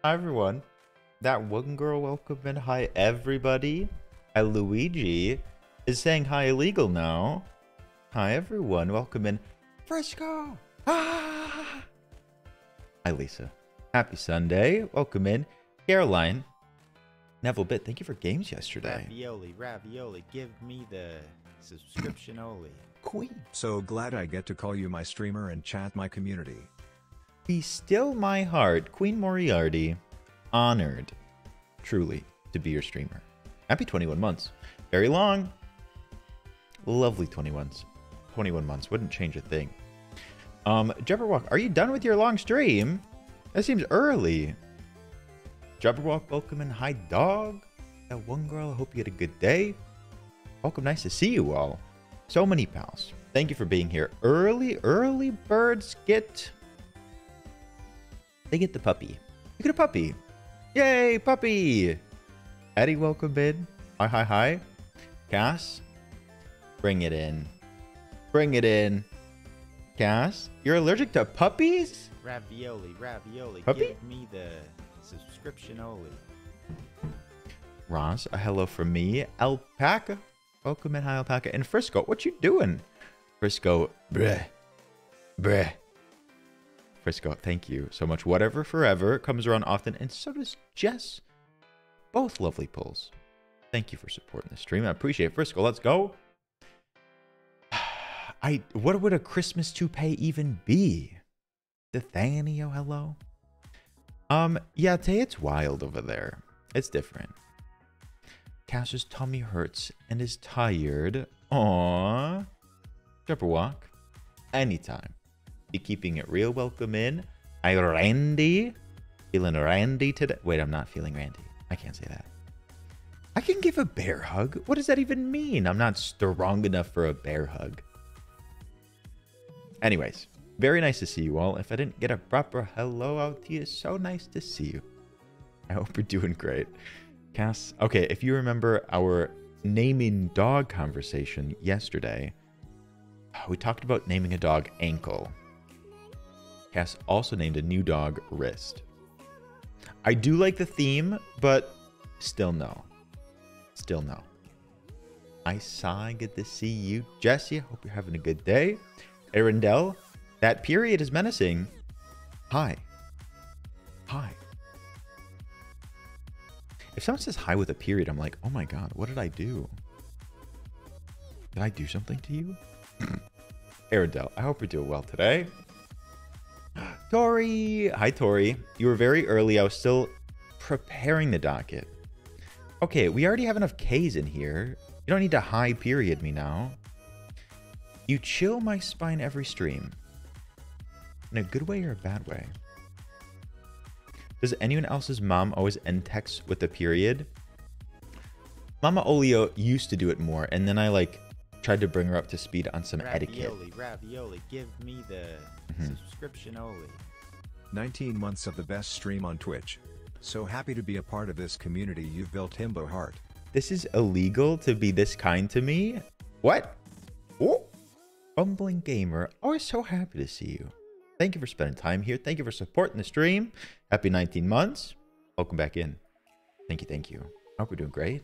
Hi everyone. That one girl welcome in. Hi everybody. Hi Luigi is saying hi illegal now. Hi everyone. Welcome in. Frisco. Ah! Hi Lisa. Happy Sunday. Welcome in. Caroline. Neville Bit, thank you for games yesterday. Ravioli, give me the subscription only. Queen. So glad I get to call you my streamer and chat my community. Be still my heart. Queen Moriarty. Honored, truly, to be your streamer. Happy 21 months. Very long. Lovely 21 months. Wouldn't change a thing. Jabberwock, are you done with your long stream? That seems early. Jabberwock, welcome in. Hi, dog. That one girl, I hope you had a good day. Welcome, nice to see you all. So many pals. Thank you for being here. Early birds get... They get the puppy. You get a puppy. Yay, puppy! Eddie, welcome in. Hi. Cass, bring it in. Bring it in. Cass, you're allergic to puppies? Ravioli, Puppy? give me the subscription only. Ross, a hello from me. Alpaca, welcome in. Hi, Alpaca. And Frisco, what you doing? Frisco, bleh. Frisco, thank you so much. Whatever forever comes around often, and so does Jess. Both lovely pulls. Thank you for supporting the stream. I appreciate it. Frisco, let's go. What would a Christmas toupee even be? Nathaniel, hello. Yeah, Tay, it's wild over there. It's different. Cass's tummy hurts and is tired. Aww. Jabberwock, anytime. Be keeping it real. Welcome in. Hi, Randy. Feeling Randy today? Wait, I'm not feeling Randy. I can't say that. I can give a bear hug. What does that even mean? I'm not strong enough for a bear hug. Anyways, very nice to see you all. If I didn't get a proper hello out to you, so nice to see you. I hope you're doing great. Cass, okay, if you remember our naming dog conversation yesterday, we talked about naming a dog Ankle. Cass also named a new dog Wrist. I do like the theme, but still no. Still no. I saw, good to see you. Jesse, hope you're having a good day. Arendelle, that period is menacing. Hi. If someone says hi with a period, I'm like, oh my god, what did I do? Did I do something to you? Arendelle, I hope you're doing well today. Tori! Hi, Tori. You were very early. I was still preparing the docket. Okay, we already have enough Ks in here. You don't need to high period me now. You chill my spine every stream. In a good way or a bad way? Does anyone else's mom always end texts with a period? Mama Olio used to do it more, and then I tried to bring her up to speed on some etiquette. Ravioli, give me the subscription only. 19 months of the best stream on Twitch. So happy to be a part of this community you've built, Himbo Heart. This is illegal to be this kind to me? What? Oh! Bumbling Gamer, always so happy to see you. Thank you for spending time here. Thank you for supporting the stream. Happy 19 months. Welcome back in. Thank you. I hope we're doing great.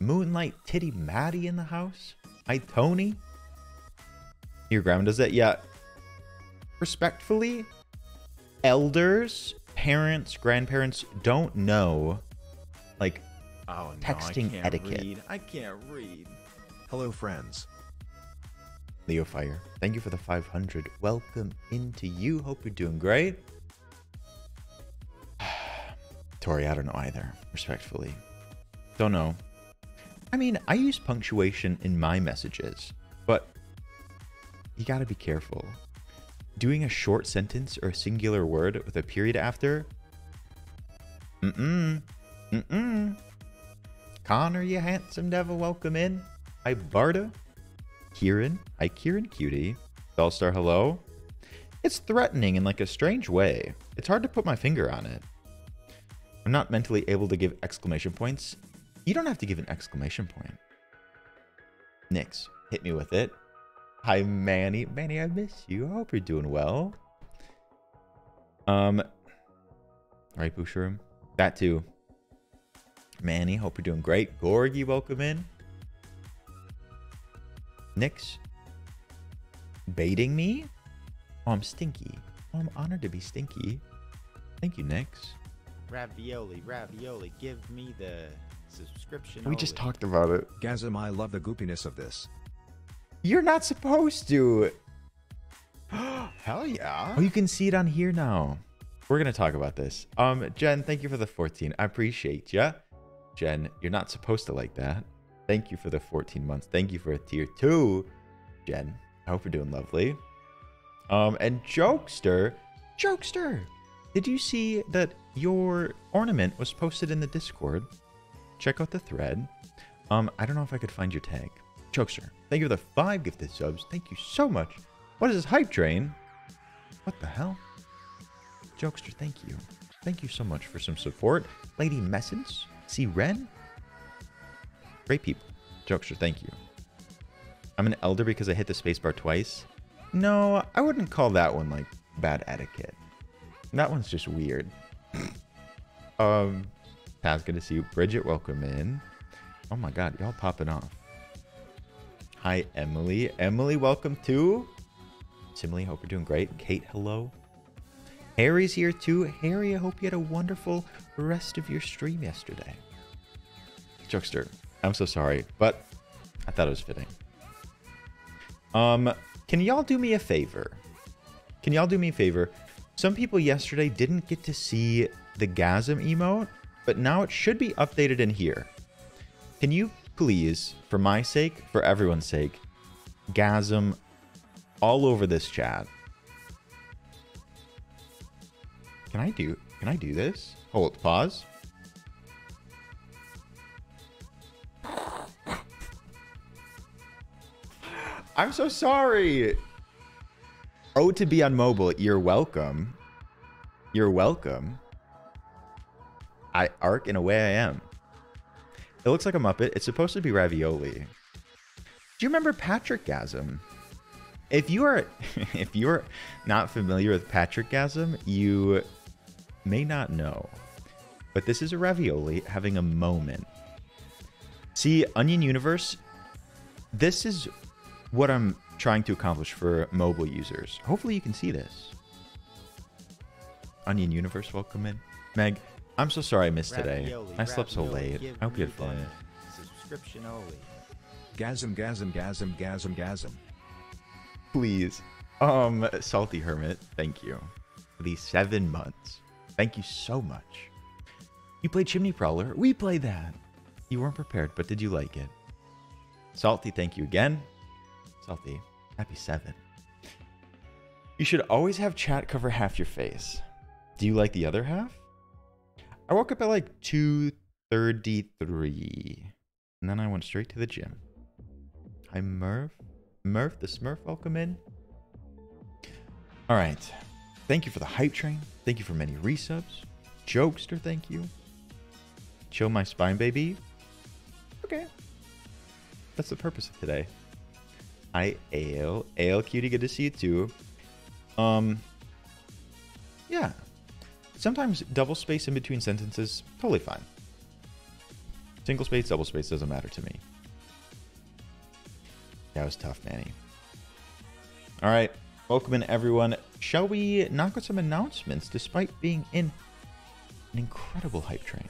Moonlight Titty Maddie in the house. Hi, Tony. Your grandma does that? Yeah. Respectfully, elders, parents, grandparents don't know, Oh, no, texting etiquette. I can't read. Hello friends. Leo Fire, thank you for the 500. Welcome into you. Hope you're doing great. Tori, I don't know either. Respectfully. Don't know. I mean, I use punctuation in my messages, but you gotta be careful. Doing a short sentence or a singular word with a period after? Connor, you handsome devil, welcome in. Hi, Barda. Kieran. Hi, Kieran Cutie. Bellstar, hello. It's threatening in a strange way. It's hard to put my finger on it. I'm not mentally able to give exclamation points. You don't have to give an exclamation point. Nix, hit me with it. Hi, Manny. Manny, I miss you. I hope you're doing well. Right, Boucherum? That too. Manny, hope you're doing great. Gorgie, welcome in. Nix. Baiting me? Oh, I'm stinky. Oh, I'm honored to be stinky. Thank you, Nix. Ravioli, ravioli, give me the subscription. We just talked about it. Gazum, I love the goopiness of this. You're not supposed to. Hell yeah. Oh, you can see it on here now. We're going to talk about this. Jen, thank you for the 14. I appreciate ya. Jen, you're not supposed to like that. Thank you for the 14 months. Thank you for a tier 2. Jen, I hope you're doing lovely. And Jokester, did you see that your ornament was posted in the Discord? Check out the thread. I don't know if I could find your tag. Jokester, thank you for the 5 gifted subs. Thank you so much. What is this hype train? What the hell? Jokester, thank you. Thank you so much for some support. Lady Messence, C. Ren. Great people. Jokester, thank you. I'm an elder because I hit the spacebar twice. No, I wouldn't call that one like bad etiquette. That one's just weird. Taz, good to see you. Bridget, welcome in. Oh my god, y'all popping off. Hi, Emily. Emily, welcome too. Simile, hope you're doing great. Kate, hello. Harry's here too. Harry, I hope you had a wonderful rest of your stream yesterday. Jokester, I'm so sorry, but I thought it was fitting. Can y'all do me a favor? Can y'all do me a favor? Some people yesterday didn't get to see the Gasm emote, but now it should be updated in here. Can you please, for my sake, for everyone's sake, Gasm all over this chat? Can I do this? Hold, pause. I'm so sorry. Oh, to be on mobile. You're welcome. You're welcome. Arc, in a way I am. It looks like a Muppet. It's supposed to be ravioli. Do you remember Patrick Gasm? If you are not familiar with Patrick Gasm, you may not know. But this is a ravioli having a moment. See, Onion Universe, this is what I'm trying to accomplish for mobile users. Hopefully you can see this. Onion Universe, welcome in. Meg, I'm so sorry I missed today. I slept so late. I hope you had fun. Subscription only. Gasm, gasm, gasm, gasm, gasm. Please. Salty Hermit, thank you for these 7 months. Thank you so much. You played Chimney Prowler? We played that. You weren't prepared, but did you like it? Salty, thank you again. Salty, happy 7. You should always have chat cover half your face. Do you like the other half? I woke up at like 2:33, and then I went straight to the gym. Hi, Murph. Murph the Smurf, welcome in. All right. Thank you for the hype train. Thank you for many resubs. Jokester, thank you. Chill my spine, baby. Okay. That's the purpose of today. Hi, Ale. Ale, cutie, good to see you too. Yeah. Sometimes double space in between sentences, totally fine. Single space, double space, doesn't matter to me. That was tough, Manny. All right. Welcome in, everyone. Shall we knock out some announcements despite being in an incredible hype train?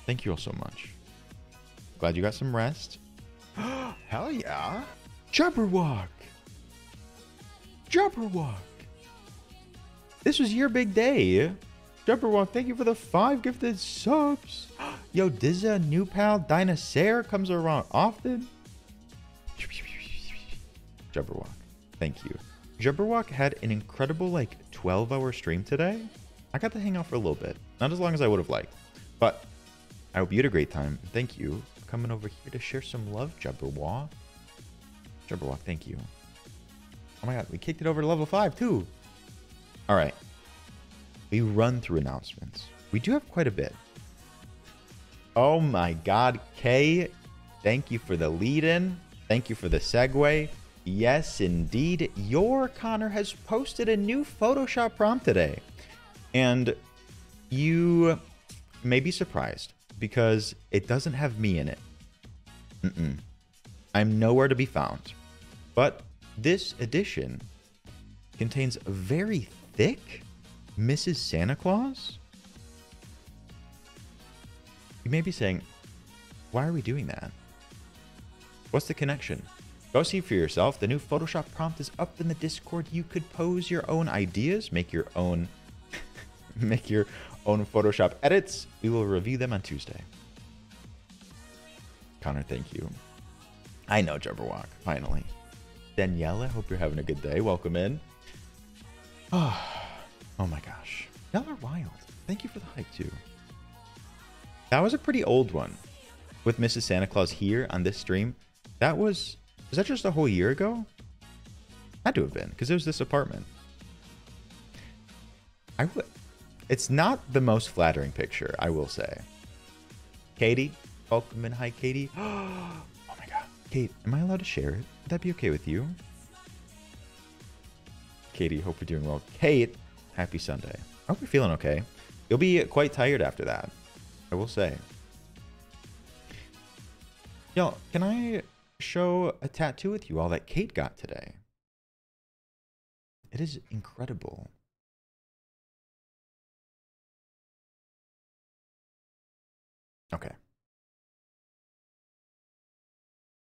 Thank you all so much. Glad you got some rest. Hell yeah. Jabberwock! Jabberwock! This was your big day. Jabberwock, thank you for the 5 gifted subs. Yo, Dizza, new pal, Dinosaur comes around often. Jabberwock, thank you. Jabberwock had an incredible, 12-hour stream today. I got to hang out for a little bit. Not as long as I would have liked. But I hope you had a great time. Thank you for coming over here to share some love, Jabberwock. Jabberwock, thank you. Oh my god, we kicked it over to level 5 too. All right. We run through announcements. We do have quite a bit. Oh my god, Kay, thank you for the lead-in. Thank you for the segue. Yes, indeed. Your Connor has posted a new Photoshop prompt today. And you may be surprised because it doesn't have me in it. I'm nowhere to be found. But this edition contains a very thick Mrs. Santa Claus. You may be saying, why are we doing that? What's the connection? Go see for yourself. The new Photoshop prompt is up in the Discord. You could pose your own ideas, make your own Photoshop edits. We will review them on Tuesday. Connor, thank you. I know, Jabberwock, finally. Danielle, I hope you're having a good day. Welcome in. Oh my gosh. Y'all are wild. Thank you for the hype, too. That was a pretty old one. With Mrs. Santa Claus here on this stream. Was that just a whole year ago? Had to have been, because it was this apartment. It's not the most flattering picture, I will say. Katie, welcome in. Hi, Katie. Oh my god. Kate, am I allowed to share it? Would that be okay with you? Katie, hope you're doing well. Kate, happy Sunday. I hope you're feeling okay. You'll be quite tired after that, I will say. Y'all, can I show a tattoo with you all that Kate got today? It is incredible. Okay.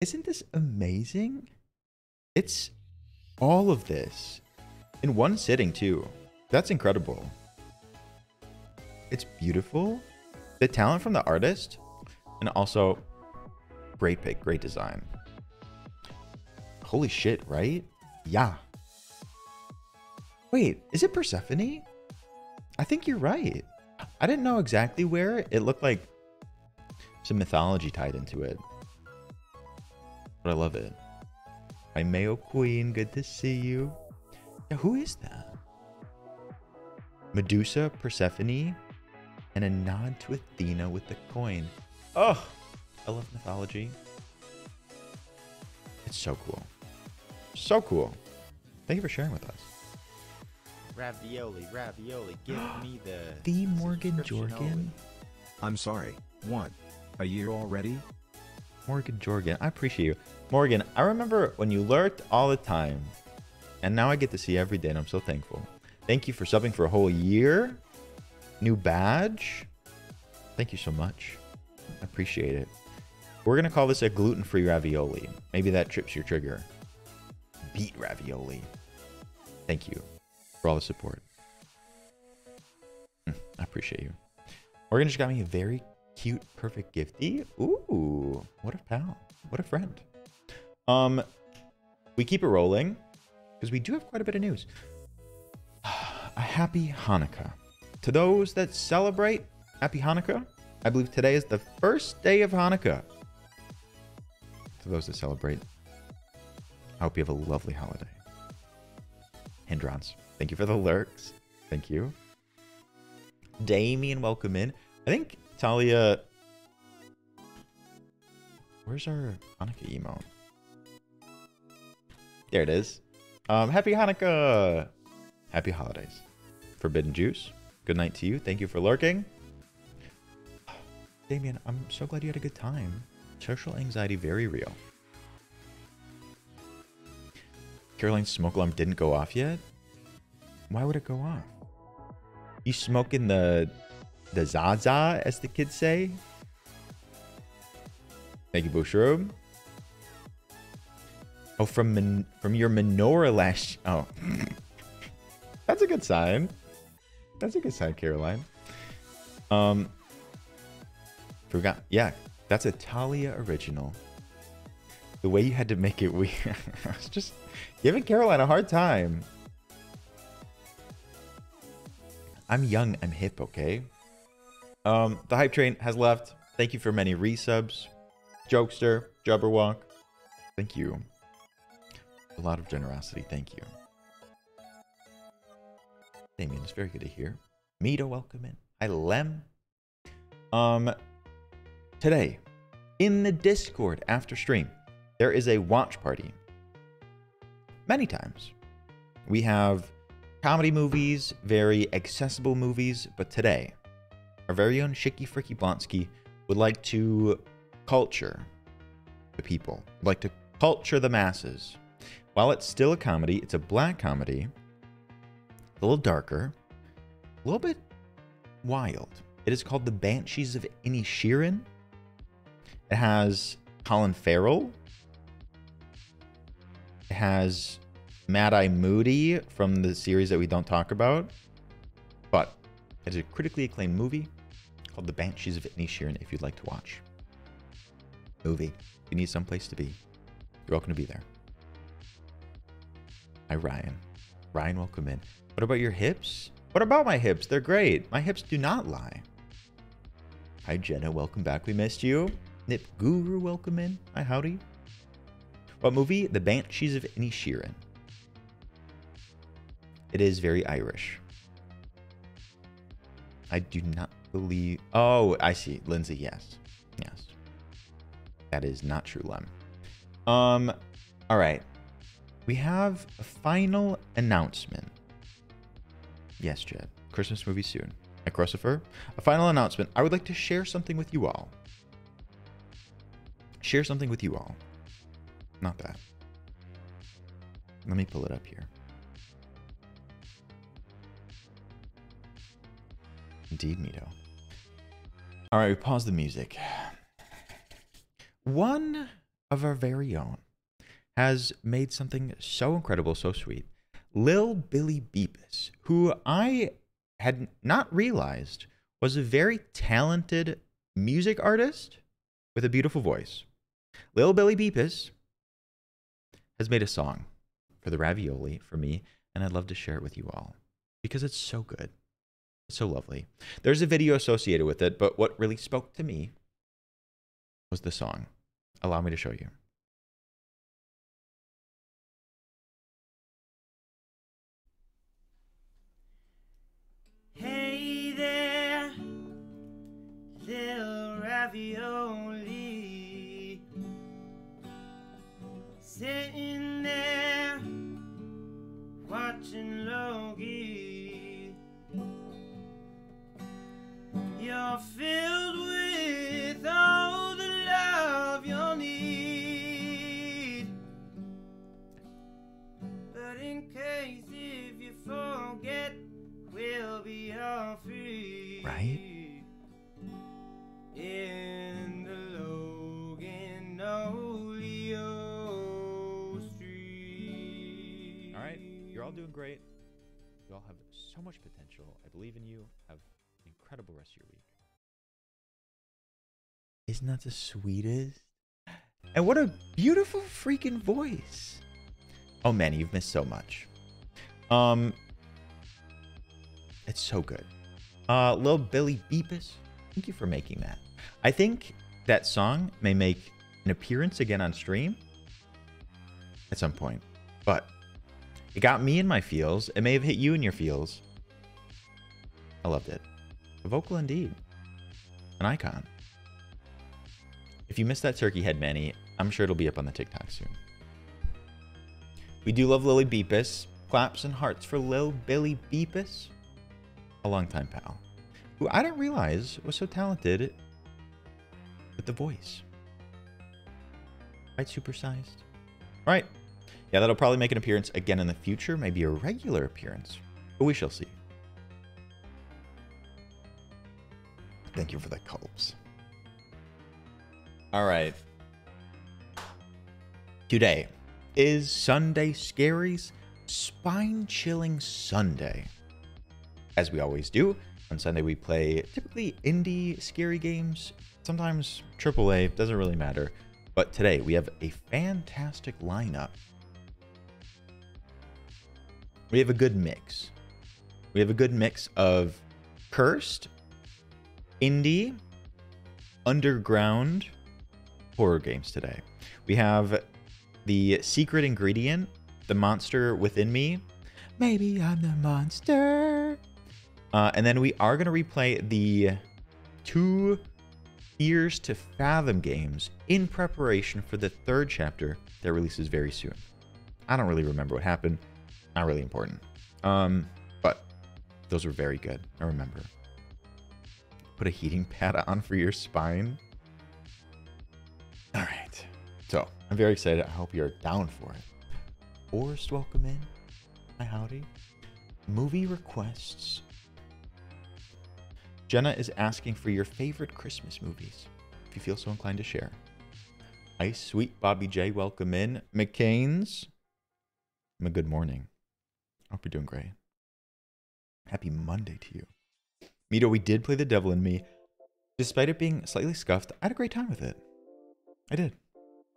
Isn't this amazing? It's all of this in one sitting too. That's incredible. It's beautiful. The talent from the artist, and also great pick, great design. Holy shit, right? Yeah. Wait, is it Persephone? I think you're right. I didn't know exactly where. It looked like some mythology tied into it. But I love it. Hi, Mayo Queen. Good to see you. Yeah, who is that? Medusa, Persephone, and a nod to Athena with the coin. Oh, I love mythology. It's so cool. So cool. Thank you for sharing with us. Ravioli, give me the Morgan subscription Jorgen. only. I'm sorry, what? A year already? Morgan Jorgen, I appreciate you. Morgan, I remember when you lurked all the time, and now I get to see you every day, and I'm so thankful. Thank you for subbing for a whole year. New badge. Thank you so much. I appreciate it. We're going to call this a gluten-free ravioli. Maybe that trips your trigger. Beet ravioli. Thank you for all the support. I appreciate you. Morgan just got me a very cute, perfect gifty. Ooh, what a pal. What a friend. We keep it rolling because we do have quite a bit of news. A happy Hanukkah. To those that celebrate, happy Hanukkah. I believe today is the first day of Hanukkah. To those that celebrate, I hope you have a lovely holiday. Hindrons, thank you for the lurks. Thank you. Damien, welcome in. I think Talia... Where's our Hanukkah emote? There it is. Happy Hanukkah. Happy holidays. Forbidden Juice. Good night to you. Thank you for lurking. Damien, I'm so glad you had a good time. Social anxiety, very real. Caroline's smoke alarm didn't go off yet? Why would it go off? You smoking the Zaza, as the kids say? Thank you, Bushroob. Oh, from your menorah last... Oh. That's a good sign. That's a good sign, Caroline. Forgot. Yeah, that's a Talia original. The way you had to make it weird. I was just giving Caroline a hard time. I'm young, I'm hip, okay? The hype train has left. Thank you for many resubs. Jokester, Jubberwock. Thank you. A lot of generosity, thank you. Damien, it's very good to hear. Mito, welcome in. Hi, Lem. Today, in the Discord after stream, there is a watch party. Many times. We have comedy movies, very accessible movies, but today, our very own Shicky Fricky Blonsky, would like to culture the people, would like to culture the masses. While it's still a comedy, it's a black comedy, a little darker, a little bit wild. It is called The Banshees of Inisherin. It has Colin Farrell. It has Mad Eye Moody from the series that we don't talk about. But it is a critically acclaimed movie called The Banshees of Inisherin if you'd like to watch. Movie. You need someplace to be. You're welcome to be there. Hi, Ryan. Ryan, welcome in. What about your hips? What about my hips? They're great. My hips do not lie. Hi, Jenna. Welcome back. We missed you. Nip Guru, welcome in. Hi, howdy. What movie? The Banshees of Inisherin. It is very Irish. I do not believe... Oh, I see. Lindsay, yes. Yes. That is not true, Lem. All right. We have a final announcement. Yes, Jed. Christmas movie soon. At Crucifer, a final announcement. I would like to share something with you all. Share something with you all. Not that. Let me pull it up here. Indeed, Mito. All right, we pause the music. One of our very own has made something so incredible, so sweet. Lil Billy Beepus, who I had not realized was a very talented music artist with a beautiful voice. Lil Billy Beepus has made a song for the ravioli for me, and I'd love to share it with you all because it's so good. It's so lovely. There's a video associated with it, but what really spoke to me was the song. Allow me to show you. Hey there, little ravioli, sitting there watching Logie. You're filled with all the love you'll need, but in case if you forget, we'll be all free. Right? In the Loganolio street. All right, you're all doing great. You all have so much potential. I believe in you. Have an incredible rest of your week. Isn't that the sweetest? And what a beautiful freaking voice. Oh man, you've missed so much. It's so good. Lil Billy Beepus, thank you for making that. I think that song may make an appearance again on stream at some point, but it got me in my feels. It may have hit you in your feels. I loved it. A vocal indeed. An icon. If you missed that turkey head, Manny, I'm sure it'll be up on the TikTok soon. We do love Lily Beepus. Claps and hearts for Lil Billy Beepus. A longtime pal, who I didn't realize was so talented with the voice. Right, supersized. All right. Yeah, that'll probably make an appearance again in the future. Maybe a regular appearance. But we shall see. Thank you for the culps. All right. Today is Sunday Scary's Spine-Chilling Sunday. As we always do, on Sunday we play typically indie scary games, sometimes AAA, doesn't really matter. But today we have a fantastic lineup. We have a good mix. We have a good mix of cursed, indie, underground horror games today. We have the secret ingredient, the monster within me. Maybe I'm the monster. And then we are going to replay the 2 Fears to Fathom games in preparation for the 3rd chapter that releases very soon. I don't really remember what happened. Not really important. But those were very good. I remember. Put a heating pad on for your spine. All right. So I'm very excited. I hope you're down for it. Forrest, welcome in. Hi, howdy. Movie requests. Jenna is asking for your favorite Christmas movies, if you feel so inclined to share. Hi, sweet Bobby J, welcome in. McCain's. Good morning. Hope you're doing great. Happy Monday to you. Mito, we did play The Devil in Me. Despite it being slightly scuffed, I had a great time with it. I did.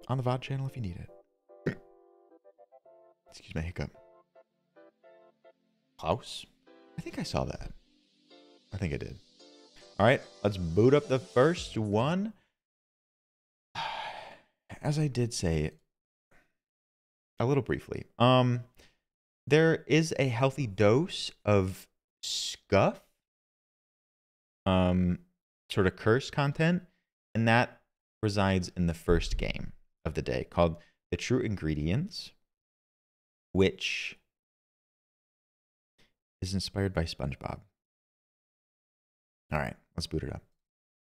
On the VOD channel if you need it. Excuse my hiccup. Klaus? I think I saw that. I think I did. All right, let's boot up the first one. As I did say a little briefly, there is a healthy dose of scuff, sort of curse content, and that resides in the first game of the day called The True Ingredients, which is inspired by SpongeBob. All right, let's boot it up.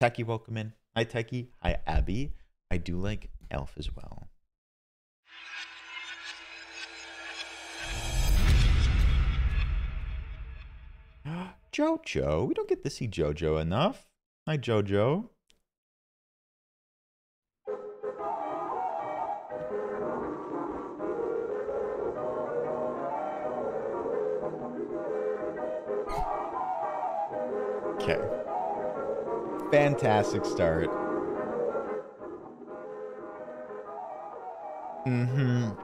Techie, welcome in. Hi, Techie. Hi, Abby. I do like Elf as well. Jojo. We don't get to see Jojo enough. Hi, Jojo. Okay. Fantastic start.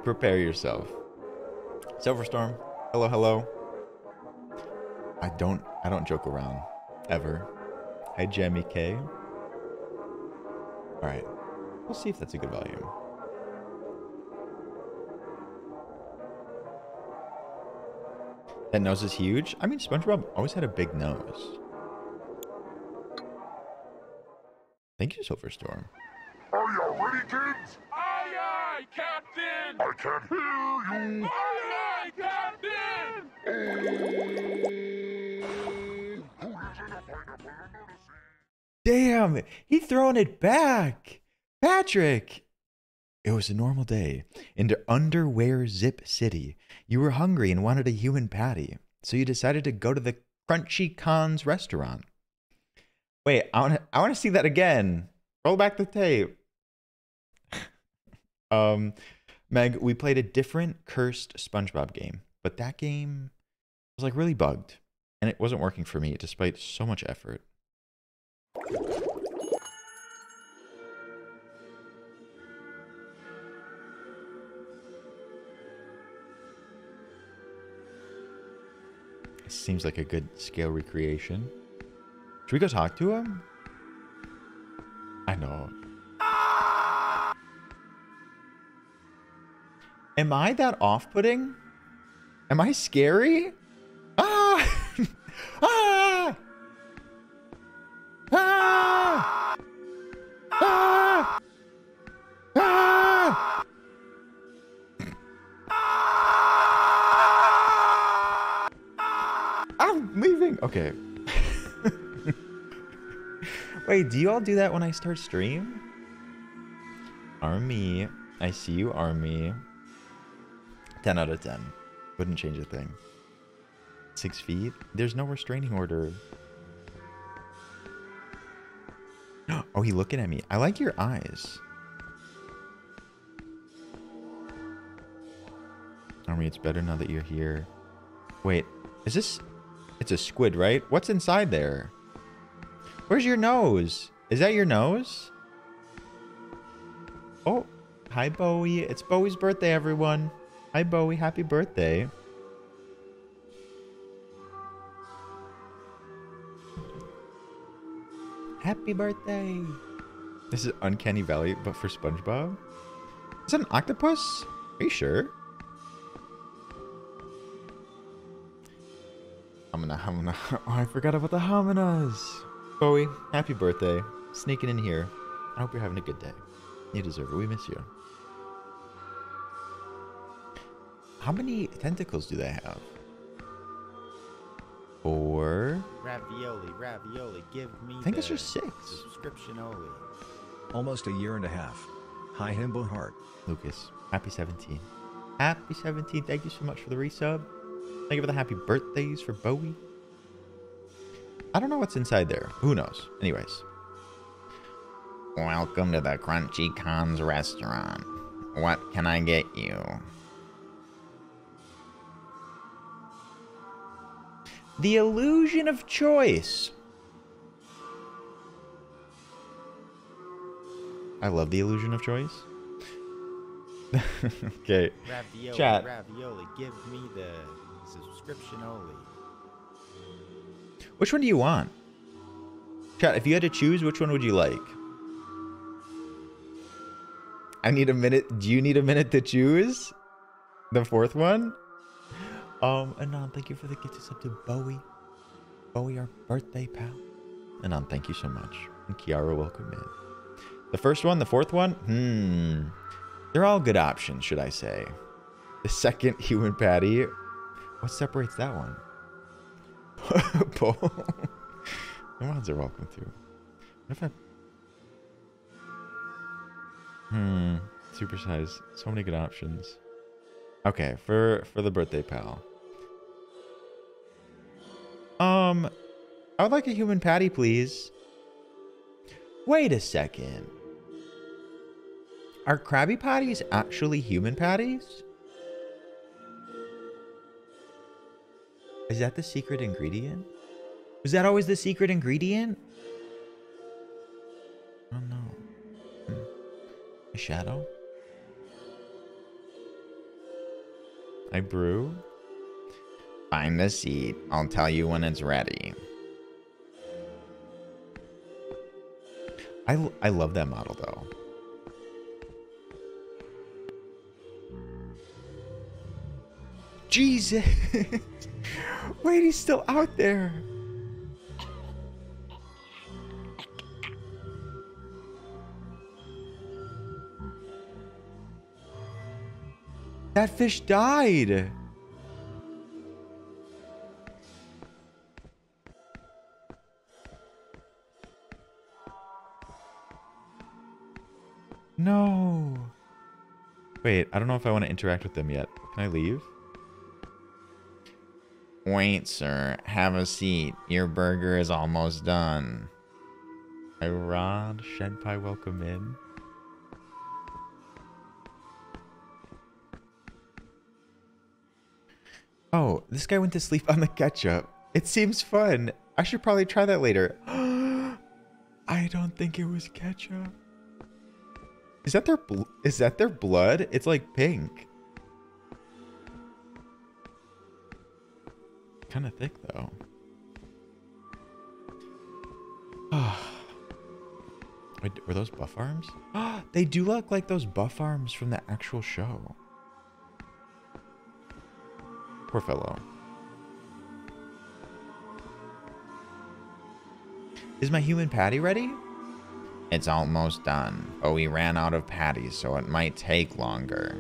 Prepare yourself. Silverstorm. Hello, hello. I don't joke around. Ever. Hi, Jamie K. Alright. We'll see if that's a good volume. That nose is huge. I mean, SpongeBob always had a big nose. Thank you, Silverstorm. Are you ready, kids? Aye, aye, Captain! I can't hear you! Aye, aye, Captain! Damn! He throwing it back! Patrick! It was a normal day. In the Underwear Zip City. You were hungry and wanted a human patty. So you decided to go to the Crunchy Cons restaurant. Wait, I want to see that again. Roll back the tape. Meg, we played a different cursed SpongeBob game, but that game was like really bugged, and it wasn't working for me despite so much effort. It seems like a good scale recreation. Should we go talk to him? I know. Am I that off-putting? Am I scary? Ah! Ah! Ah! Ah! Ah! I'm leaving. Okay. Wait, do you all do that when I start stream? Army. I see you, Army. 10 out of 10. Wouldn't change a thing. 6 feet? There's no restraining order. Oh, he looking at me. I like your eyes. Army, it's better now that you're here. Wait, is this... It's a squid, right? What's inside there? Where's your nose? Is that your nose? Oh, hi, Bowie. It's Bowie's birthday, everyone. Hi, Bowie. Happy birthday. Happy birthday. This is Uncanny Valley, but for SpongeBob? Is that an octopus? Are you sure? Hamina. Oh, I forgot about the Haminas. Bowie, happy birthday. Sneaking in here. I hope you're having a good day. You deserve it. We miss you. How many tentacles do they have? 4. Ravioli, ravioli, give me I think the it's just 6. subscription only. Almost a year and a half. Hi Himbo Heart. Lucas, happy 17. Happy 17. Thank you so much for the resub. Thank you for the happy birthdays for Bowie. I don't know what's inside there. Who knows? Anyways. Welcome to the Crunchy Cons restaurant. What can I get you? The illusion of choice. I love the illusion of choice. Okay. Ravioli, Chat. ravioli, give me the subscription only. Which one do you want? Chat, if you had to choose, which one would you like? I need a minute. Do you need a minute to choose? The 4th one? Anon, thank you for the gift to sub to Bowie. Bowie, our birthday pal. Anon, thank you so much. And Kiara, welcome in. The first one, the 4th one? They're all good options, should I say. The second human patty. What separates that one? Paul. The mods are welcome too. What if I... Supersize. So many good options. Okay, for the birthday pal. I would like a human patty, please. Wait a second. Are Krabby Patties actually human patties? Is that the secret ingredient? Was that always the secret ingredient? Oh no. A shadow? I brew? Find the seat. I'll tell you when it's ready. I love that model though. Jesus! Wait, he's still out there. That fish died. No. Wait, I don't know if I want to interact with them yet. Can I leave? Wait, sir. Have a seat. Your burger is almost done. Hi, Rod. Shed Pie, welcome in. Oh, this guy went to sleep on the ketchup. It seems fun. I should probably try that later. I don't think it was ketchup. Is that their blood? It's like pink. Kind of thick though. Wait, were those buff arms? They do look like those buff arms from the actual show. Poor fellow. Is my human patty ready? It's almost done, but we ran out of patties, so it might take longer.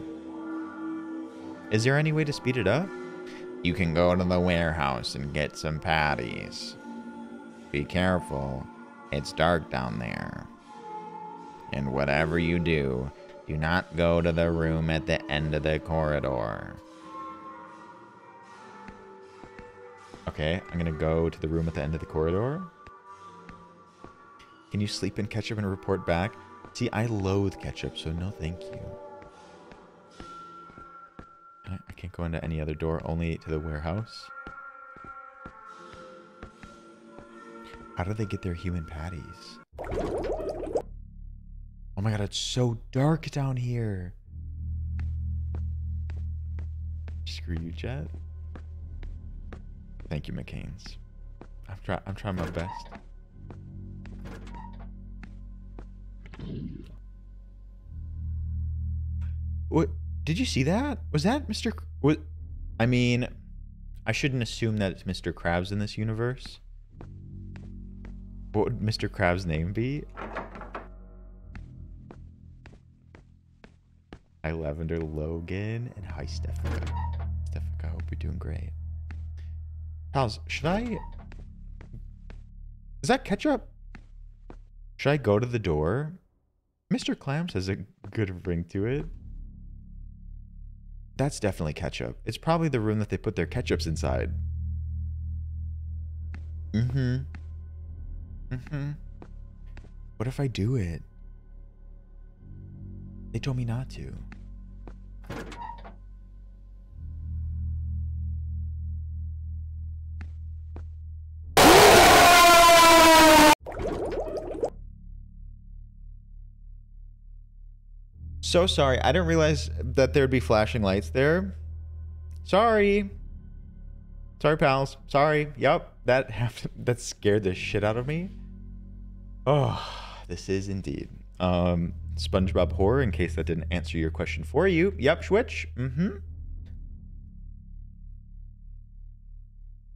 Is there any way to speed it up? You can go to the warehouse and get some patties. Be careful, it's dark down there. And whatever you do, do not go to the room at the end of the corridor. Okay, I'm gonna go to the room at the end of the corridor. Can you sleep in ketchup and report back? See, I loathe ketchup, so no thank you. I can't go into any other door, only to the warehouse. How do they get their human patties? Oh my god, it's so dark down here. Screw you, Jet. Thank you, McCain's. I'm trying my best. What? Did you see that? Was that Mr. What? I mean, I shouldn't assume that it's Mr. Krabs in this universe. What would Mr. Krabs' name be? Hi, Lavender Logan, and hi, Stefika. Stefika, I hope you're doing great. Pals, should I Is that ketchup? Should I go to the door? Mr. Clams has a good ring to it. That's definitely ketchup. It's probably the room that they put their ketchups inside. Mm-hmm. Mm-hmm. What if I do it? They told me not to. So sorry. I didn't realize that there'd be flashing lights there. Sorry. Sorry, pals. Sorry. Yep. That scared the shit out of me. Oh, this is indeed. SpongeBob horror, in case that didn't answer your question for you. Yep, Switch. Mm-hmm.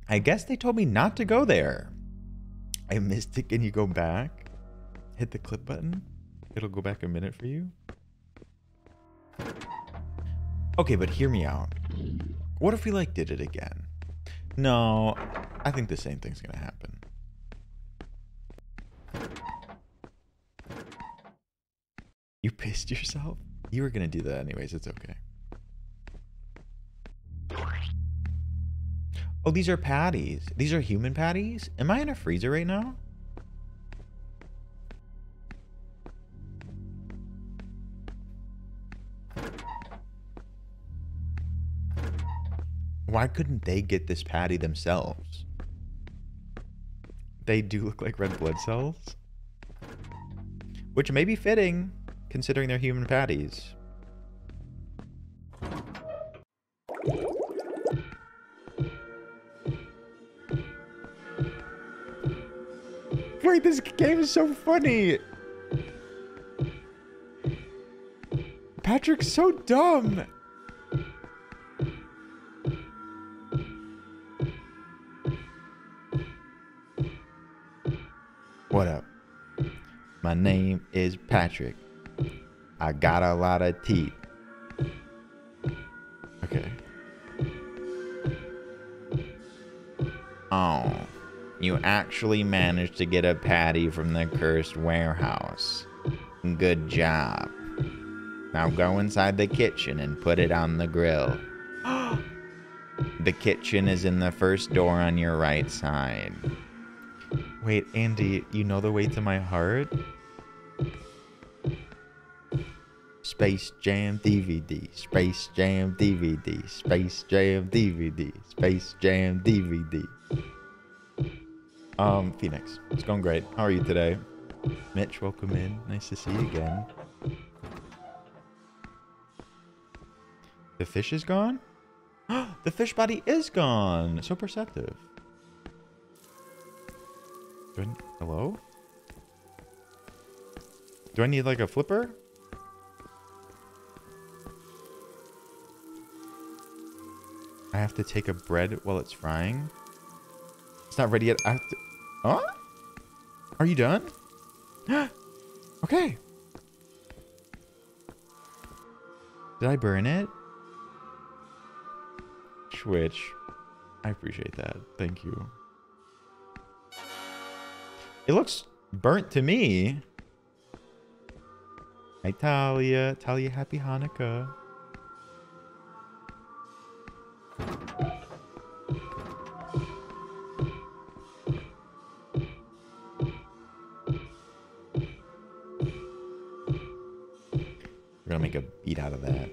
I guess they told me not to go there. I missed it. Can you go back? Hit the clip button. It'll go back a minute for you. Okay, but hear me out. What if we like did it again? No, I think the same thing's gonna happen. You pissed yourself? You were gonna do that anyways, it's okay. Oh, these are patties. These are human patties? Am I in a freezer right now? Why couldn't they get this patty themselves? They do look like red blood cells. Which may be fitting, considering they're human patties. Wait, this game is so funny! Patrick's so dumb! What up? My name is Patrick. I got a lot of teeth. Okay. Oh, you actually managed to get a patty from the cursed warehouse. Good job. Now go inside the kitchen and put it on the grill. The kitchen is in the first door on your right side. Wait, Andy, you know the way to my heart? Space Jam DVD, Space Jam DVD, Space Jam DVD, Space Jam DVD. Phoenix, it's going great. How are you today? Mitch, welcome in. Nice to see you again. The fish is gone? The fish body is gone. So perceptive. Hello? Do I need like a flipper? I have to take a bread while it's frying. It's not ready yet. I have to... Huh? Are you done? Okay. Did I burn it? Switch. I appreciate that. Thank you. It looks burnt to me. Hi, Talia. Talia, happy Hanukkah. We're gonna make a beat out of that.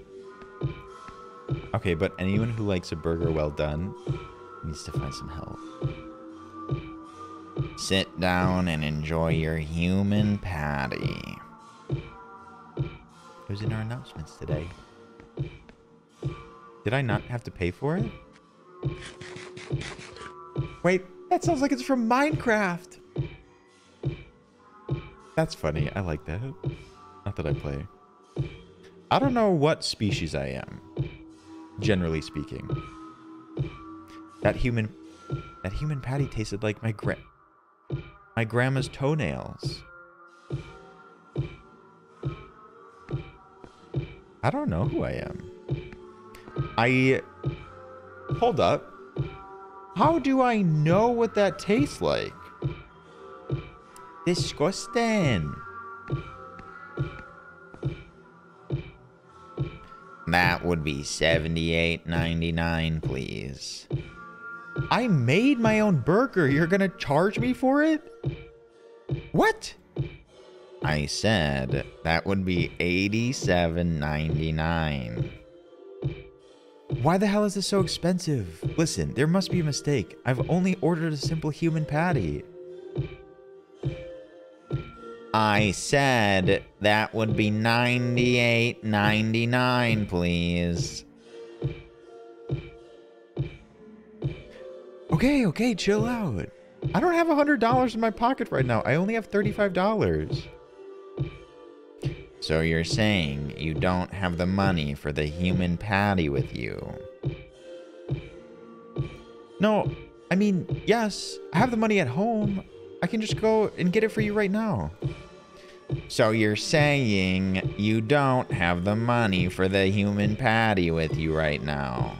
Okay, but anyone who likes a burger well done needs to find some help. Sit down and enjoy your human patty. It was in our announcements today. Did I not have to pay for it? Wait, that sounds like it's from Minecraft. That's funny. I like that. Not that I play. I don't know what species I am, generally speaking. That human patty tasted like my grandma's toenails. I don't know who I am. Hold up. How do I know what that tastes like? Disgusting. That would be $78.99, please. I made my own burger. You're gonna charge me for it? What? I said that would be $87.99. Why the hell is this so expensive? Listen, there must be a mistake. I've only ordered a simple human patty. I said that would be $98.99, please. Okay, chill out. I don't have $100 in my pocket right now. I only have $35. So you're saying you don't have the money for the human patty with you? No, I mean, yes, I have the money at home. I can just go and get it for you right now. So you're saying you don't have the money for the human patty with you right now?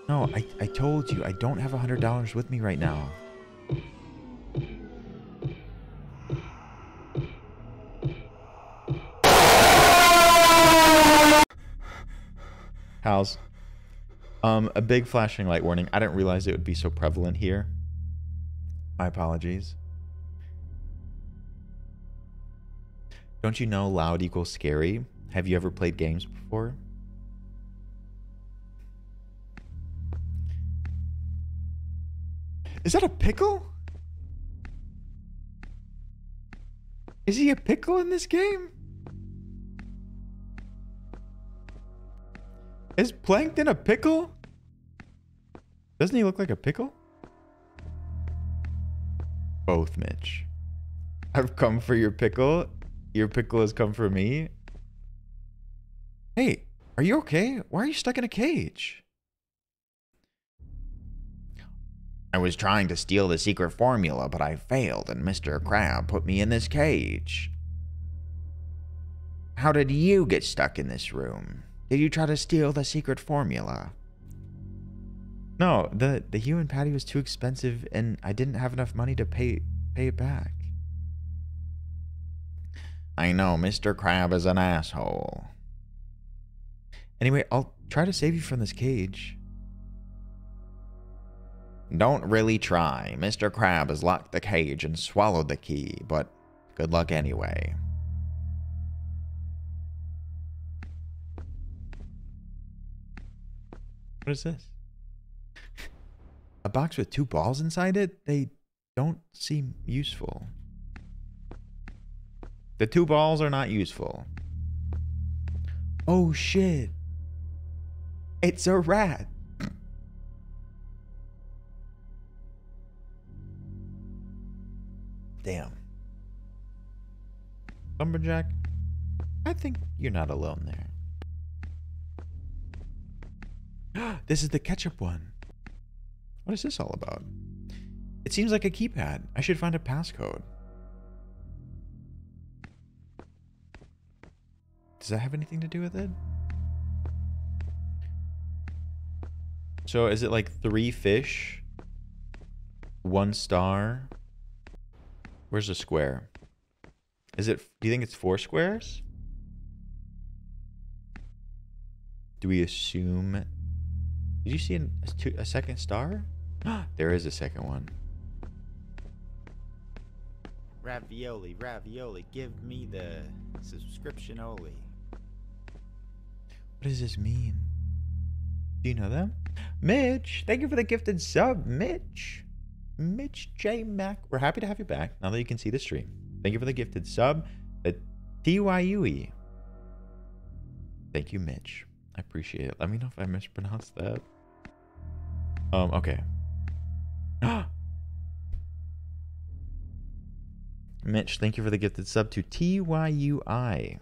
No, I told you I don't have $100 with me right now. How's? A big flashing light warning. I didn't realize it would be so prevalent here. My apologies. Don't you know loud equals scary? Have you ever played games before? Is that a pickle? Is he a pickle in this game? Is Plankton a pickle? Doesn't he look like a pickle? Both, Mitch. I've come for your pickle. Your pickle has come for me. Hey, are you okay? Why are you stuck in a cage? I was trying to steal the secret formula, but I failed, and Mr. Crab put me in this cage. How did you get stuck in this room? Did you try to steal the secret formula? No, the human patty was too expensive, and I didn't have enough money to pay it back. I know, Mr. Crab is an asshole. Anyway, I'll try to save you from this cage. Don't really try. Mr. Crab has locked the cage and swallowed the key, but good luck anyway. What is this? A box with 2 balls inside it? They don't seem useful. The 2 balls are not useful. Oh shit. It's a rat. Damn. Lumberjack, I think you're not alone there. This is the ketchup one. What is this all about? It seems like a keypad. I should find a passcode. Does that have anything to do with it? So is it like 3 fish? 1 star? Where's the square? Is it, do you think it's 4 squares? Do we assume? Did you see a second star? There is a second one. Ravioli, ravioli, give me the subscription only. What does this mean? Do you know them? Mitch, thank you for the gifted sub, Mitch. Mitch J. Mac. We're happy to have you back now that you can see the stream. Thank you for the gifted sub. The TYUE. Thank you, Mitch. I appreciate it. Let me know if I mispronounced that. Okay. Mitch, thank you for the gifted sub to TYUI.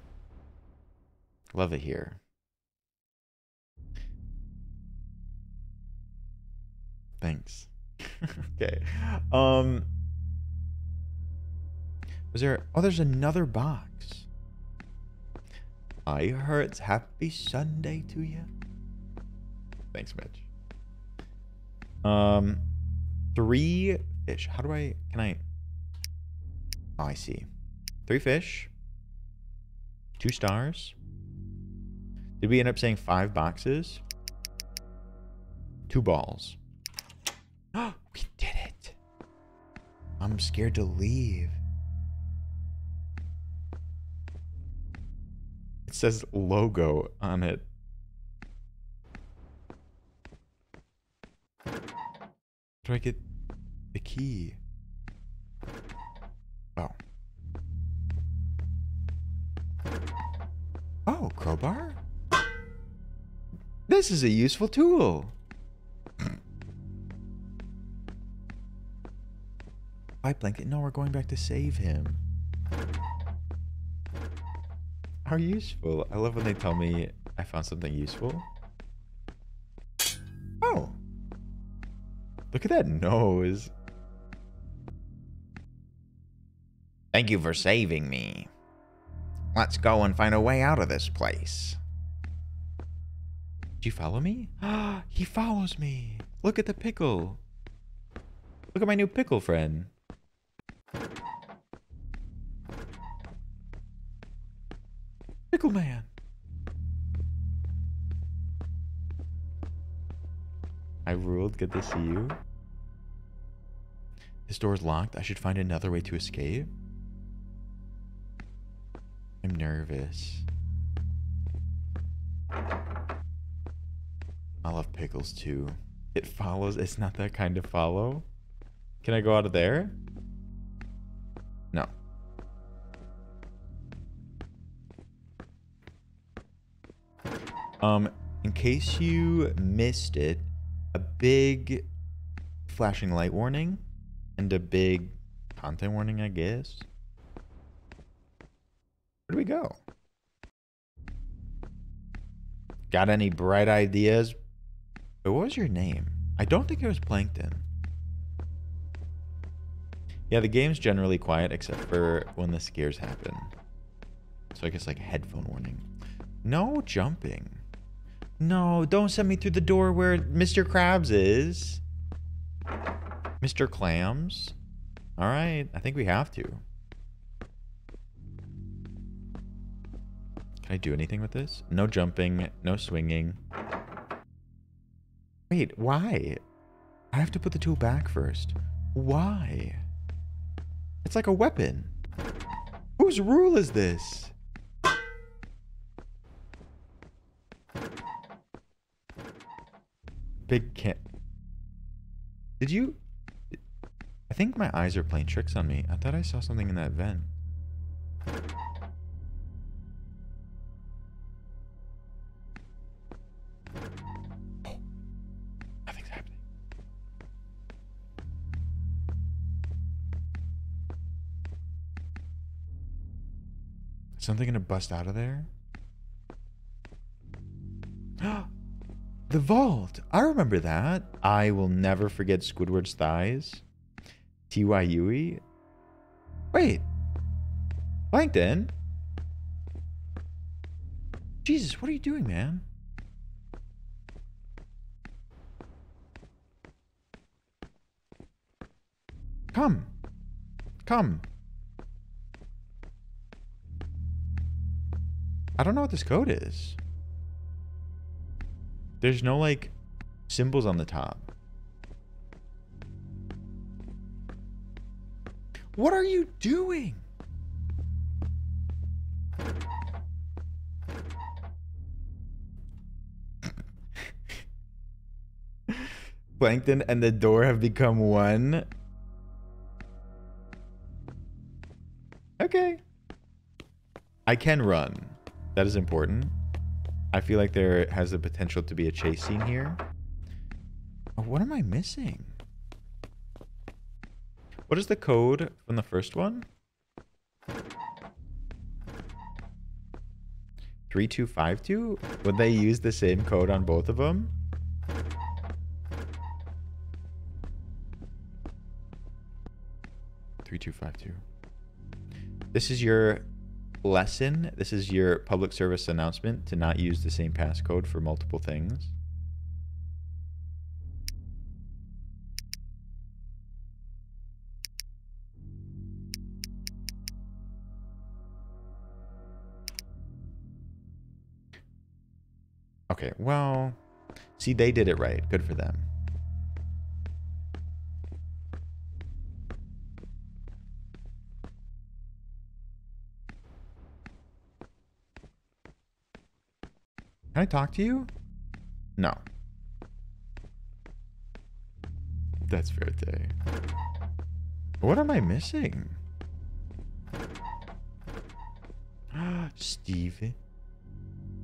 Love it here. Thanks. Okay. Was there... Oh, there's another box. I heard it's happy Sunday to you. Thanks, Mitch. 3 fish. How do I... Can I... Oh, I see. 3 fish. 2 stars. Did we end up saying 5 boxes? 2 balls. Oh, we did it. I'm scared to leave. It says logo on it. Do I get the key? Oh. Oh, crowbar? This is a useful tool. Pipe blanket. No, we're going back to save him. How useful. I love when they tell me I found something useful. Oh. Look at that nose. Thank you for saving me. Let's go and find a way out of this place. Did you follow me? He follows me. Look at the pickle. Look at my new pickle friend. Pickle man. I ruled. Good to see you. This door's locked. I should find another way to escape. I'm nervous. I love pickles too. It follows. It's not that kind of follow. Can I go out of there? No. In case you missed it, a big flashing light warning and a big content warning, I guess. Where do we go? Got any bright ideas? But what was your name? I don't think it was Plankton. Yeah, the game's generally quiet except for when the scares happen. So I guess like headphone warning. No jumping. No, don't send me through the door where Mr. Krabs is. Mr. Clams. All right, I think we have to. Can I do anything with this? No jumping, no swinging. Wait, why? I have to put the tool back first. Why? It's like a weapon. Whose rule is this? Big cat. Did you? I think my eyes are playing tricks on me. I thought I saw something in that vent. Oh, nothing's happening. Is something gonna bust out of there? The vault. I remember that. I will never forget Squidward's thighs. T.Y. Yui. Wait. Plankton? Jesus, what are you doing, man? Come. Come. I don't know what this code is. There's no, like, symbols on the top. What are you doing? Plankton and the door have become one. Okay. I can run. That is important. I feel like there has the potential to be a chase scene here. Oh, what am I missing? What is the code from the first one? 3252? Would they use the same code on both of them? This is your lesson. This is your public service announcement to not use the same passcode for multiple things. Okay, well, see, they did it right. Good for them. Can I talk to you? No. That's fair day. What am I missing? Steven.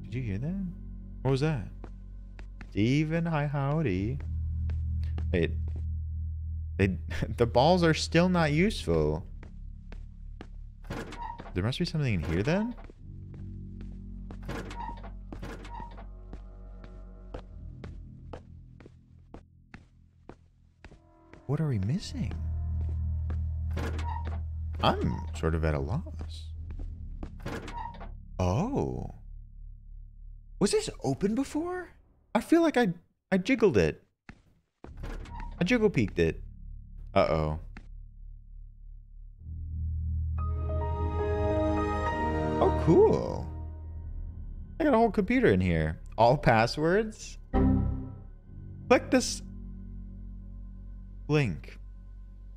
Did you hear that? What was that? Steven, hi howdy. Wait. The balls are still not useful. There must be something in here then? What are we missing? I'm sort of at a loss. Oh. Was this open before? I feel like I jiggled it. I jiggle peeked it. Uh-oh. Oh, cool. I got a whole computer in here. All passwords. Click this link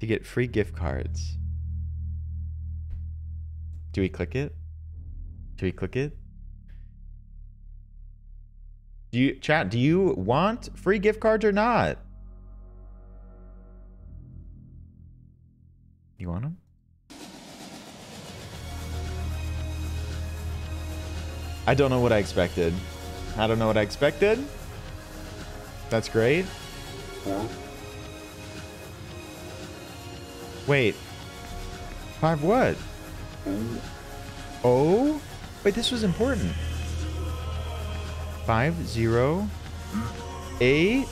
to get free gift cards. Do we click it? Do we click it? Do you, chat, do you want free gift cards or not? You want them? I don't know what I expected. I don't know what I expected. That's great. Wait. 5 what? Oh? Wait, this was important. 5 0 8.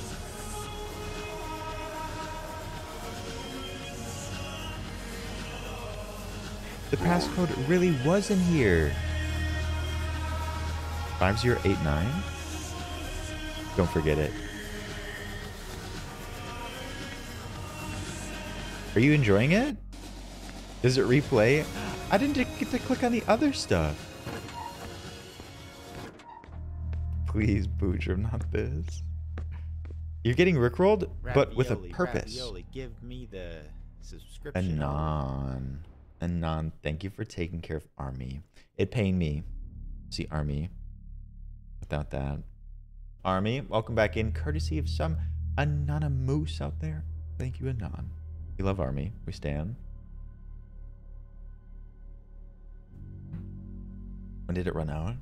The passcode really was in here. 5089. Don't forget it. Are you enjoying it? Does it replay? I didn't get to click on the other stuff. Please, Booger, not this. You're getting rickrolled, but with a purpose. Ravioli, give me the subscription. Anon, thank you for taking care of Army. It pained me. See Army. Without that. Army, welcome back in. Courtesy of some anonymous out there. Thank you, Anon. We love Army. We stand. When did it run out?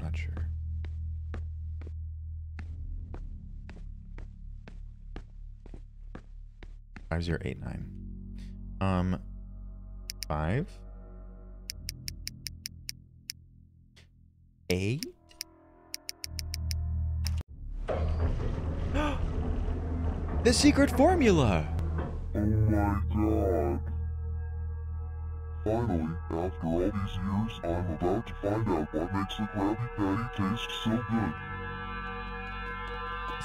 Not sure. $5089. 5 8. The secret formula. Oh my god. Finally, after all these years, I'm about to find out what makes the Krabby Patty taste so good.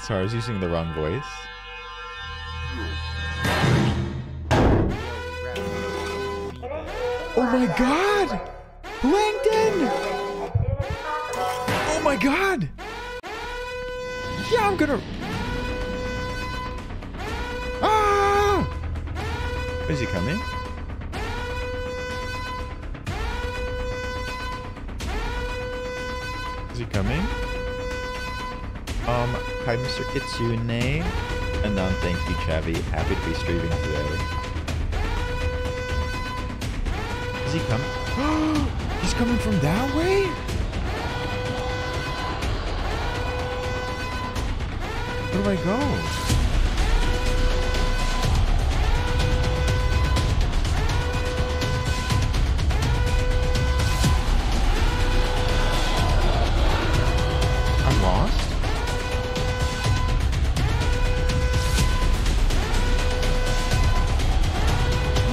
Sorry, I was using the wrong voice. Oh my god! Plankton! Oh my god! Yeah, I'm gonna... Ah! Is he coming? Is he coming? Hi, Mr. Kitsune. And thank you, Chavi. Happy to be streaming today. Is he coming? He's coming from that way? Where do I go? I'm lost?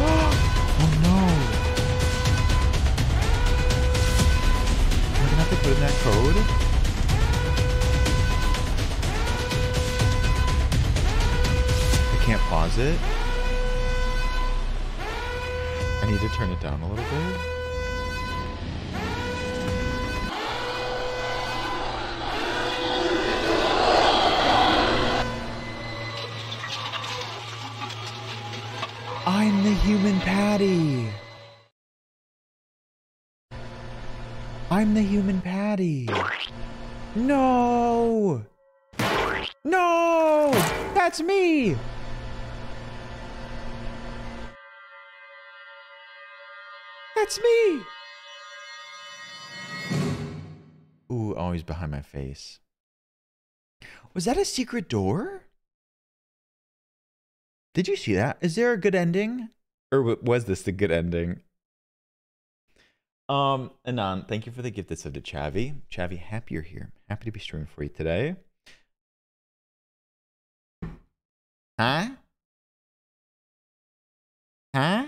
Oh no. Am I gonna have to put in that code? I can't pause it. I need to turn it down a little bit. I'm the human patty. I'm the human patty. No. No. That's me. That's me. Ooh, always behind my face. Was that a secret door? Did you see that? Is there a good ending? Or was this the good ending? Anon, thank you for the gift that's of to Chavi. Chavi, happy you're here. Happy to be streaming for you today. Huh? Huh?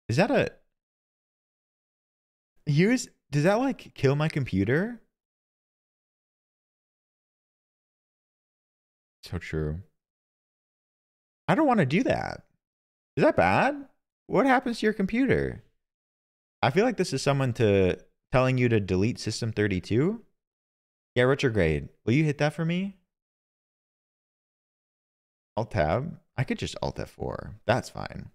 Is that a... Does that like kill my computer? So true. I don't want to do that. Is that bad? What happens to your computer? I feel like this is someone telling you to delete System 32. Yeah, retrograde. Will you hit that for me? Alt tab. I could just Alt F4. That's fine.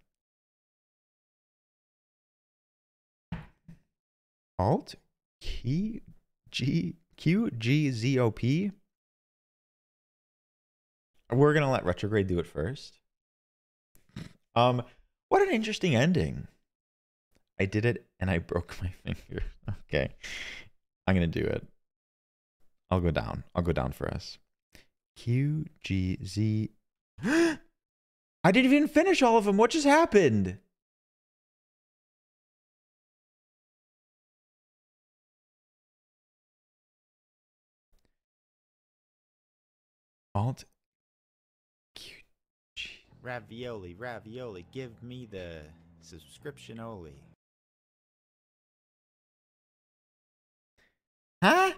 Alt Q G Z O P. We're gonna let retrograde do it first. What an interesting ending. I did it and I broke my finger. Okay. I'm gonna do it. I'll go down. I'll go down for us. Q G Z. I didn't even finish all of them. What just happened? Alt Q G. Ravioli, ravioli, give me the subscription only. Huh?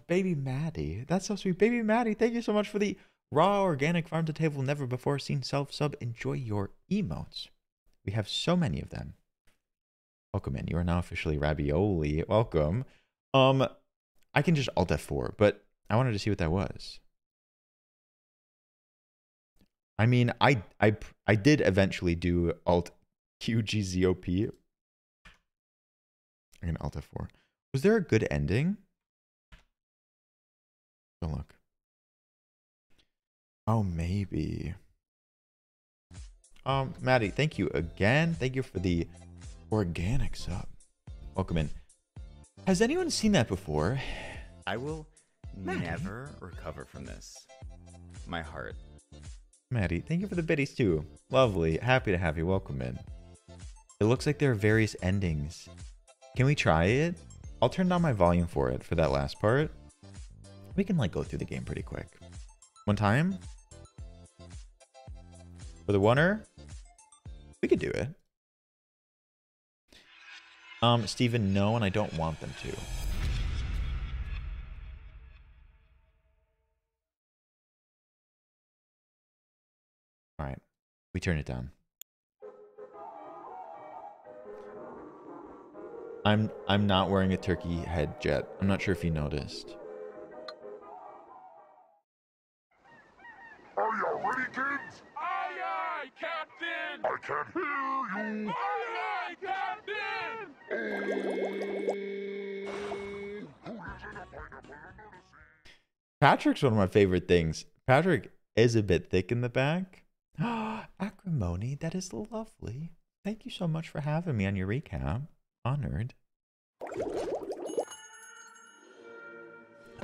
Baby Maddie. That's so sweet. Baby Maddie, thank you so much for the raw organic farm to table never before seen self-sub. Enjoy your emotes. We have so many of them. Welcome in. You are now officially Ravioli. Welcome. I can just Alt F4, but I wanted to see what that was. I mean, I did eventually do Alt QGZOP. I'm gonna Alt F4. Was there a good ending? Don't look. Oh, maybe. Maddie, thank you again. Thank you for the organic sub. Welcome in. Has anyone seen that before? I will Maddie. never recover from this. My heart. Maddie, thank you for the biddies too. Lovely. Happy to have you. Welcome in. It looks like there are various endings. Can we try it? I'll turn down my volume for it for that last part. We can like go through the game pretty quick. One time? For the oneer? We could do it. Steven, no, and I don't want them to. All right, we turn it down. I'm not wearing a turkey head jet. I'm not sure if you noticed. Are you ready, kids? Aye, aye, Captain! I can't hear you! Aye, aye, Captain! Patrick's one of my favorite things. Patrick is a bit thick in the back. Acrimony, that is lovely. Thank you so much for having me on your recap. Honored.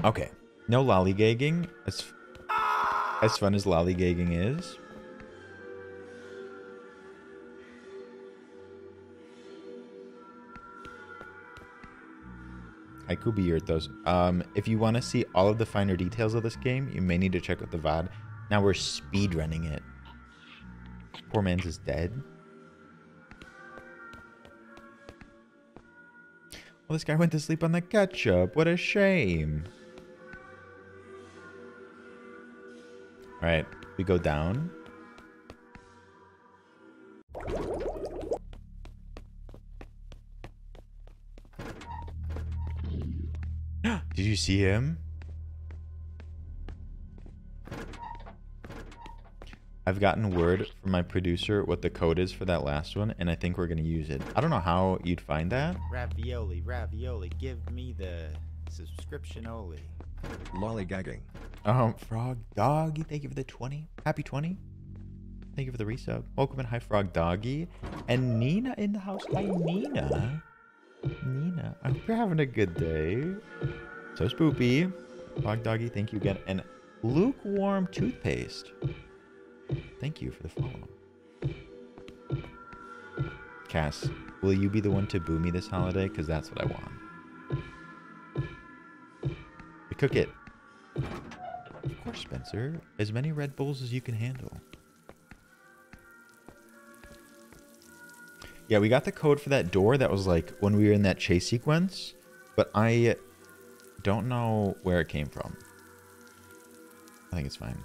Okay, no lollygagging. As fun as lollygagging is. I could be those. If you want to see all of the finer details of this game, you may need to check out the VOD. Now we're speed running it. Poor man's is dead. Well, this guy went to sleep on the ketchup. What a shame. All right, we go down. Did you see him? I've gotten word from my producer what the code is for that last one, and I think we're gonna use it. I don't know how you'd find that. Ravioli, ravioli, give me the subscription-oli. Lollygagging. Frog Doggy, thank you for the 20. Happy 20. Thank you for the resub. Welcome in, hi Frog Doggy. And Nina in the house. Hi Nina. Nina, I hope you're having a good day. So spoopy. Frog Doggy, thank you again. And lukewarm toothpaste. Thank you for the follow. Cass, will you be the one to boo me this holiday? Because that's what I want. You cook it. Of course, Spencer. As many Red Bulls as you can handle. Yeah, we got the code for that door that was like when we were in that chase sequence, but I don't know where it came from. I think it's fine.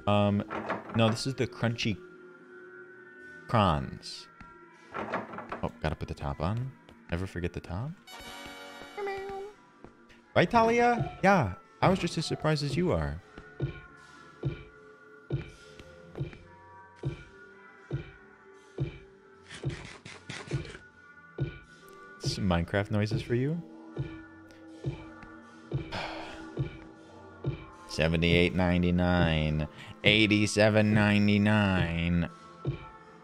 No, this is the crunchy crons. Oh, gotta put the top on. Never forget the top. Right, Talia? Yeah, I was just as surprised as you are. Some Minecraft noises for you. 78.99, 87.99,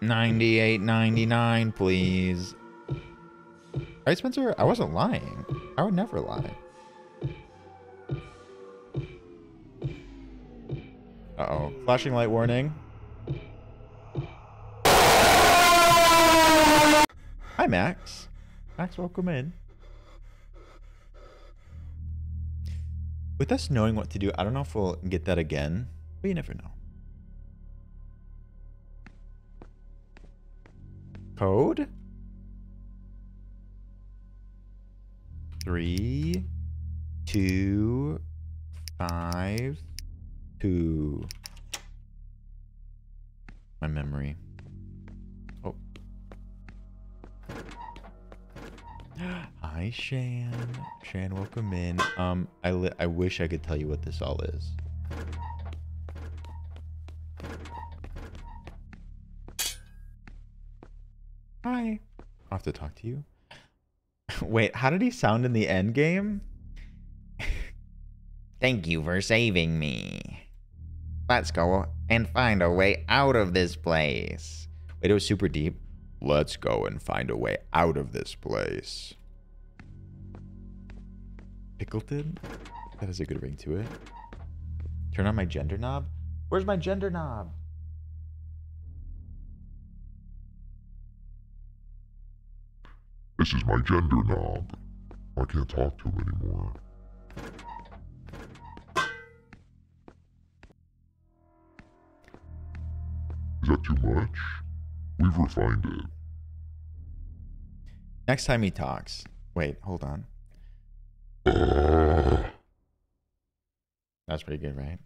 98.99, please. Right, Spencer? I wasn't lying. I would never lie. Uh-oh. Flashing light warning. Hi, Max. Max, welcome in. With us knowing what to do, I don't know if we'll get that again, but you never know. Code? 3, 2, 5, 2. My memory. Oh. Hi, Shan. Shan, welcome in. I wish I could tell you what this all is. Hi. I'll have to talk to you. Wait, how did he sound in the end game? Thank you for saving me. Let's go and find a way out of this place. Wait, it was super deep. Let's go and find a way out of this place. Pickleton? That has a good ring to it. Turn on my gender knob? Where's my gender knob? This is my gender knob. I can't talk to him anymore. Is that too much? We've refined it. Next time he talks. Wait, hold on. That's pretty good, right?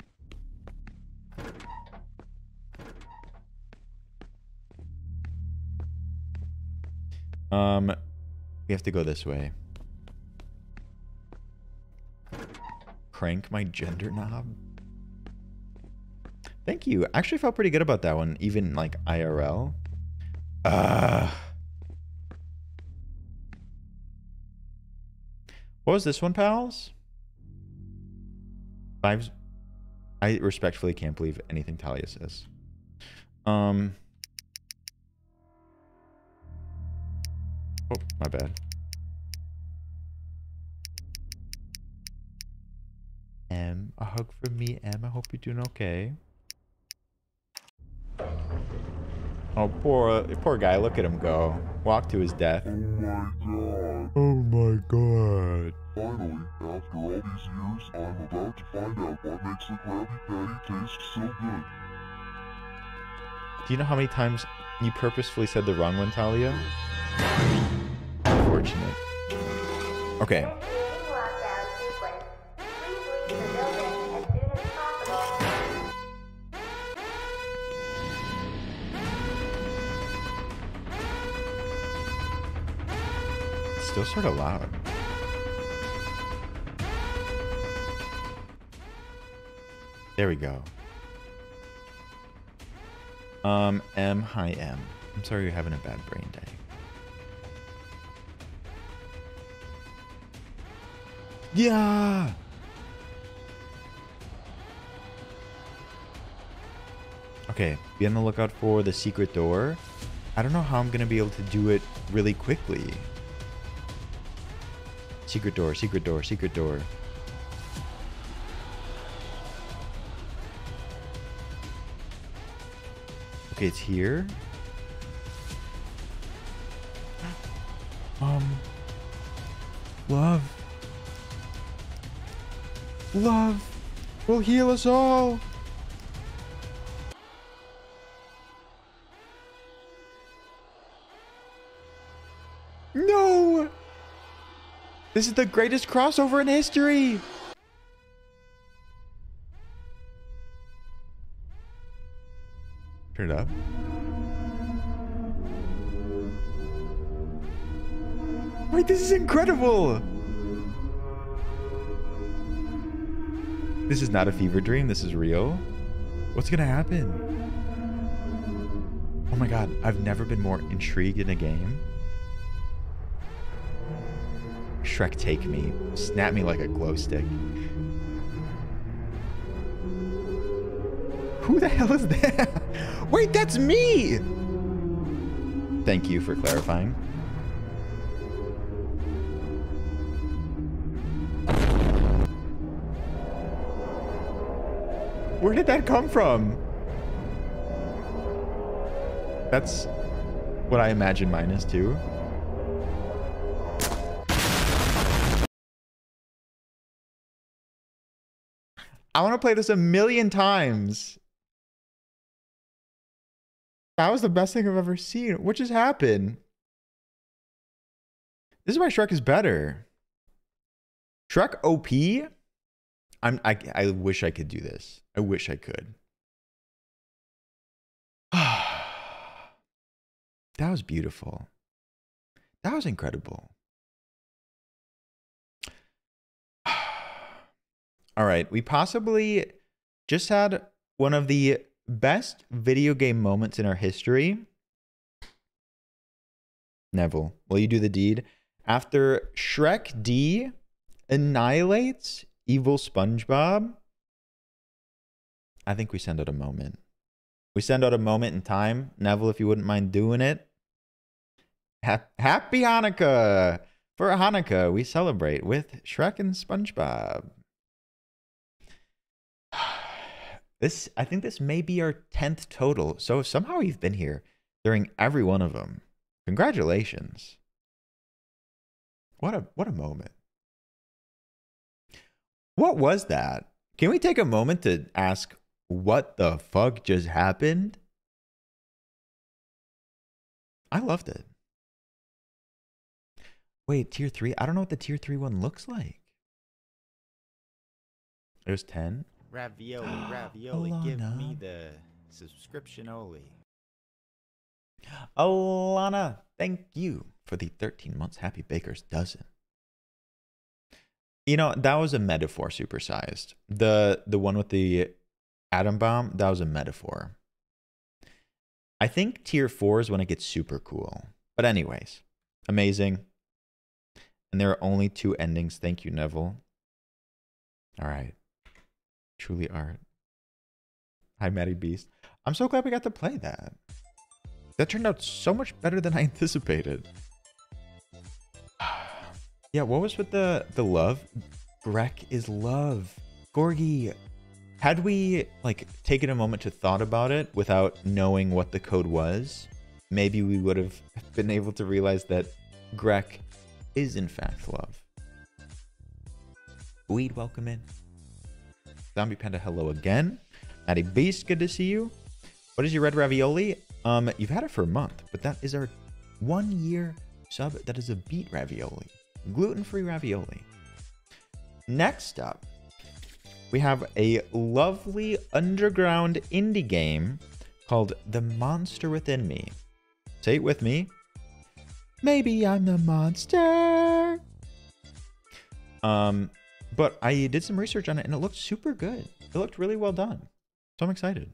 We have to go this way. Crank my gender knob. Thank you. I actually felt pretty good about that one, even like IRL. What was this one, pals? Fives. I respectfully can't believe anything Talia says. Oh, my bad. M, a hug from me, M. I hope you're doing okay. Oh, poor guy. Look at him go. Walk to his death. Oh my god. Oh my god. Finally, after all these years, I'm about to find out what makes the Krabby Patty taste so good. Do you know how many times you purposefully said the wrong one, Talia? Unfortunate. Okay. It's still sort of loud. There we go. Hi, M. I'm sorry you're having a bad brain day. Yeah! Okay, be on the lookout for the secret door. I don't know how I'm gonna be able to do it really quickly. Secret door, secret door, secret door. Okay, it's here. Love. Love will heal us all. No! This is the greatest crossover in history! Turn it up. Wait, this is incredible! This is not a fever dream, this is real. What's gonna happen? Oh my god, I've never been more intrigued in a game. Shrek, take me. Snap me like a glow stick. Who the hell is that? Wait, that's me! Thank you for clarifying. Where did that come from? That's what I imagine mine is too. I want to play this 1,000,000 times. That was the best thing I've ever seen. What just happened? This is why Shrek is better. Shrek OP? I wish I could do this. I wish I could. That was beautiful. That was incredible. All right, we possibly just had one of the best video game moments in our history. Neville, will you do the deed? After Shrek D annihilates evil SpongeBob, I think we send out a moment. We send out a moment in time. Neville, if you wouldn't mind doing it. Happy Hanukkah! For Hanukkah, we celebrate with Shrek and SpongeBob. I think this may be our 10th total. So if somehow you've been here during every one of them, congratulations. What a moment. What was that? Can we take a moment to ask what the fuck just happened? I loved it. Wait, tier 3? I don't know what the tier 3 one looks like. It was 10. Ravioli, ravioli, give me the subscription only. Alana, thank you for the 13 months. Happy Baker's dozen. You know, that was a metaphor supersized. The one with the atom bomb, that was a metaphor. I think tier 4 is when it gets super cool. But anyways, amazing. And there are only 2 endings. Thank you, Neville. All right. Truly art. Hi, Maddie Beast. I'm so glad we got to play that. That turned out so much better than I anticipated. Yeah, what was with the love? Grek is love. Gorgie. Had we like taken a moment to thought about it without knowing what the code was, maybe we would have been able to realize that Grek is in fact love. Weed, welcome in. Zombie Panda, hello again. Maddie Beast, good to see you. What is your red ravioli? You've had it for a month, but that is our 1-year sub. That is a beet ravioli. Gluten-free ravioli. Next up, we have a lovely underground indie game called The Monster Within Me. Say it with me. Maybe I'm the monster. But I did some research on it and it looked super good. It looked really well done. So I'm excited.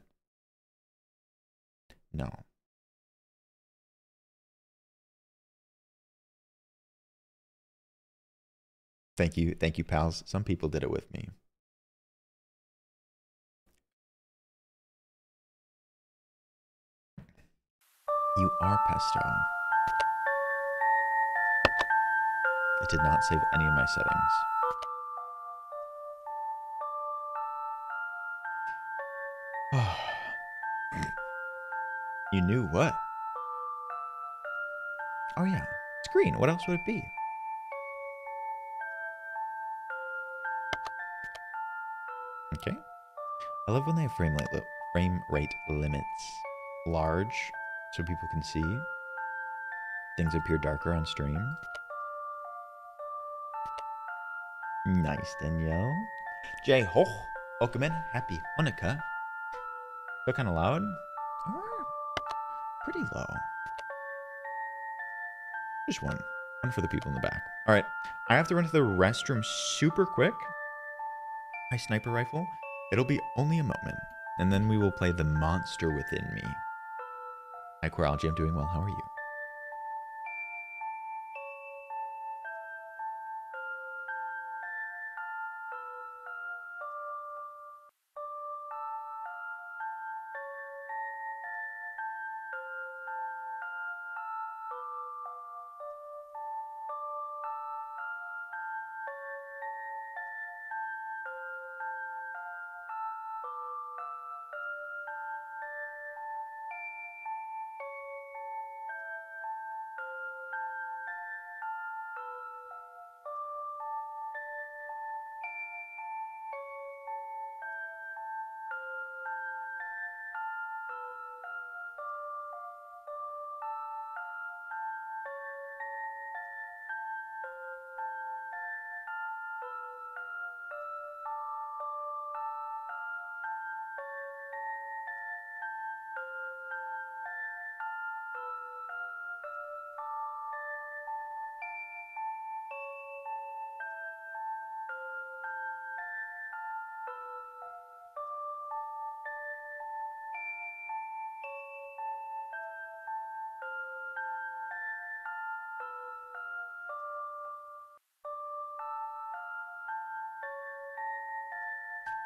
No. Thank you, pals. Some people did it with me. You are pesto. It did not save any of my settings. You knew what? Oh yeah, it's green. What else would it be? Okay. I love when they have frame rate limits. Large, so people can see. Things appear darker on stream. Nice, Danielle. Jay Hoch, welcome in. Happy Hanukkah. Feel kind of loud? Or pretty low. Just one. One for the people in the back. All right. I have to run to the restroom super quick. My sniper rifle. It'll be only a moment. And then we will play The Monster Within Me. Hi, Quiralgy. I'm doing well. How are you?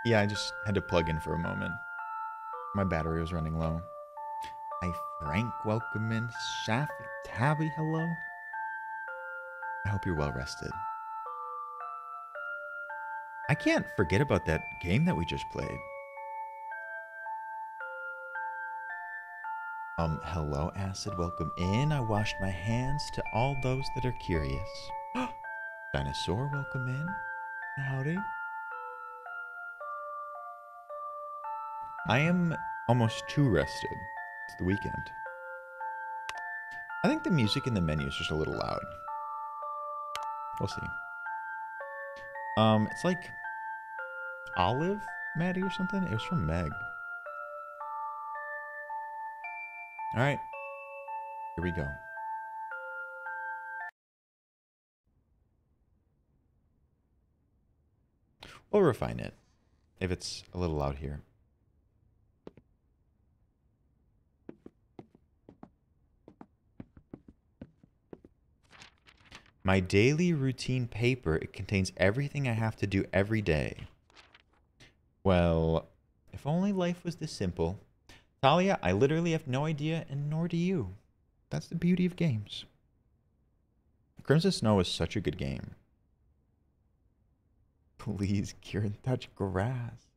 Yeah, I just had to plug in for a moment. My battery was running low. Hi, Frank. Welcome in. Shafi Tabby, hello. I hope you're well rested. I can't forget about that game that we just played. Hello, Acid. Welcome in. I washed my hands to all those that are curious. Dinosaur, welcome in. Howdy. I am almost too rested. It's the weekend. I think the music in the menu is just a little loud. We'll see. It's like Olive Maddie or something. It was from Meg. All right, here we go. We'll refine it if it's a little loud here. My daily routine paper, it contains everything I have to do every day. Well, if only life was this simple. Talia, I literally have no idea, and nor do you. That's the beauty of games. Crimson Snow is such a good game. Please, Kieran, touch grass.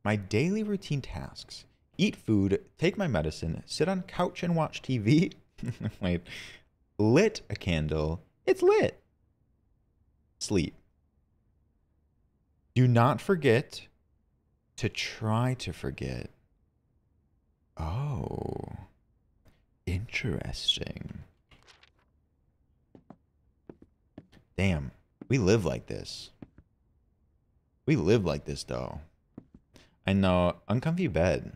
My daily routine tasks. Eat food, take my medicine, sit on couch and watch TV. Wait. Lit a candle. It's lit. Sleep. Do not forget to try to forget. Oh. Interesting. Damn. We live like this. We live like this, though. I know. Uncomfy bed.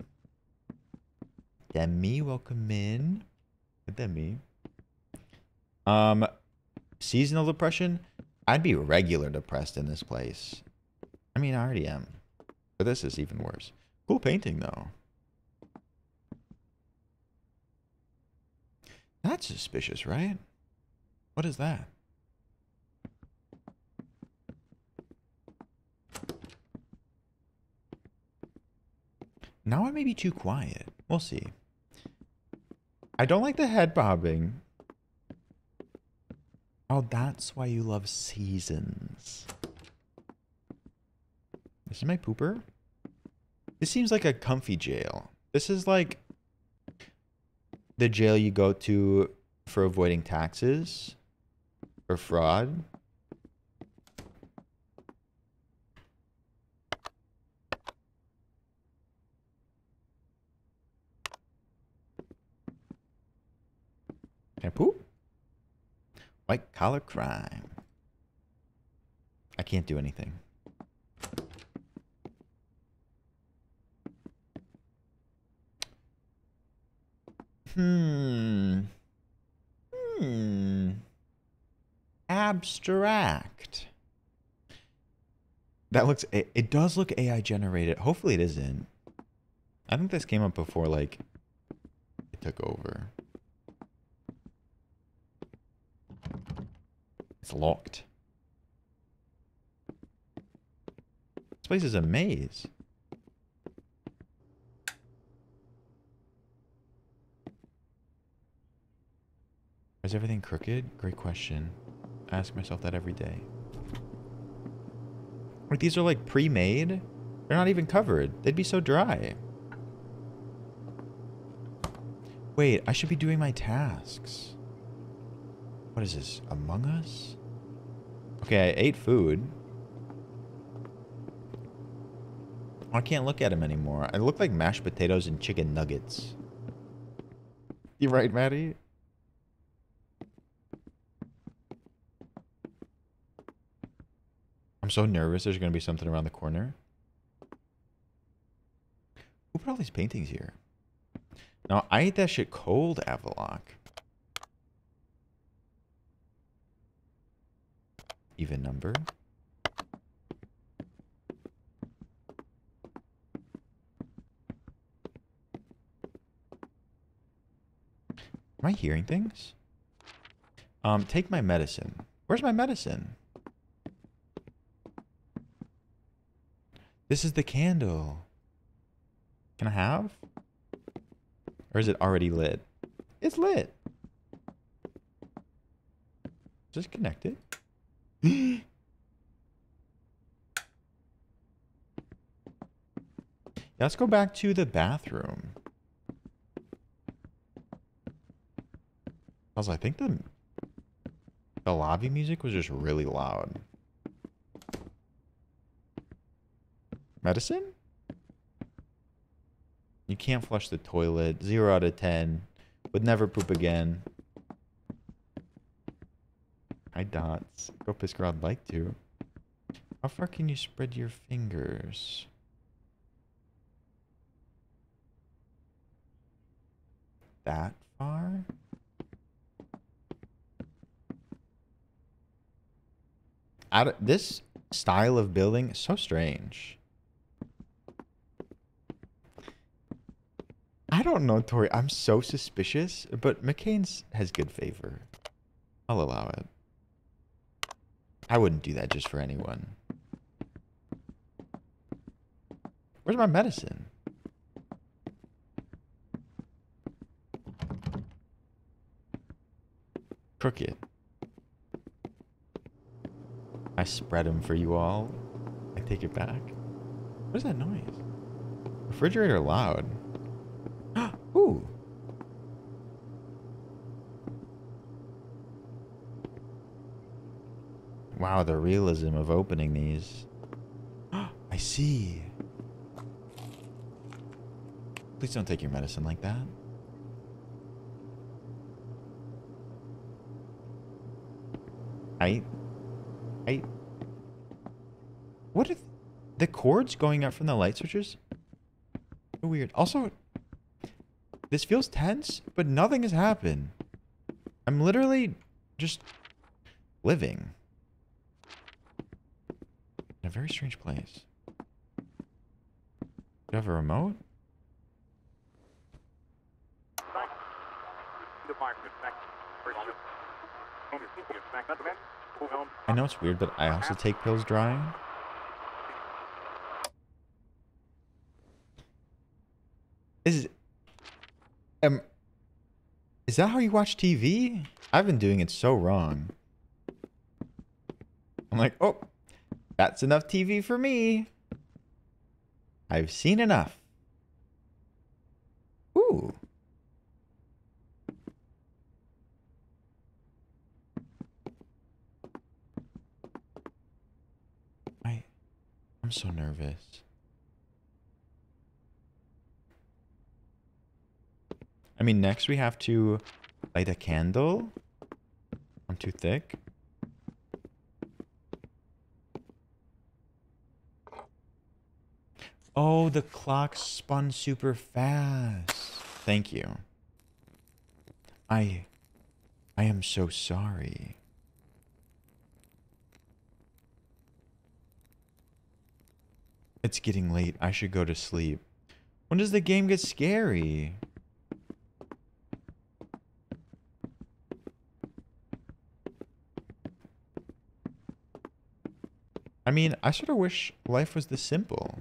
Demi, welcome in. Demi. Seasonal depression. I'd be regular depressed in this place. I mean, I already am. But this is even worse. Cool painting, though. That's suspicious, right? What is that? Now I may be too quiet. We'll see. I don't like the head bobbing. Oh, that's why you love seasons. This is my pooper. This seems like a comfy jail. This is like the jail you go to for avoiding taxes or fraud. Can I poop? White collar crime. I can't do anything. Abstract. That looks, it does look AI generated. Hopefully it isn't. I think this came up before, like, it took over. It's locked. This place is a maze. Is everything crooked? Great question. I ask myself that every day. Like, these are like pre-made? They're not even covered. They'd be so dry. Wait, I should be doing my tasks. What is this? Among Us? Okay, I ate food. I can't look at them anymore. I look like mashed potatoes and chicken nuggets. You right, Maddie? I'm so nervous there's going to be something around the corner. Who put all these paintings here? No, I ate that shit cold, Avalok. Even number. Am I hearing things? Take my medicine. Where's my medicine? This is the candle. Can I have? Or is it already lit? It's lit. Just connect it. Let's go back to the bathroom. Also, I think the lobby music was just really loud. Medicine? You can't flush the toilet. 0 out of 10. Would never poop again. Hi, Dots. Go piss girl, I'd like to. How far can you spread your fingers? That far? This style of building is so strange. I don't know, Tori. I'm so suspicious, but McCain's has good favor. I'll allow it. I wouldn't do that just for anyone. Where's my medicine? Crooked. I spread them for you all. I take it back. What is that noise? Refrigerator loud. Ooh. Wow, the realism of opening these. I see. Please don't take your medicine like that. What if the cords going up from the light switches? So weird. Also, this feels tense, but nothing has happened. I'm literally just living. a very strange place. Do you have a remote? I know it's weird, but I also take pills drying. Is that how you watch TV? I've been doing it so wrong. I'm like, oh, that's enough TV for me. I've seen enough. Ooh. I'm so nervous. I mean, next we have to light a candle. I'm too thick. Oh, the clock spun super fast. Thank you. I am so sorry. It's getting late. I should go to sleep. When does the game get scary? I mean, I sort of wish life was this simple.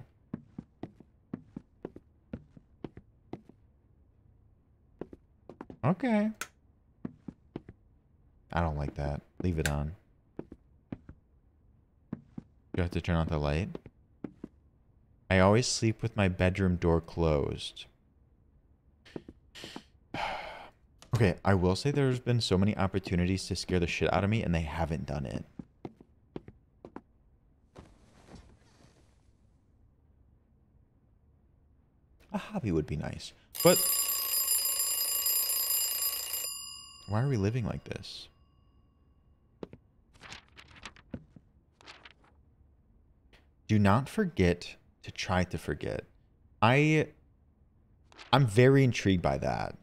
Okay. I don't like that. Leave it on. You have to turn on the light. I always sleep with my bedroom door closed. Okay, I will say there's been so many opportunities to scare the shit out of me and they haven't done it. A hobby would be nice, but why are we living like this? Do not forget to try to forget. I'm very intrigued by that.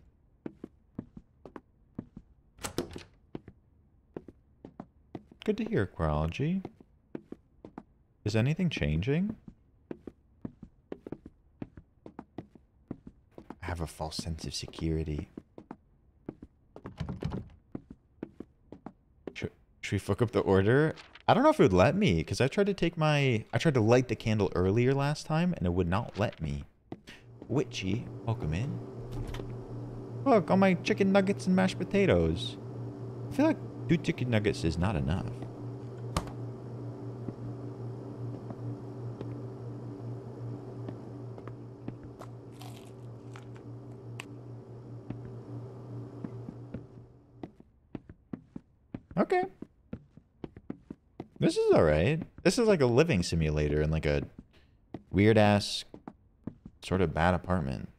Good to hear, Quirology. Is anything changing? I have a false sense of security. Should we fuck up the order? I don't know if it would let me, because I tried to light the candle earlier last time, and it would not let me. Witchy, welcome in. Look, all my chicken nuggets and mashed potatoes. I feel like 2 chicken nuggets is not enough. Okay. This is alright. This is like a living simulator in like a weird ass sort of bad apartment.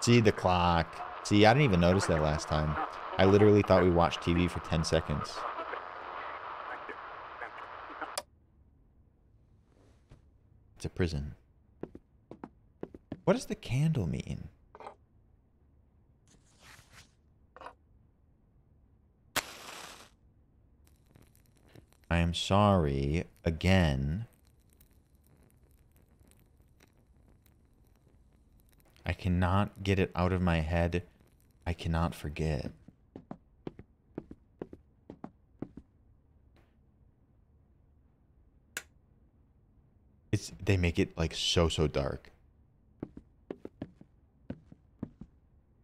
See the clock. See, I didn't even notice that last time. I literally thought we watched TV for 10 seconds. It's a prison. What does the candle mean? I am sorry again. I cannot get it out of my head. I cannot forget. They make it like so dark.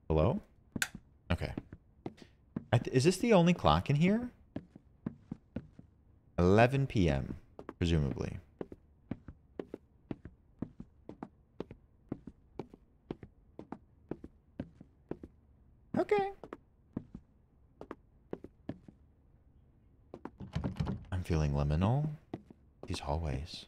Hello? Okay. Is this the only clock in here? 11 p.m., presumably. Okay. I'm feeling liminal. These hallways.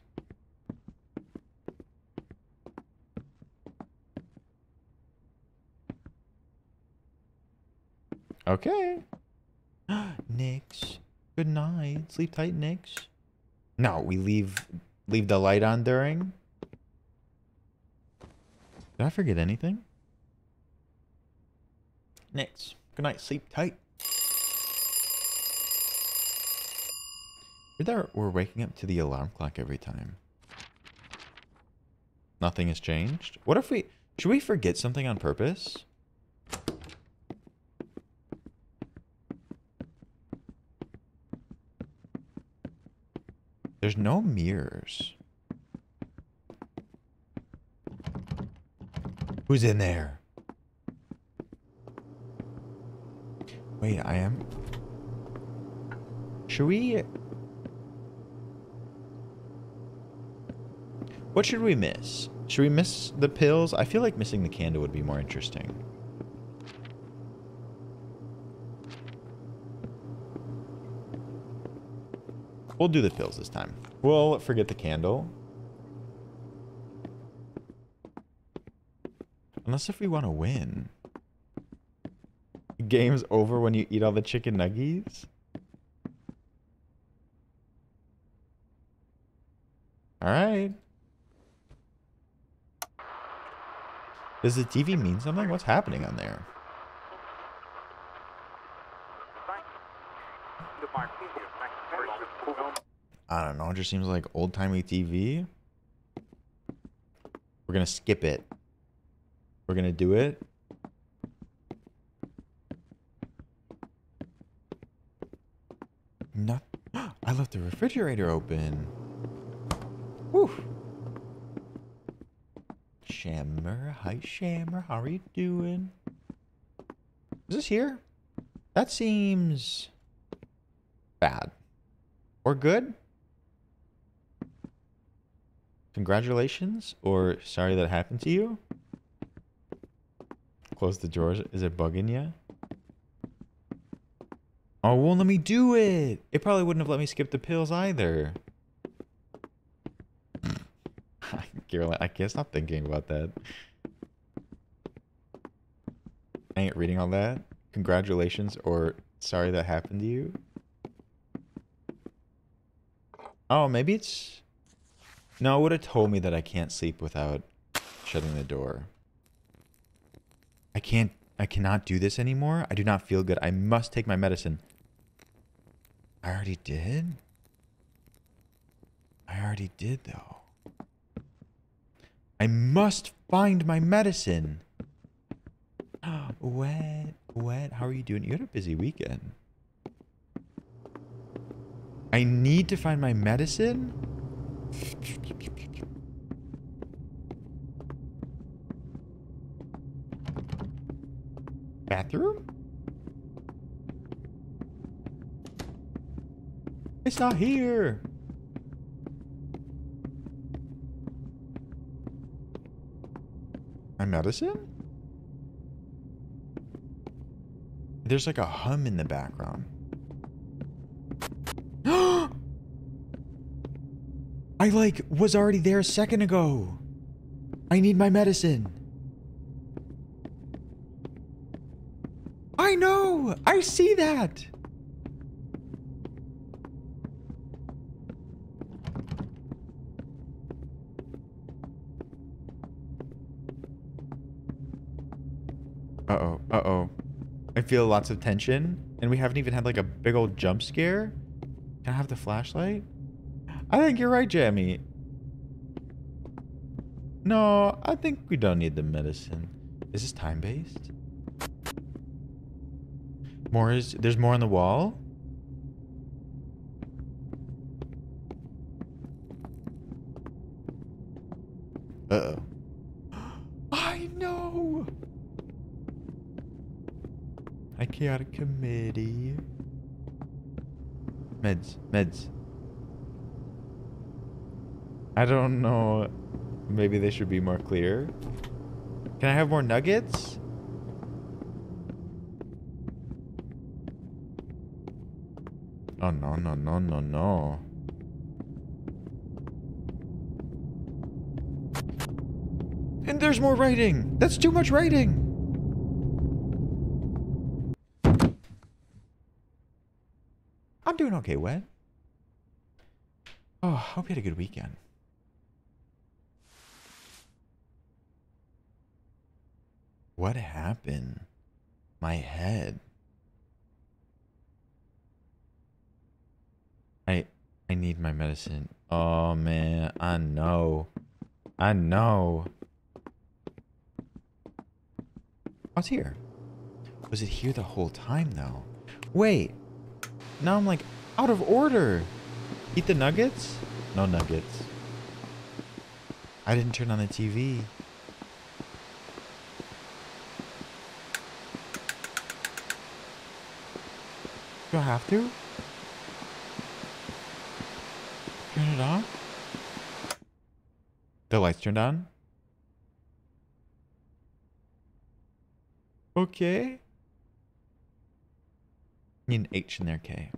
Okay. Nix. Good night. Sleep tight, Nix. No, we leave the light on during. Did I forget anything? Nix. Good night. Sleep tight. We're waking up to the alarm clock every time. Nothing has changed. What if we... Should we forget something on purpose? There's no mirrors. Who's in there? Wait, I am... Should we... What should we miss? Should we miss the pills? I feel like missing the candle would be more interesting. We'll do the pills this time. We'll forget the candle. Unless if we want to win. The game's over when you eat all the chicken nuggies? Alright. Does the TV mean something? What's happening on there? I don't know. It just seems like old-timey TV. We're gonna skip it. We're gonna do it. No. I left the refrigerator open. Whew. Shammer, hi Shammer, how are you doing? Is this here? That seems bad. Or good? Congratulations, or sorry that happened to you? Close the drawers. Is it bugging you? Oh, it won't let me do it. It probably wouldn't have let me skip the pills either. I can't stop thinking about that. I ain't reading all that. Congratulations, or sorry that happened to you. Oh, maybe it's... No, it would have told me that I can't sleep without shutting the door. I cannot do this anymore. I do not feel good. I must take my medicine. I already did? I already did, though. I must find my medicine. Wet. How are you doing? You had a busy weekend. I need to find my medicine? Bathroom? It's not here. My medicine? There's like a hum in the background. I was already there a second ago. I need my medicine. I know. I see that. Uh-oh. I feel lots of tension, and we haven't even had like a big old jump scare. Can I have the flashlight? I think you're right, Jamie. No, I think we don't need the medicine. Is this time-based? There's more on the wall? Uh-oh. I know! I chaotic committee. Meds. I don't know. Maybe they should be more clear. Can I have more nuggets? Oh, no. And there's more writing. That's too much writing. I'm doing okay, Wet. Oh, hope you had a good weekend. What happened? My head. I need my medicine. Oh, man. I know. I know. I was here. Was it here the whole time, though? Wait. Now I'm, like, out of order. Eat the nuggets? No nuggets. I didn't turn on the TV. Do I have to? Turn it on? The lights turned on? Okay. Need an H in there, K.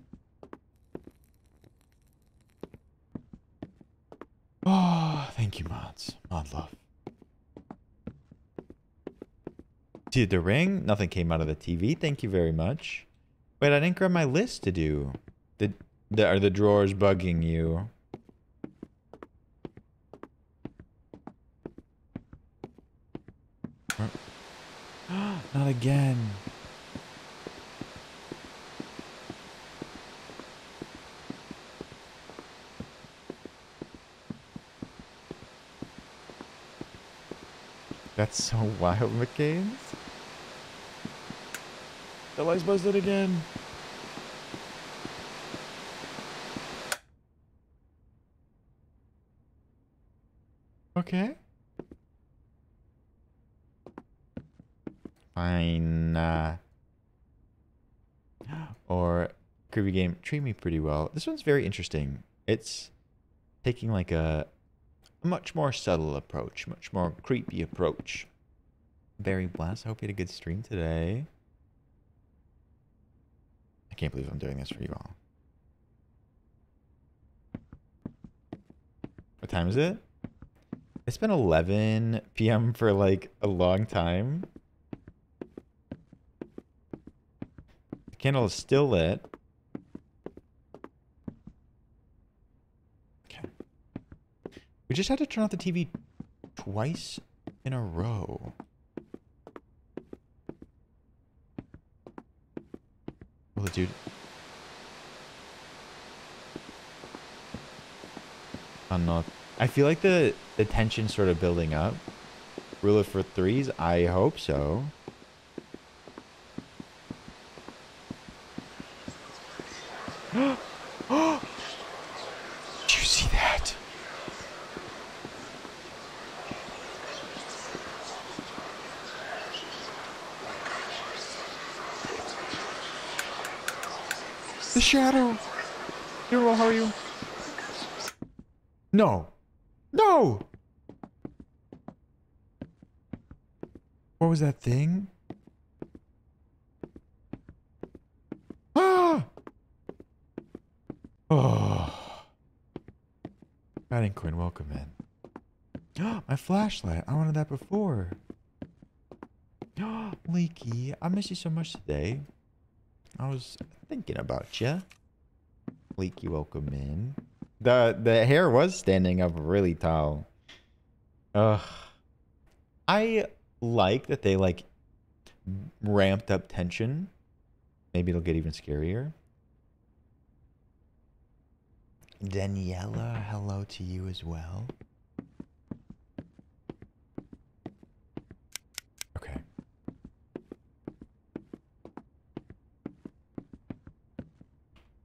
Oh, thank you, mods. Mod love. Did the ring? Nothing came out of the TV. Thank you very much. Wait, I didn't grab my list to do. Are the drawers bugging you? Not again. That's so wild, McCain's. The lights buzzed it again. Okay. Fine. Or creepy game, treat me pretty well. This one's very interesting. It's taking like a much more subtle approach, much more creepy approach. Very blessed. I hope you had a good stream today. I can't believe I'm doing this for you all. What time is it? It's been 11 p.m. for like a long time. The candle is still lit. Okay. We just had to turn off the TV twice in a row. Well, the dude. I'm not. I feel like the tension's sort of building up. Ruler for threes? I hope so. Did you see that? The shadow. Hero, how are you? No. No! What was that thing? Ah! Oh. Batting coin, welcome in. My flashlight. I wanted that before. Leaky, I miss you so much today. I was thinking about you. Leaky, welcome in. The hair was standing up really tall. I like that they like ramped up tension. Maybe it'll get even scarier. Daniela, hello to you as well. Okay.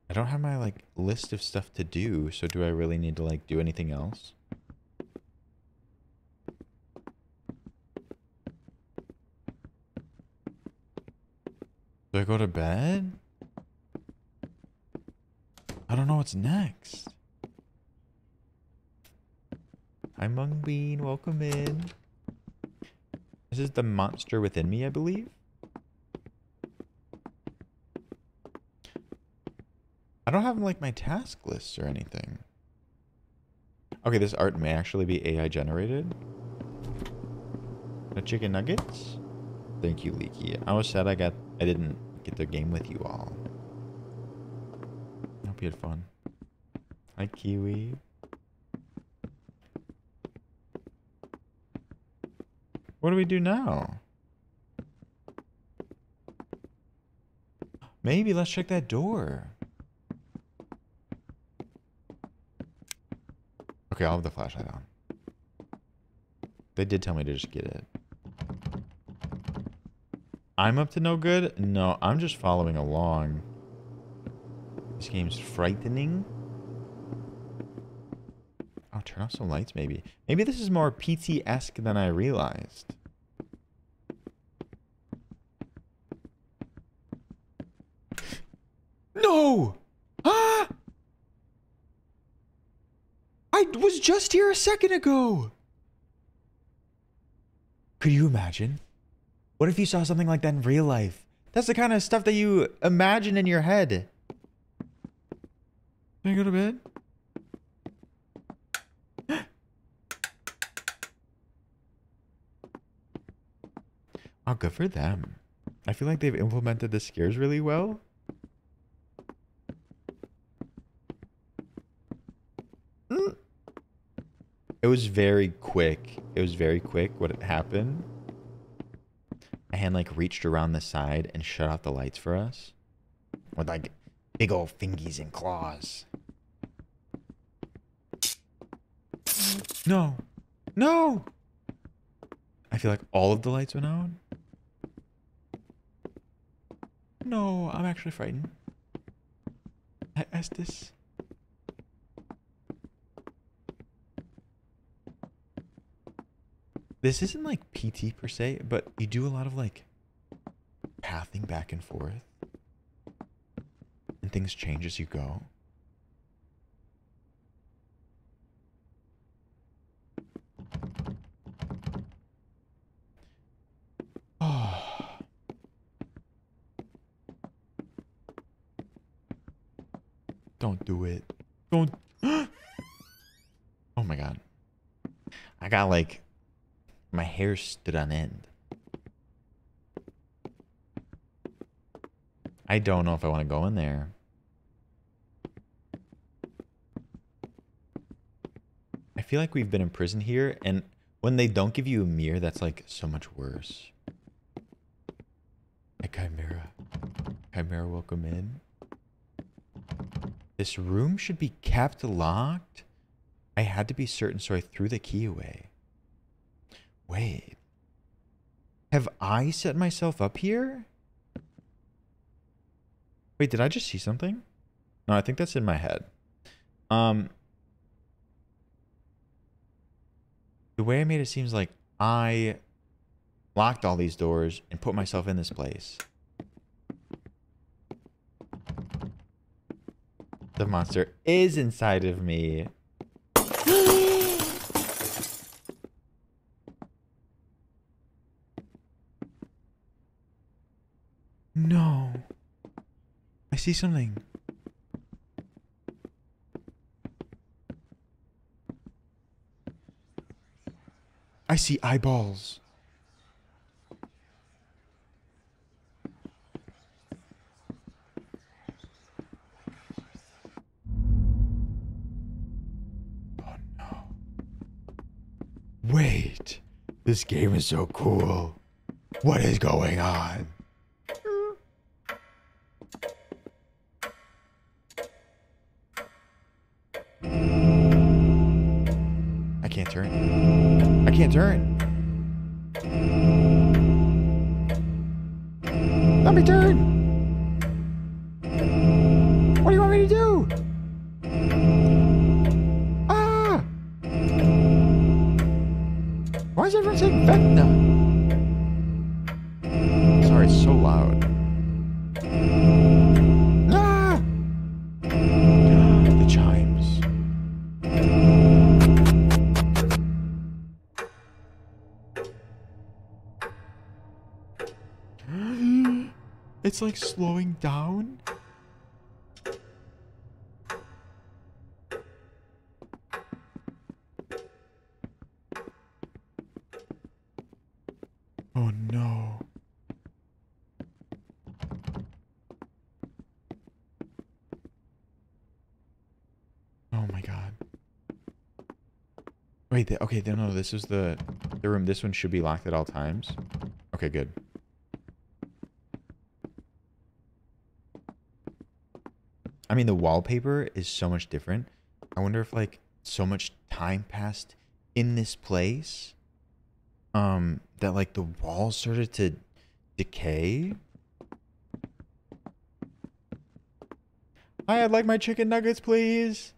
I don't have my like list of stuff to do, so do I really need to like do anything else? Do I go to bed? I don't know what's next. Hi Mung Bean, welcome in. This is the monster within me, I believe. I don't have like my task lists or anything. Okay, this art may actually be AI generated. No chicken nuggets? Thank you, Leaky. I was sad I didn't get the game with you all. Hope you had fun. Hi, Kiwi. What do we do now? Maybe let's check that door. Okay, I'll have the flashlight on. They did tell me to just get it. I'm up to no good? No, I'm just following along. This game's frightening. Oh, turn off some lights maybe. Maybe this is more PT-esque than I realized. No! Ah! I was just here a second ago! Could you imagine? What if you saw something like that in real life? That's the kind of stuff that you imagine in your head. Can I go to bed? Oh, good for them. I feel like they've implemented the scares really well. It was very quick. It was very quick what had happened. My hand like reached around the side and shut off the lights for us. With like big old fingies and claws. No. No! I feel like all of the lights went out. No, I'm actually frightened. Estes. This isn't like PT per se, but you do a lot of like pathing back and forth. And things change as you go. Oh. Don't do it. Don't. Oh my God. I got like, my hair stood on end. I don't know if I want to go in there. I feel like we've been in prison here, and when they don't give you a mirror, that's like so much worse. A chimera. Chimera, welcome in. This room should be kept locked. I had to be certain, so I threw the key away. Wait. Have I set myself up here? Wait, did I just see something? No, I think that's in my head. The way I made it seems like I locked all these doors and put myself in this place. The monster is inside of me. No. I see something. I see eyeballs. Oh no. Wait. This game is so cool. What is going on? I can't turn. I can't turn. Let me turn. What do you want me to do? Ah! Why is everyone saying Vecna? Sorry, it's so loud. Ah! The chimes. It's like slowing down. Oh no. Oh my God. Wait, okay, no, this is the room. This one should be locked at all times. Okay, good. I mean, the wallpaper is so much different. I wonder if, like, so much time passed in this place that like the walls started to decay. Hi, I'd like my chicken nuggets, please.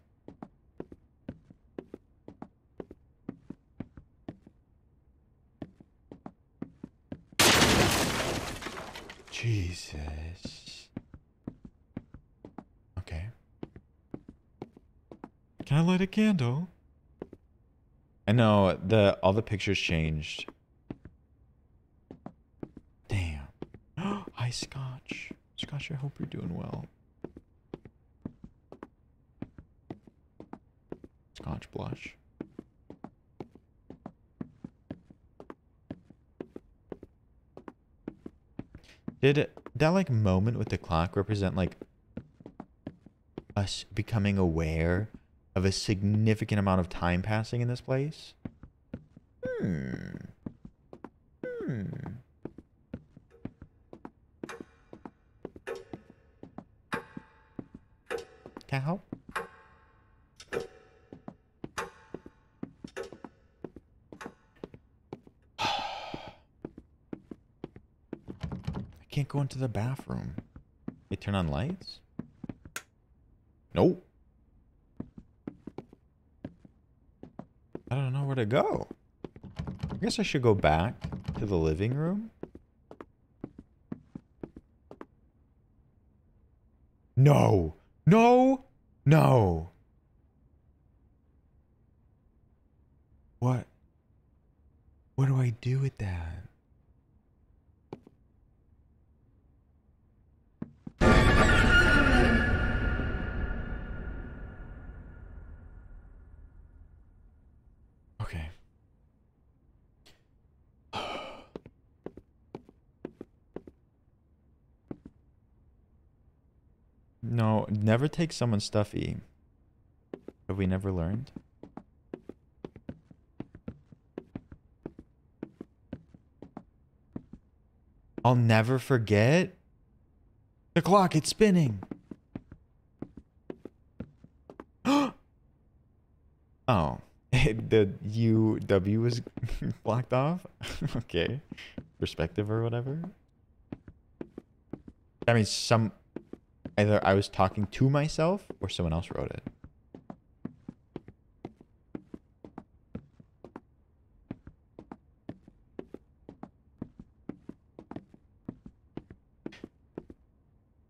Jesus. Okay. Can I light a candle? I know all the pictures changed. Damn. Hi, Scotch. Scotch, I hope you're doing well. Scotch blush. Did that like moment with the clock represent like us becoming aware of a significant amount of time passing in this place? Hmm. Can I help? I can't go into the bathroom. They turn on lights? Nope. I don't know where to go. I guess I should go back to the living room. No. No. No. What? What do I do with that? Okay. No, never take someone's stuffy. Have we never learned? I'll never forget. The clock, it's spinning. Oh. The UW was blocked off? Okay. Perspective or whatever. That means either I was talking to myself or someone else wrote it.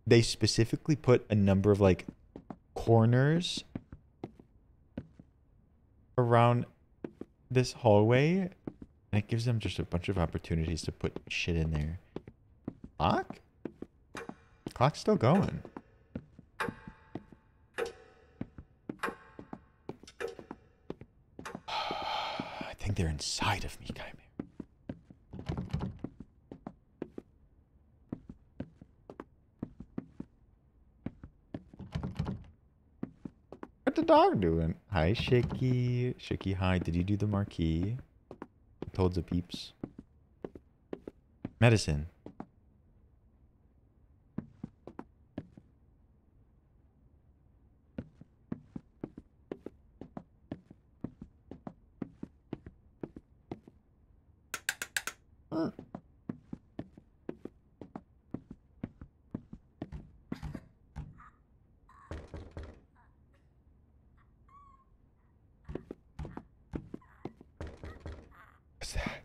They specifically put a number of like corners around this hallway, and it gives them just a bunch of opportunities to put shit in there. Clock? Clock's still going. I think they're inside of me, Kaime. What the dog doing? Hi, Shaky. Shaky, hi. Did you do the marquee? I told the peeps. Medicine. What's that?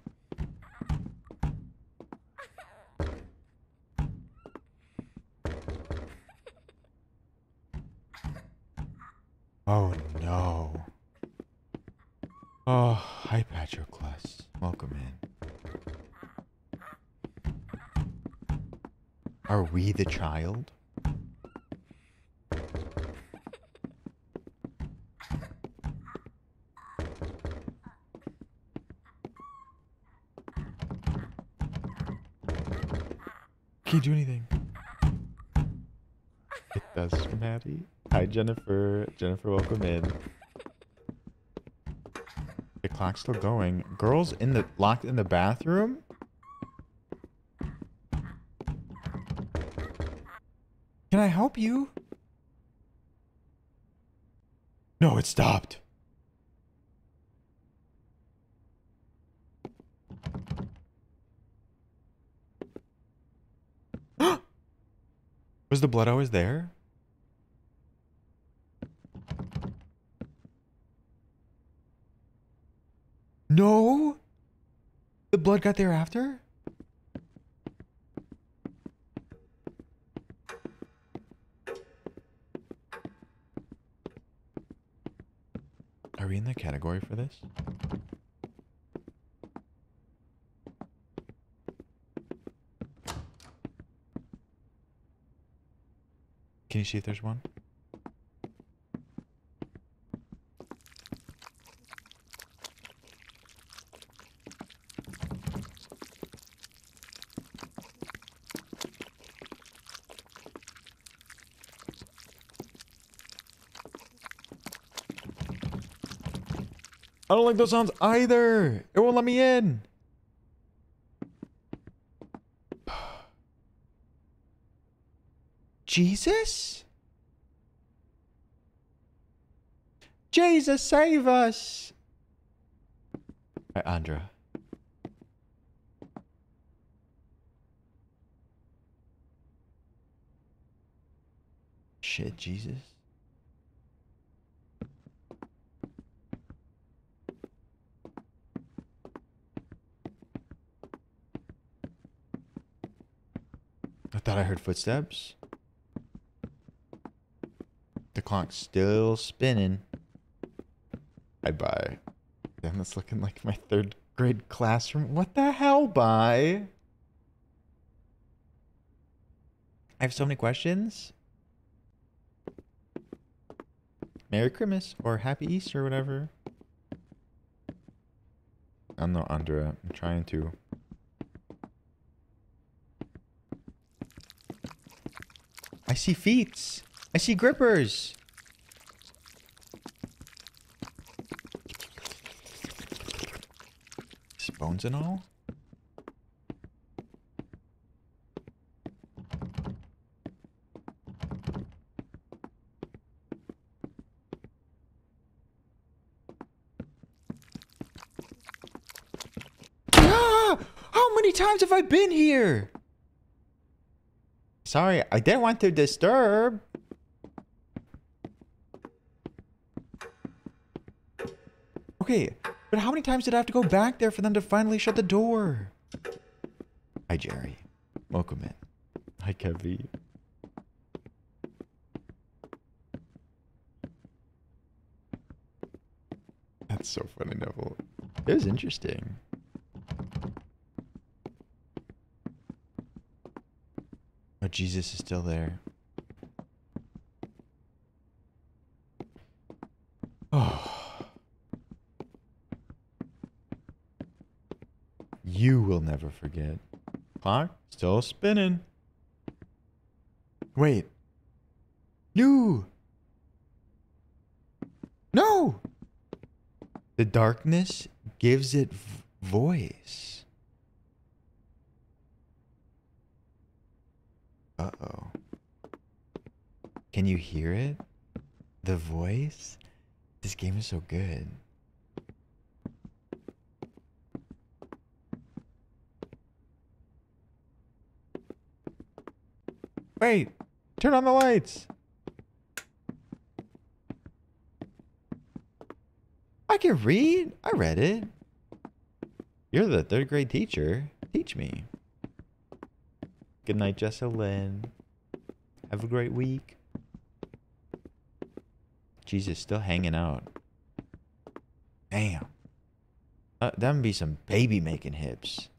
Oh no. Oh, hi Patroclus. Welcome in. Are we the child? Can't do anything. It does, Maddie. Hi, Jennifer. Jennifer, welcome in. The clock's still going. Girls locked in the bathroom? Can I help you? No, it stopped. Was the blood always there? No? The blood got there after? Are we in the category for this? Can you see if there's one? I don't like those sounds either. It won't let me in. Jesus? Jesus, save us. All right, Andra. Shit, Jesus. I thought I heard footsteps. The clock's still spinning. Bye. Damn, that's looking like my 3rd grade classroom. What the hell, bye? I have so many questions. Merry Christmas or Happy Easter or whatever. I'm not under it. I'm trying to. I see feet. I see grippers. Bones and all? Ah! How many times have I been here? Sorry, I didn't want to disturb. Okay, but how many times did I have to go back there for them to finally shut the door? Hi, Jerry. Welcome in. Hi, Kevy. That's so funny, Neville. It was interesting. Oh, Jesus is still there. Oh. You will never forget. Clock still spinning. Wait. No. No. The darkness gives it voice. Uh-oh. Can you hear it? The voice? This game is so good. Wait! Turn on the lights! I can read? I read it. You're the 3rd grade teacher. Teach me. Good night, Jessalyn. Have a great week. Jesus, still hanging out. Damn. Them be some baby making hips.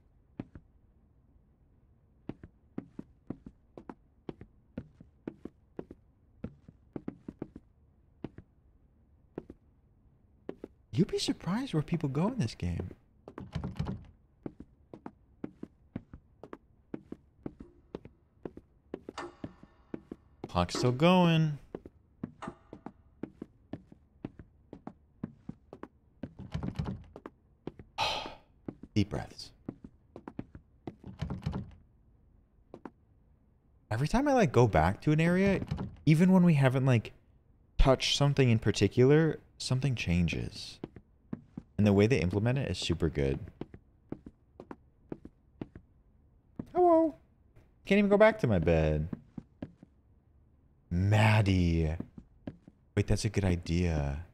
You'd be surprised where people go in this game. Clock's still going. Deep breaths. Every time I like go back to an area, even when we haven't like touched something in particular, something changes. And the way they implement it is super good. Hello. Can't even go back to my bed. Maddie. Wait, that's a good idea.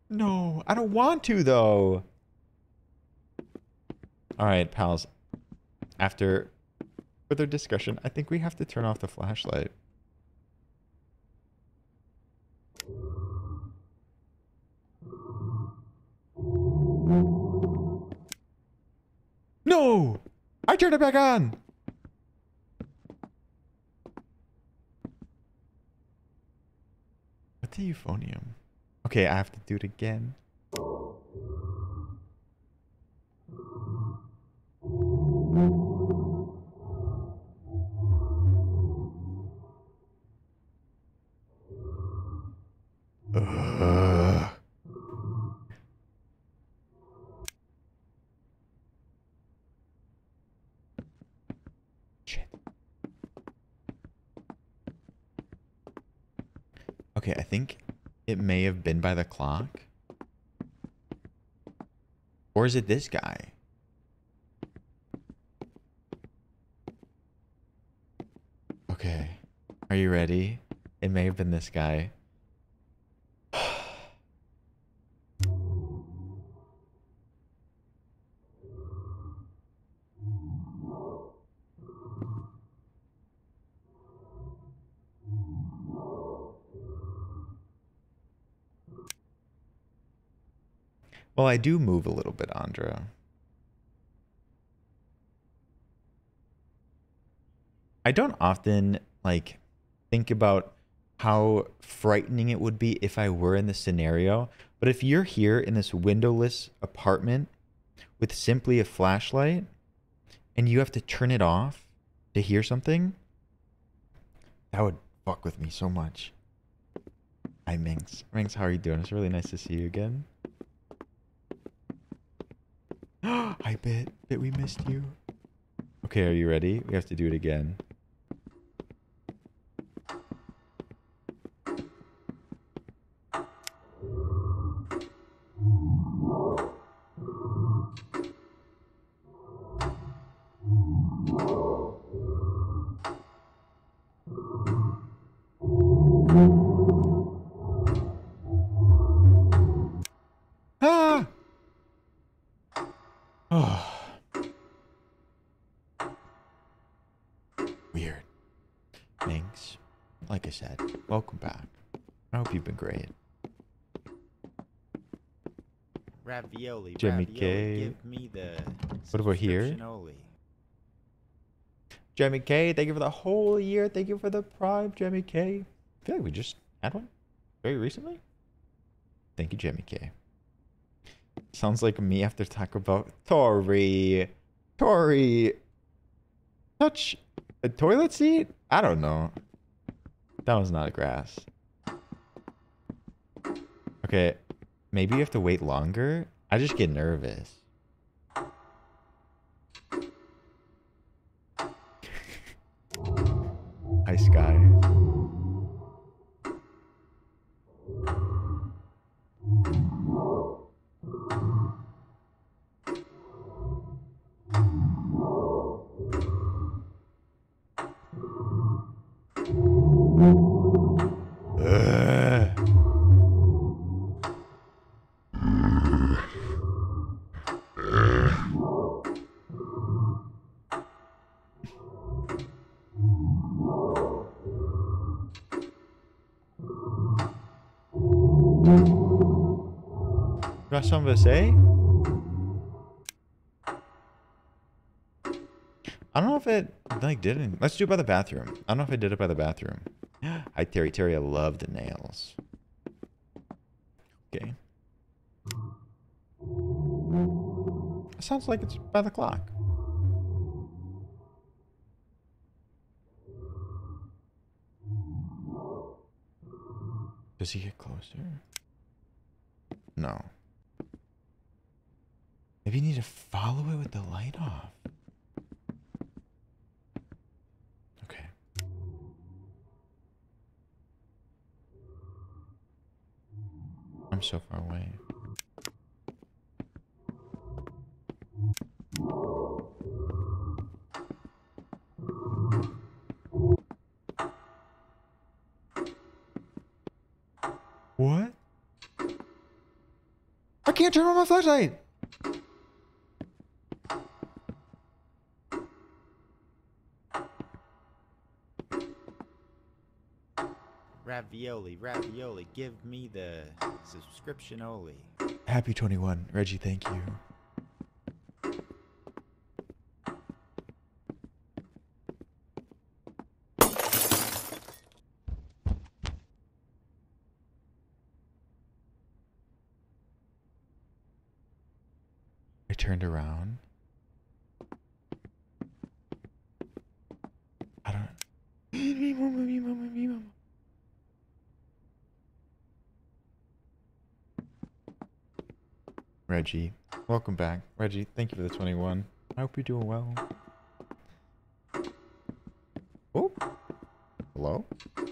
No, I don't want to, though. All right, pals. After further discussion, I think we have to turn off the flashlight. No! I turned it back on! What's the euphonium? Okay, I have to do it again. Ugh. Shit. Okay, I think it may have been by the clock. Or is it this guy? Okay. Are you ready? It may have been this guy. Well, I do move a little bit, Andra. I don't often, like, think about how frightening it would be if I were in this scenario. But if you're here in this windowless apartment with simply a flashlight and you have to turn it off to hear something, that would fuck with me so much. Hi, Minx. Minx, how are you doing? It's really nice to see you again. Hi, Bit. Bit, we missed you. Okay, are you ready? We have to do it again. Ah! Oh. Weird. Thanks. Like I said, welcome back. I hope you've been great. Ravioli, Jimmy ravioli, K. give me the What about here? subscription-only. Jemmy K, thank you for the whole year. Thank you for the Prime, Jemmy K. I feel like we just had one very recently. Thank you, Jemmy K. Sounds like me after talk about Tori. Tori. Touch a toilet seat? I don't know. That was not grass. Okay. Maybe you have to wait longer. I just get nervous. Hi, Sky. Ugh. You got something to say? I don't know if it like didn't. Let's do it by the bathroom. I don't know if I did it by the bathroom. Hi, Terry. Terry, I love the nails. Okay. It sounds like it's by the clock. Does he get closer? No. Maybe you need to follow it with the light off. Okay. I'm so far away. What? I can't turn on my flashlight. Ravioli, ravioli, give me the subscription only. Happy 21. Reggie, thank you. I turned around. I don't. Reggie, welcome back. Reggie, thank you for the 21. I hope you're doing well. Oh, hello? Am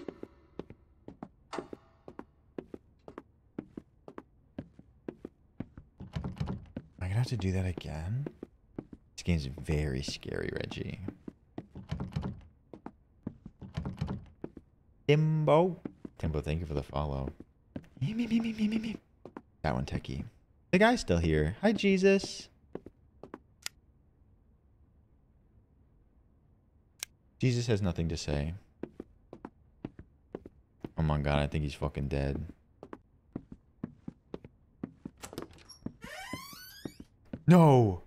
I gonna have to do that again? This game's very scary, Reggie. Timbo, thank you for the follow. That one, techie. The guy's still here. Hi, Jesus. Jesus has nothing to say. Oh my god, I think he's fucking dead. No!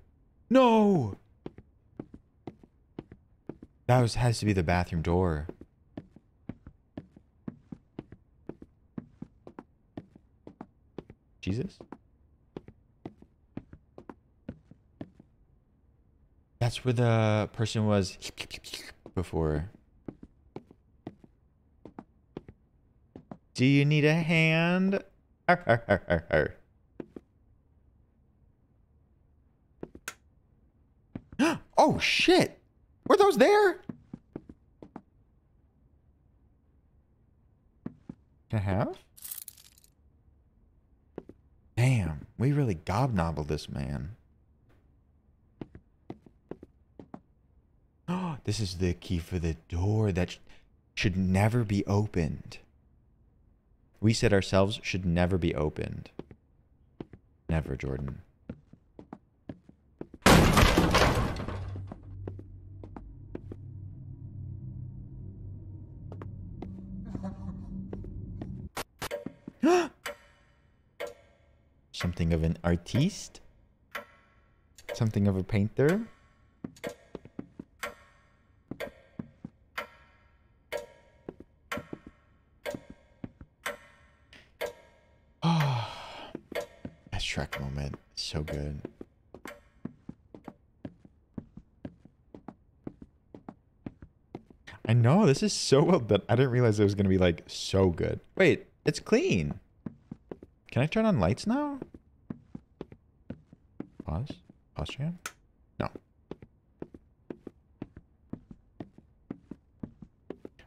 No! That has to be the bathroom door. Jesus? That's where the person was before. Do you need a hand? Arr, arr, arr, arr, arr. Oh shit! Were those there? Can I have? Damn, we really gobnobbled this man. Oh, this is the key for the door that should never be opened. We said ourselves should never be opened. Never, Jordan. Something of an artiste? Something of a painter? Oh, that Shrek moment. So good. I know, this is so well done. I didn't realize it was going to be like so good. Wait, it's clean. Can I turn on lights now? Pause. Pause jam? No.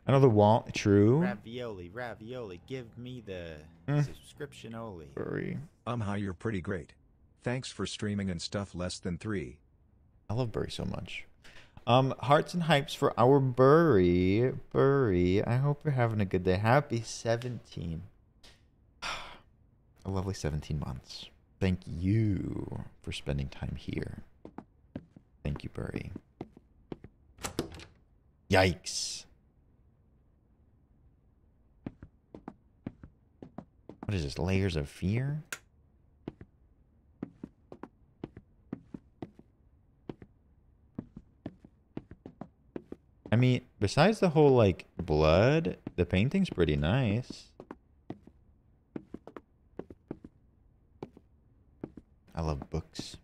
I know the wall. True. Ravioli, ravioli, give me the subscription only. Burry. Hi, you're pretty great. Thanks for streaming and stuff less than 3. I love Burry so much. Hearts and hypes for our Burry. Burry, I hope you're having a good day. Happy 17. A lovely 17 months. Thank you for spending time here. Thank you, Burry. Yikes. What is this? Layers of fear? I mean, besides the whole, like, blood, the painting's pretty nice. I love books.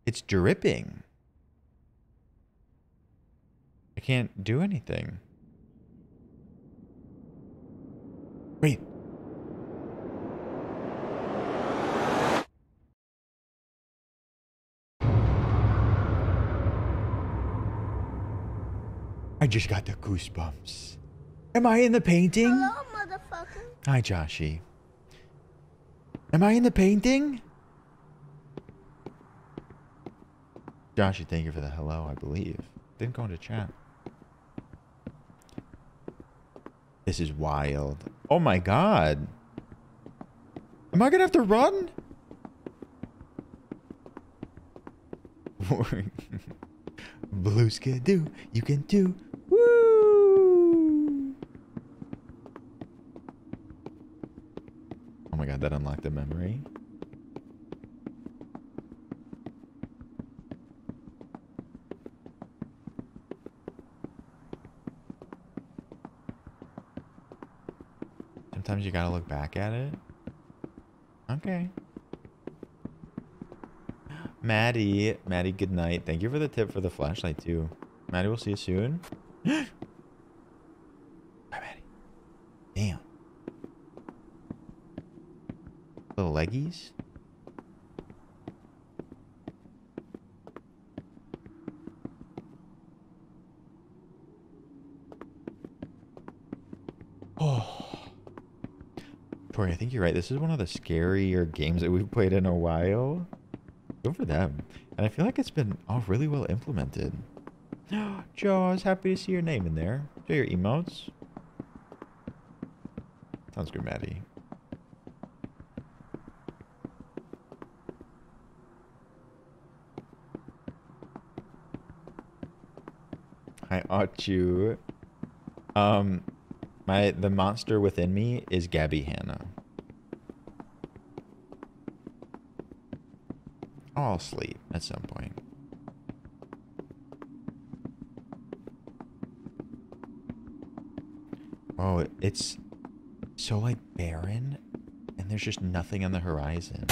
It's dripping. I can't do anything. Wait. I just got the goosebumps. Am I in the painting? Hello, motherfucker. Hi, Joshy. Am I in the painting? Joshy, thank you for the hello, I believe. Didn't go into chat. This is wild. Oh my god. Am I gonna have to run? Blue skidoo, you can do. Woo! Oh my god, that unlocked a memory. Sometimes you gotta look back at it. Okay. Maddie, good night. Thank you for the tip for the flashlight too. Maddie, we'll see you soon. Bye, Maddie. Damn. Little leggies. Oh. Tori, I think you're right. This is one of the scarier games that we've played in a while. Good for them. And I feel like it's been all really well implemented. Joe, I was happy to see your name in there. Do your emotes. Sounds good, Maddie. I ought you. The monster within me is Gabby Hanna. I'll sleep at some point. Oh, it's so like barren, and there's just nothing on the horizon.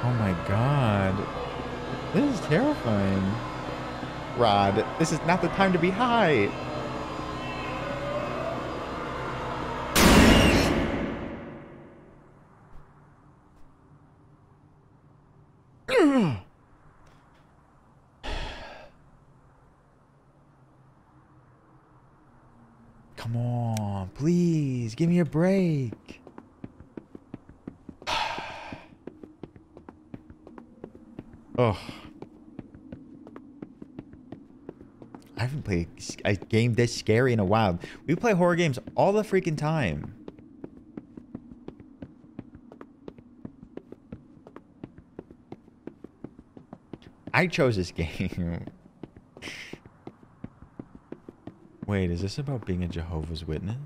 Oh my god. This is terrifying. Rod, this is not the time to be high. Come on, please, give me a break. Oh, I haven't played a game this scary in a while. We play horror games all the freaking time. I chose this game. Wait, is this about being a Jehovah's Witness?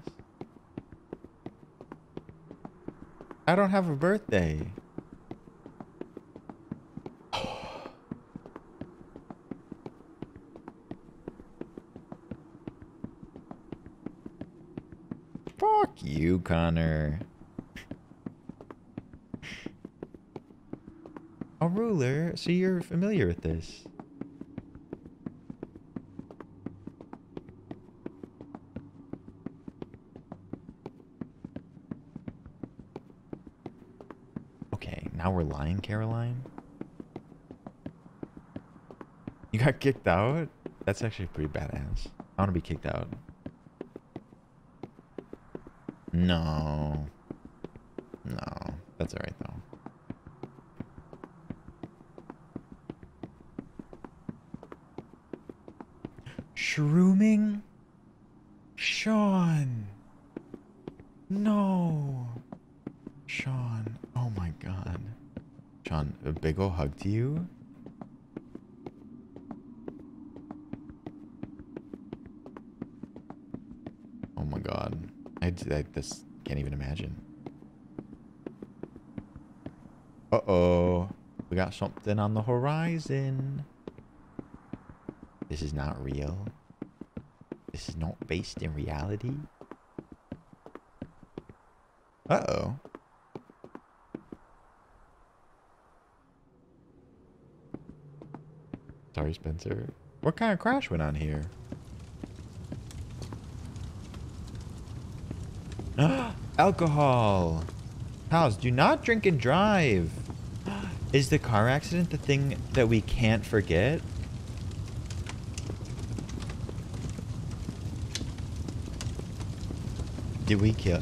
I don't have a birthday. Fuck you, Connor. A ruler, so you're familiar with this. Okay, now we're lying, Caroline. You got kicked out? That's actually pretty badass. I want to be kicked out. No. No. That's alright, though. Shrooming? Sean. No. Sean. Oh my god. Sean, a big ol' hug to you? Oh my god. I this can't even imagine. Uh-oh. We got something on the horizon. This is not real. This is not based in reality. Uh-oh. Sorry, Spencer. What kind of crash went on here? Alcohol. Pals, do not drink and drive. Is the car accident the thing that we can't forget? Did we kill?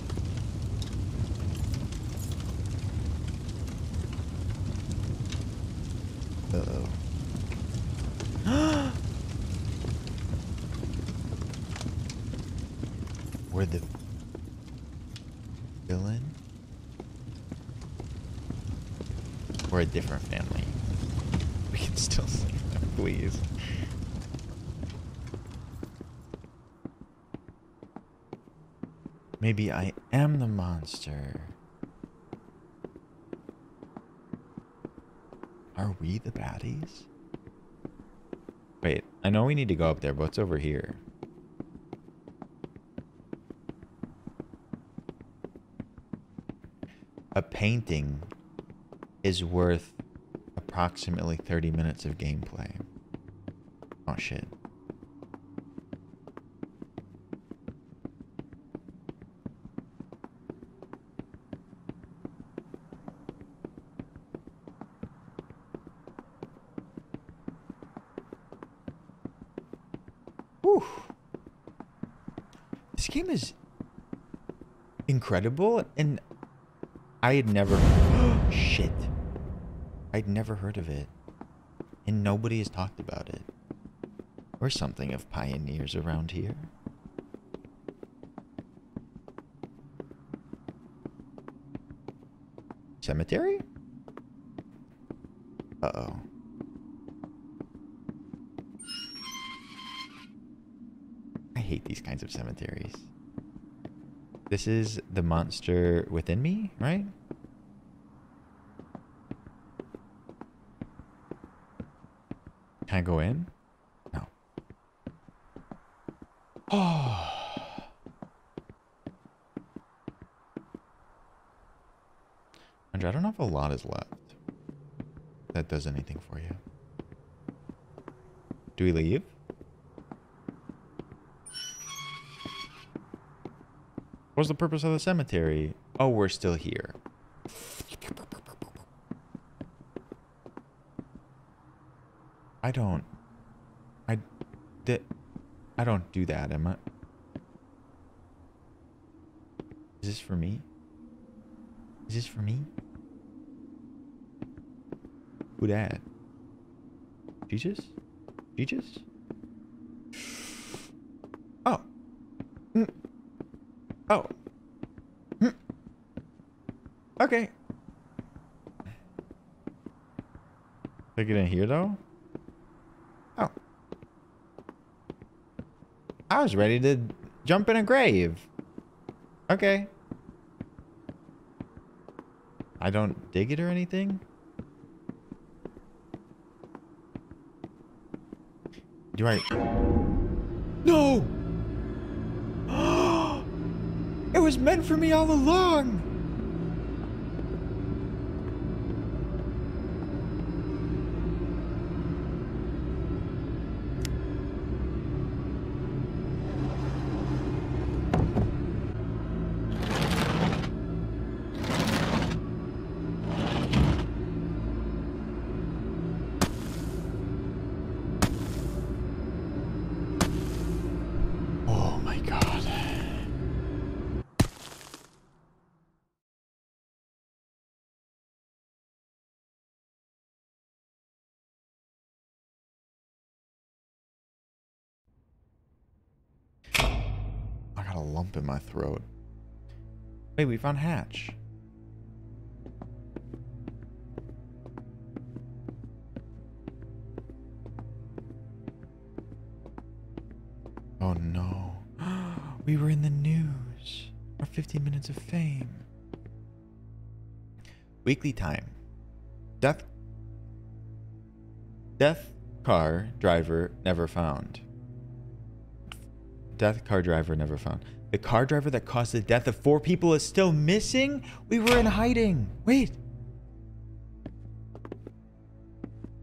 Uh-oh. We're the villain? We're a different family. We can still save them, please. Maybe I am the monster. Are we the baddies? Wait, I know we need to go up there, but what's over here? A painting is worth approximately 30 minutes of gameplay. Oh shit. Whew. This game is incredible, and I had never... Shit. I'd never heard of it. And nobody has talked about it. We're something of pioneers around here. Cemetery? Uh-oh. I hate these kinds of cemeteries. This is the monster within me, right? Can I go in? No. Oh. Andrew, I don't know if a lot is left that does anything for you. Do we leave? What's the purpose of the cemetery? Oh, we're still here. I don't do that, am I? Is this for me? Is this for me? Who dat? Jesus? Jesus? Oh. Oh. Okay. Did I get in here though? Oh. I was ready to jump in a grave. Okay. I don't dig it or anything? Do I... No! It was meant for me all along! I got a lump in my throat. Wait, we found Hatch. Oh no. We were in the news. Our 15 minutes of fame. Weekly time. Death car driver never found. Death car driver never found. The car driver that caused the death of 4 people is still missing? We were in hiding. Wait.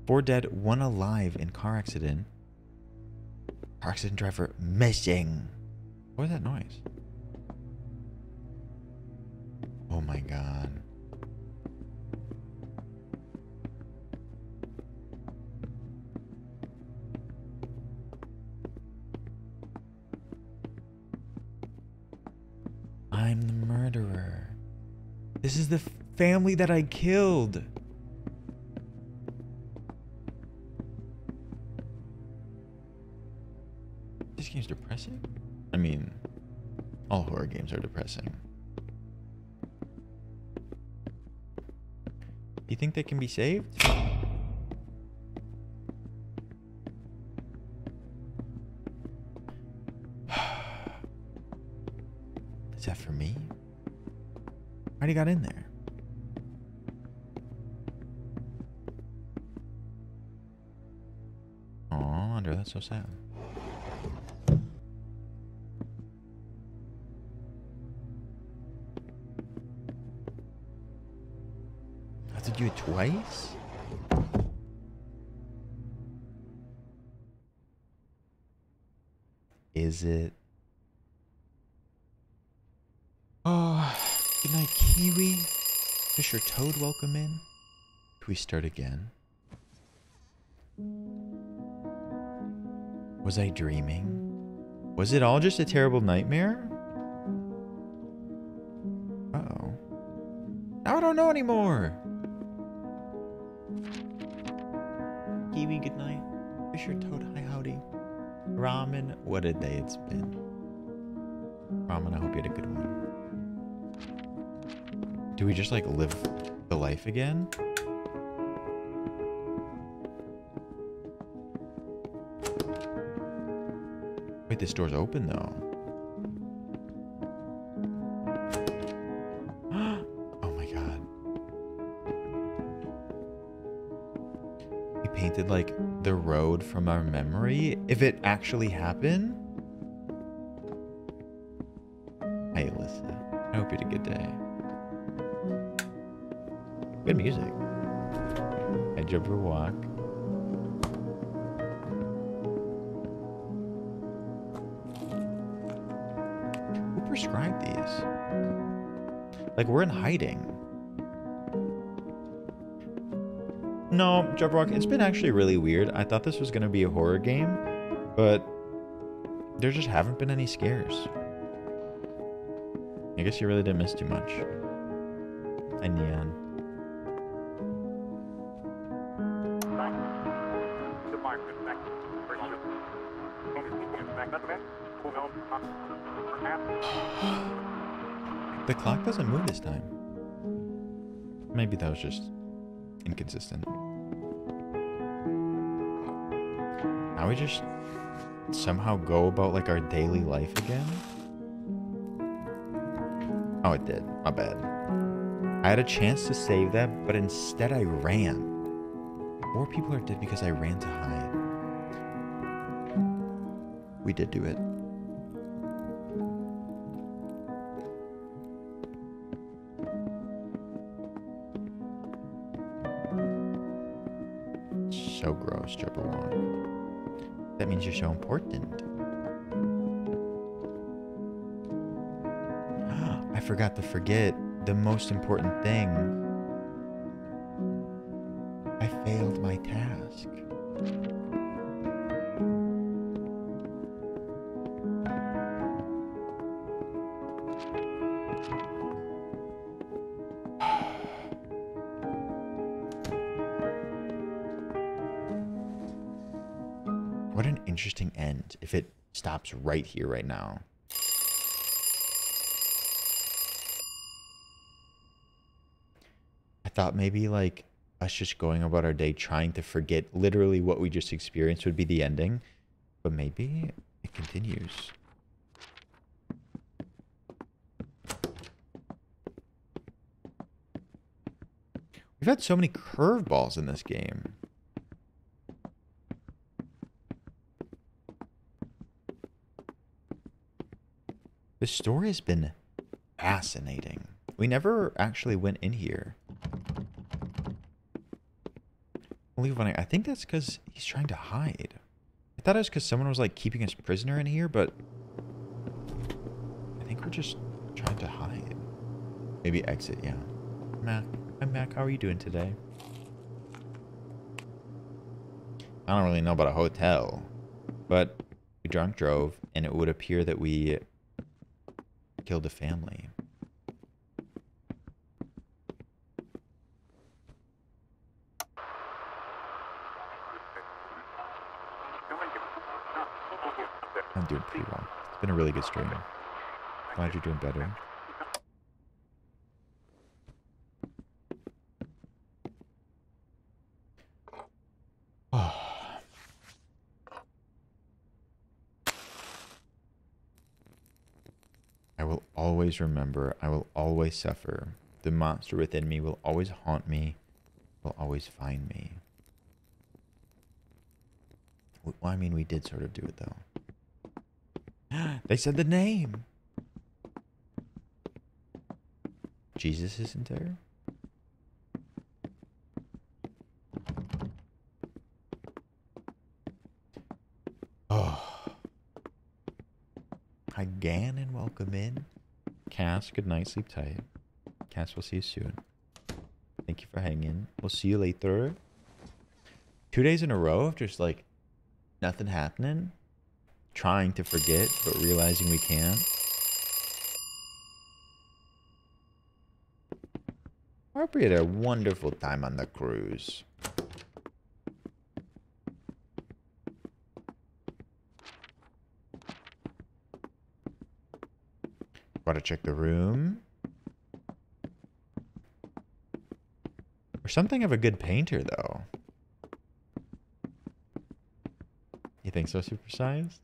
4 dead, 1 alive in car accident. Car accident driver missing. What was that noise? Oh my god. murderer. This is the family that I killed. This game's depressing? I mean, all horror games are depressing. You think they can be saved? Is that for me? I already got in there. Oh, Andre, that's so sad. I have to do it twice? Is it? Oh, good night, Kiwi. Fisher Toad, welcome in. Do we start again? Was I dreaming? Was it all just a terrible nightmare? Uh-oh. Now I don't know anymore. Kiwi, good night. Fisher Toad, hi howdy. Ramen, what a day it's been. Ramen, I hope you had a good one. Do we just like live the life again? Wait, this door's open though. Oh my god. We painted like the road from our memory. If it actually happened. Hey Alyssa, I hope you had a good day. Good music. I jump or walk. Who prescribed these? Like, we're in hiding. No, jump or walk. It's been actually really weird. I thought this was going to be a horror game, but there just haven't been any scares. I guess you really didn't miss too much. Hi, Neon. The clock doesn't move this time. Maybe that was just inconsistent. Now we just somehow go about like our daily life again. Oh, it did. My bad. I had a chance to save that, but instead I ran. 4 people are dead because I ran to hide. We did do it. So gross, Jabberwock. That means you're so important. I forgot to forget the most important thing. I failed my task. What an interesting end if it stops right here, right now. I thought maybe like us just going about our day trying to forget literally what we just experienced would be the ending, but maybe it continues. We've had so many curveballs in this game. The story has been fascinating. We never actually went in here. I think that's because he's trying to hide. I thought it was because someone was like keeping us prisoner in here, but I think we're just trying to hide. Maybe exit, yeah. Mac, I'm Mac. How are you doing today? I don't really know about a hotel, but we drunk drove, and it would appear that we killed a family. I'm doing pretty well. It's been a really good stream. Glad you're doing better. Oh. I will always remember. I will always suffer. The monster within me will always haunt me. Will always find me. Well, I mean, we did sort of do it, though. They said the name. Jesus isn't there? Oh. Hi, Gan, and welcome in. Cass, good night, sleep tight. Cass, we'll see you soon. Thank you for hanging. We'll see you later. 2 days in a row of just like nothing happening. Trying to forget, but realizing we can't. Hope we had a wonderful time on the cruise. Gotta check the room. Or something of a good painter, though. You think so, supersized?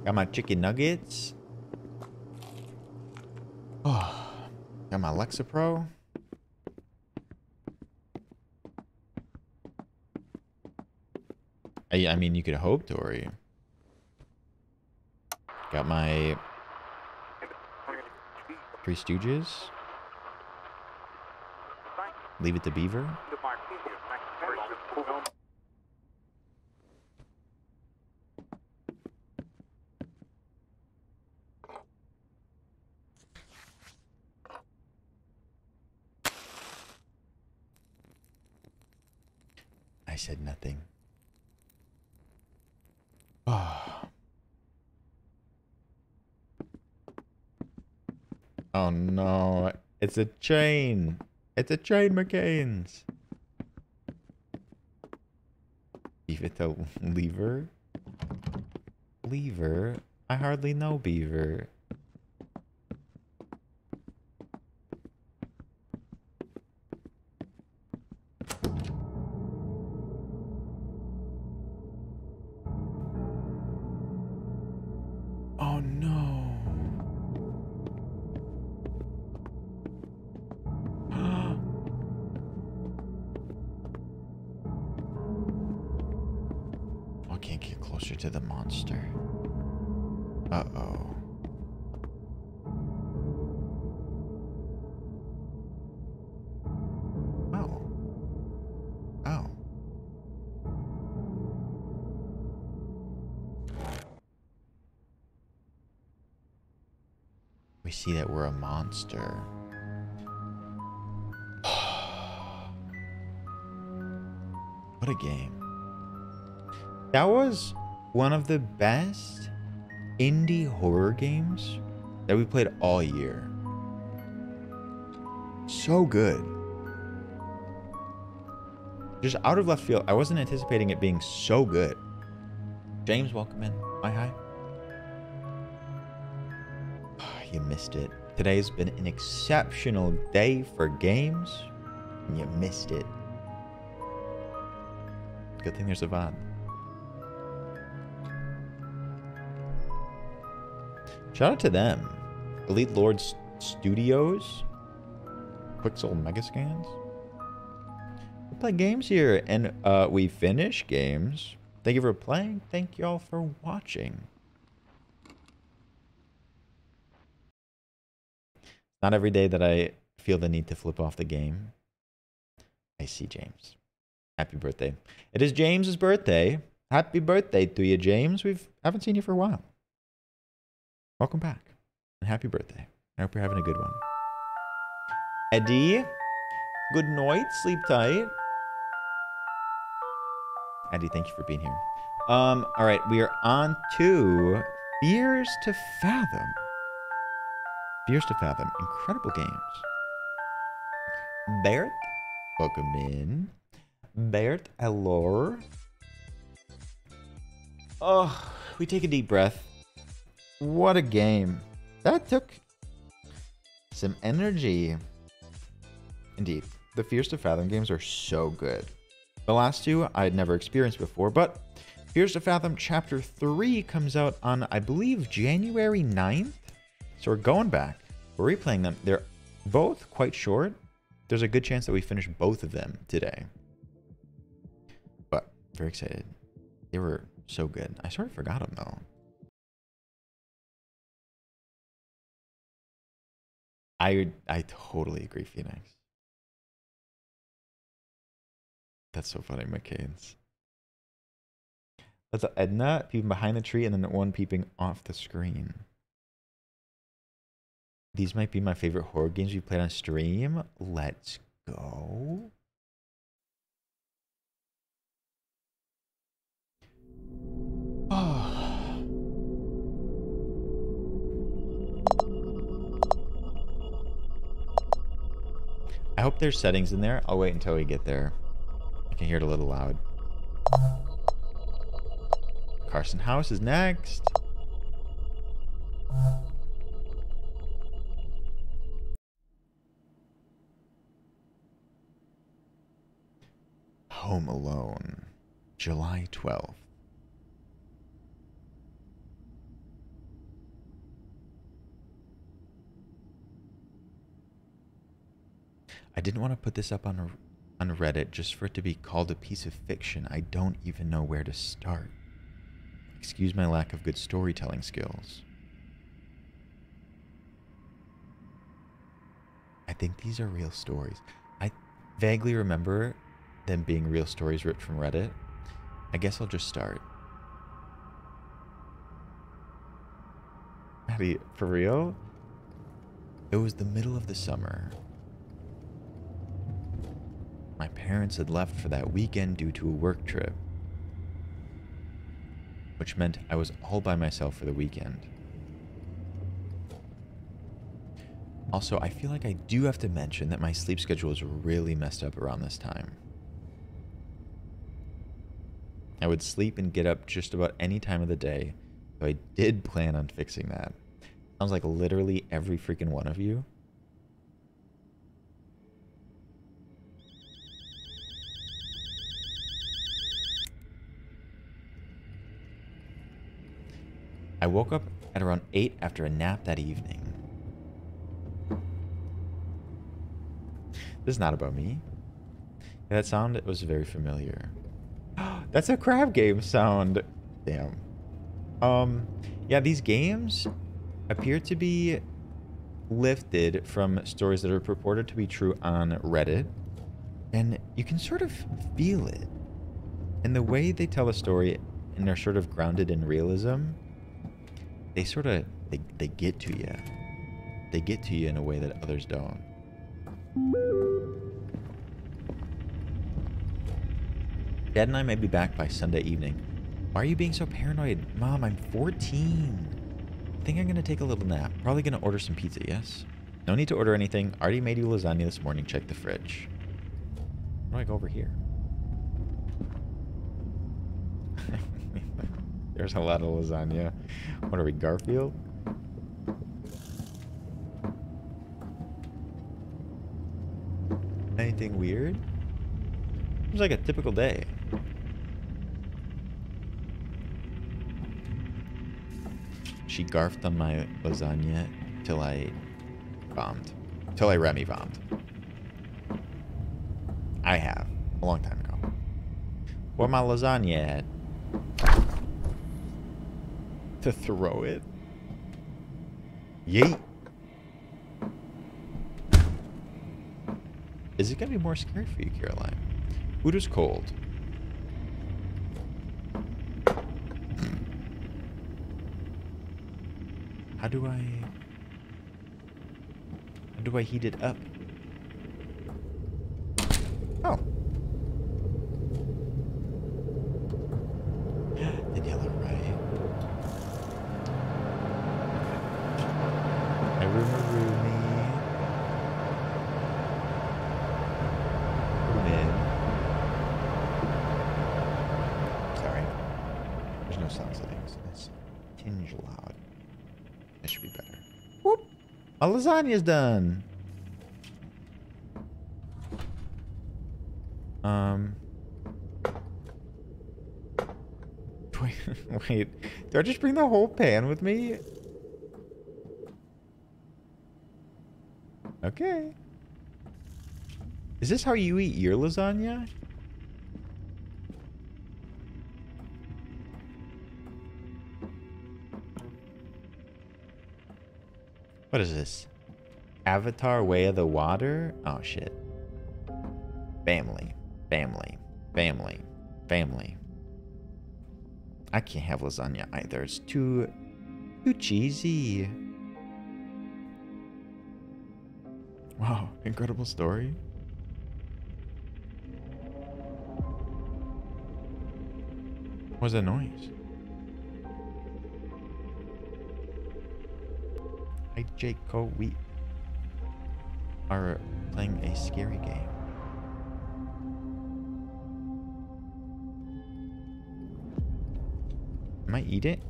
Got my chicken nuggets. Oh, got my Lexapro. I mean, you could hope, Tori. Got my Three Stooges. Leave It to Beaver. I said nothing. Oh. Oh no, it's a chain. It's a chain, McCain's. Leave it to Lever? Lever? I hardly know Beaver. Oh no. I can't get closer to the monster. Uh-oh. Oh. Oh. We see that we're a monster. What a game. That was one of the best indie horror games that we played all year. So good. Just out of left field. I wasn't anticipating it being so good. James, welcome in. Hi. You missed it. Today's been an exceptional day for games, and you missed it. Good thing there's a VOD. Shout out to them. Elite Lords Studios. Quixel Megascans. We play games here, and we finish games. Thank you for playing. Thank you all for watching. Not every day that I feel the need to flip off the game. I see James. Happy birthday. It is James's birthday. Happy birthday to you, James. We haven't seen you for a while. Welcome back. And happy birthday. I hope you're having a good one. Eddie, good night. Sleep tight. Eddie, thank you for being here. All right, we are on to Fears to Fathom. Fears to Fathom. Incredible games. Barrett, welcome in. Bert Allure. Oh, we take a deep breath. What a game. That took some energy. Indeed, the Fears to Fathom games are so good. The last two I had never experienced before, but Fears to Fathom Chapter 3 comes out on, I believe, January 9th. So we're going back. We're replaying them. They're both quite short. There's a good chance that we finish both of them today. But very excited. They were so good. I sort of forgot them though. I totally agree, Phoenix. That's so funny, McCain's. That's Edna peeping behind the tree and then one peeping off the screen. These might be my favorite horror games we played on stream. Let's go. Oh. I hope there's settings in there. I'll wait until we get there. I can hear it a little loud. Carson House is next. Home Alone, July 12th. I didn't want to put this up on Reddit just for it to be called a piece of fiction. I don't even know where to start. Excuse my lack of good storytelling skills. I think these are real stories. I vaguely remember them being real stories ripped from Reddit. I guess I'll just start. Maddie, for real? It was the middle of the summer. My parents had left for that weekend due to a work trip, which meant I was all by myself for the weekend. Also, I feel like I do have to mention that my sleep schedule is really messed up around this time. I would sleep and get up just about any time of the day, so I did plan on fixing that. Sounds like literally every freaking one of you. I woke up at around 8 after a nap that evening. This is not about me. Yeah, that sound was very familiar. That's a crab game sound. Damn. Yeah, these games appear to be lifted from stories that are purported to be true on Reddit. And you can sort of feel it. And the way they tell a story and they're sort of grounded in realism, they sort of, they get to you. They get to you in a way that others don't. Dad and I may be back by Sunday evening. Why are you being so paranoid? Mom, I'm 14. I think I'm going to take a little nap. Probably going to order some pizza, yes? No need to order anything. Already made you lasagna this morning. Check the fridge. Why do I go over here? There's a lot of lasagna. What are we, Garfield? Anything weird? Seems like a typical day. She garfed on my lasagna till I bombed. Till I Remy bombed. I have. A long time ago. Where my lasagna at? To throw it? Yeet. Is it gonna be more scary for you, Caroline? Food is cold. How do I heat it up? Oh. Daniela, right? I roomie. Put 'em in. tinge loud. That should be better. Whoop! Our lasagna's done. Wait, wait. Do I just bring the whole pan with me? Okay. Is this how you eat your lasagna? What is this? Avatar Way of the Water? Oh, shit. Family. Family. Family. Family. I can't have lasagna either. It's too cheesy. Wow, incredible story. What was that noise? Hi, Jake Cole. We are playing a scary game. Am I eating?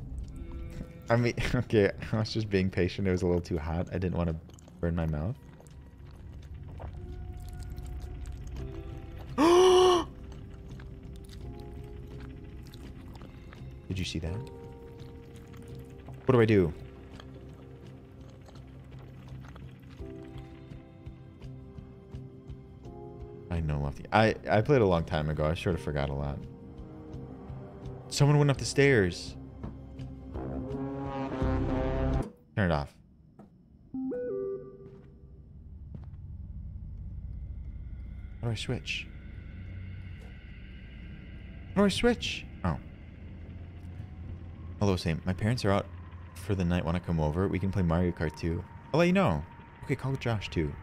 I mean, okay, I was just being patient. It was a little too hot. I didn't want to burn my mouth. Did you see that? What do I do? I know Lofty. I played a long time ago. I sort of forgot a lot. Someone went up the stairs. Turn it off. How do I switch? How do I switch? Oh. Hello, Sam. My parents are out for the night. Want to come over? We can play Mario Kart 2. I'll let you know. Okay, call Josh too.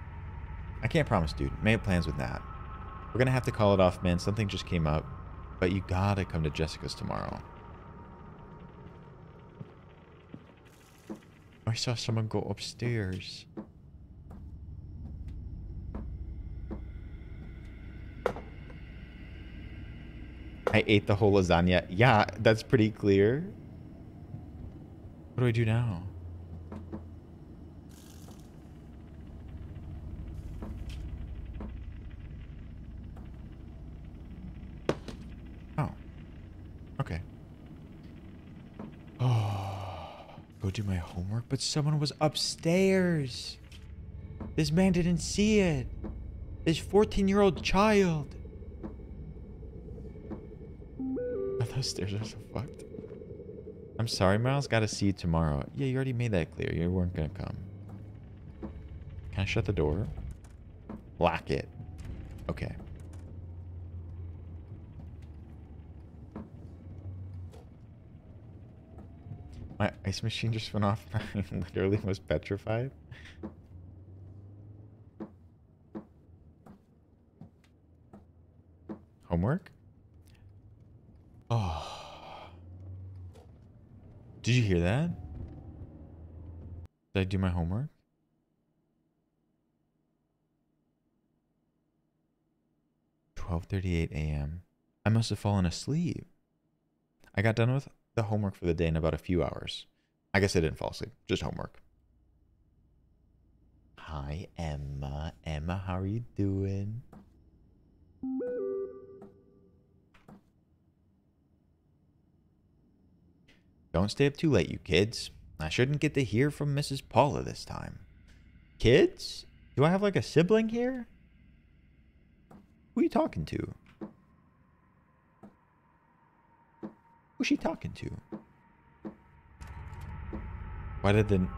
I can't promise, dude. May have plans with that. We're gonna have to call it off, man. Something just came up. But you gotta come to Jessica's tomorrow. I saw someone go upstairs. I ate the whole lasagna. Yeah, that's pretty clear. What do I do now? Oh. Okay. Oh. Go do my homework, but someone was upstairs. This man didn't see it. This 14-year-old child. Oh, those stairs are so fucked. I'm sorry, Miles. Gotta see you tomorrow. Yeah, you already made that clear. You weren't gonna come. Can I shut the door? Lock it. Okay. My ice machine just went off. I literally was petrified. Homework? Oh. Did you hear that? Did I do my homework? "12:38 a.m. I must have fallen asleep. I got done with the homework for the day in about a few hours. I guess I didn't fall asleep. Just homework." Hi, Emma. Emma, how are you doing? Don't stay up too late, you kids. I shouldn't get to hear from Mrs. Paula this time. Kids? Do I have like a sibling here? Who are you talking to? Who's she talking to? Why did the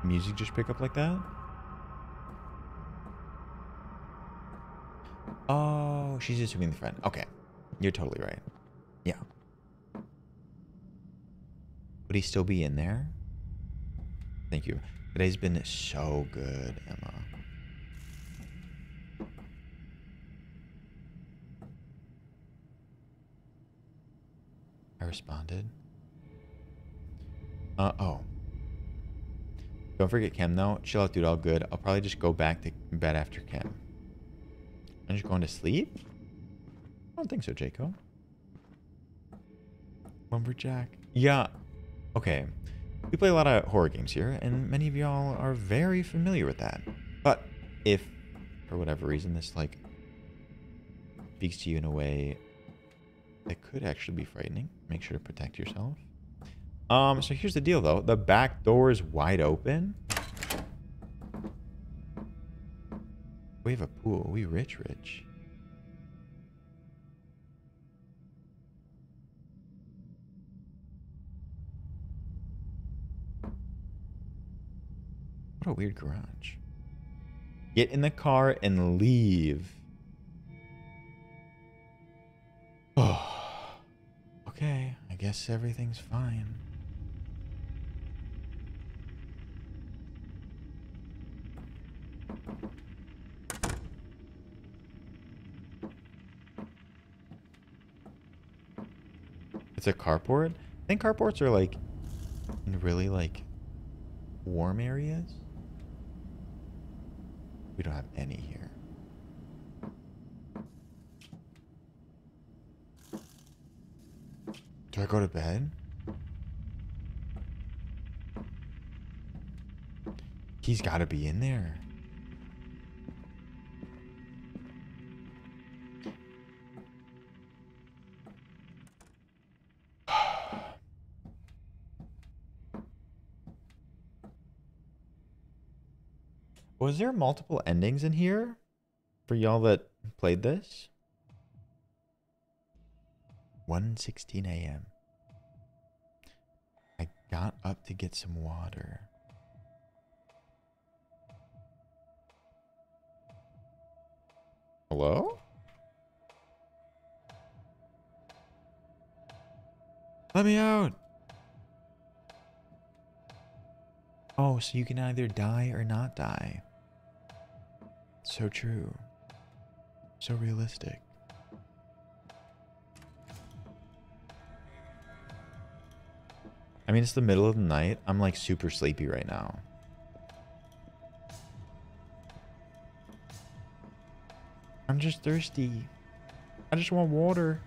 music just pick up like that? Oh, she's assuming the friend. Okay. You're totally right. Yeah. Would he still be in there? Thank you. Today's been so good, Emma. I responded. Oh. Don't forget Chem, though. Chill out, dude. All good. I'll probably just go back to bed after Chem. I'm just going to sleep? I don't think so, Jaco. Lumberjack. Yeah. Okay. We play a lot of horror games here, and many of y'all are very familiar with that. But if, for whatever reason, this, like, speaks to you in a way that could actually be frightening, make sure to protect yourself. So here's the deal, though. The back door is wide open. We have a pool. We rich. What a weird garage. Get in the car and leave. Oh. Okay, I guess everything's fine. It's a carport? I think carports are like in really like warm areas. We don't have any here. Do I go to bed? He's got to be in there. Was there multiple endings in here for y'all that played this? 1:16 a.m. I got up to get some water. Hello? Let me out. Oh, so you can either die or not die. So true. So realistic. I mean, it's the middle of the night. I'm like super sleepy right now. I'm just thirsty. I just want water.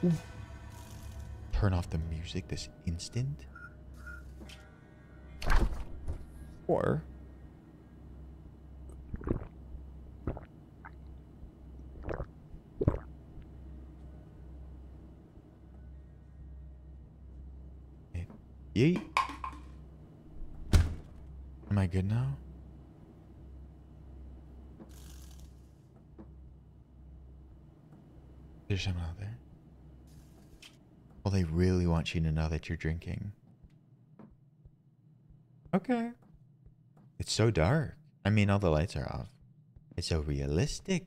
Ooh. Turn off the music this instant. Or yeet. Am I good now? There's someone out there. Well, they really want you to know that you're drinking. Okay. It's so dark. I mean, all the lights are off. It's so realistic.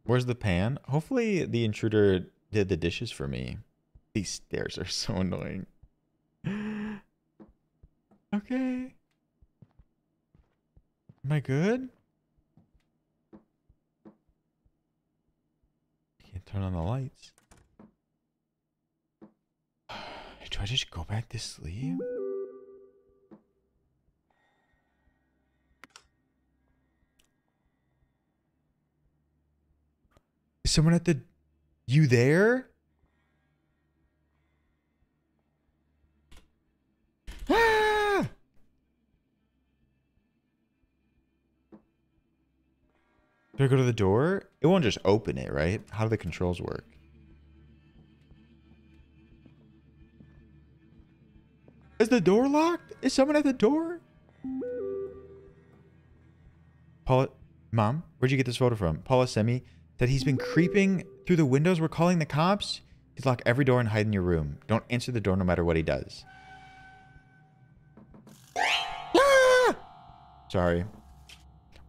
Where's the pan? Hopefully the intruder did the dishes for me. These stairs are so annoying. Okay. Am I good? Can't turn on the lights. Do I just go back to sleep? Is someone at the... You there? Ah! Do I go to the door? It won't just open it, right? How do the controls work? Is the door locked? Is someone at the door? Paula, Mom, where'd you get this photo from? Paula sent me that he's been creeping through the windows. We're calling the cops. He's locked every door and hide in your room. Don't answer the door no matter what he does. Ah! Sorry.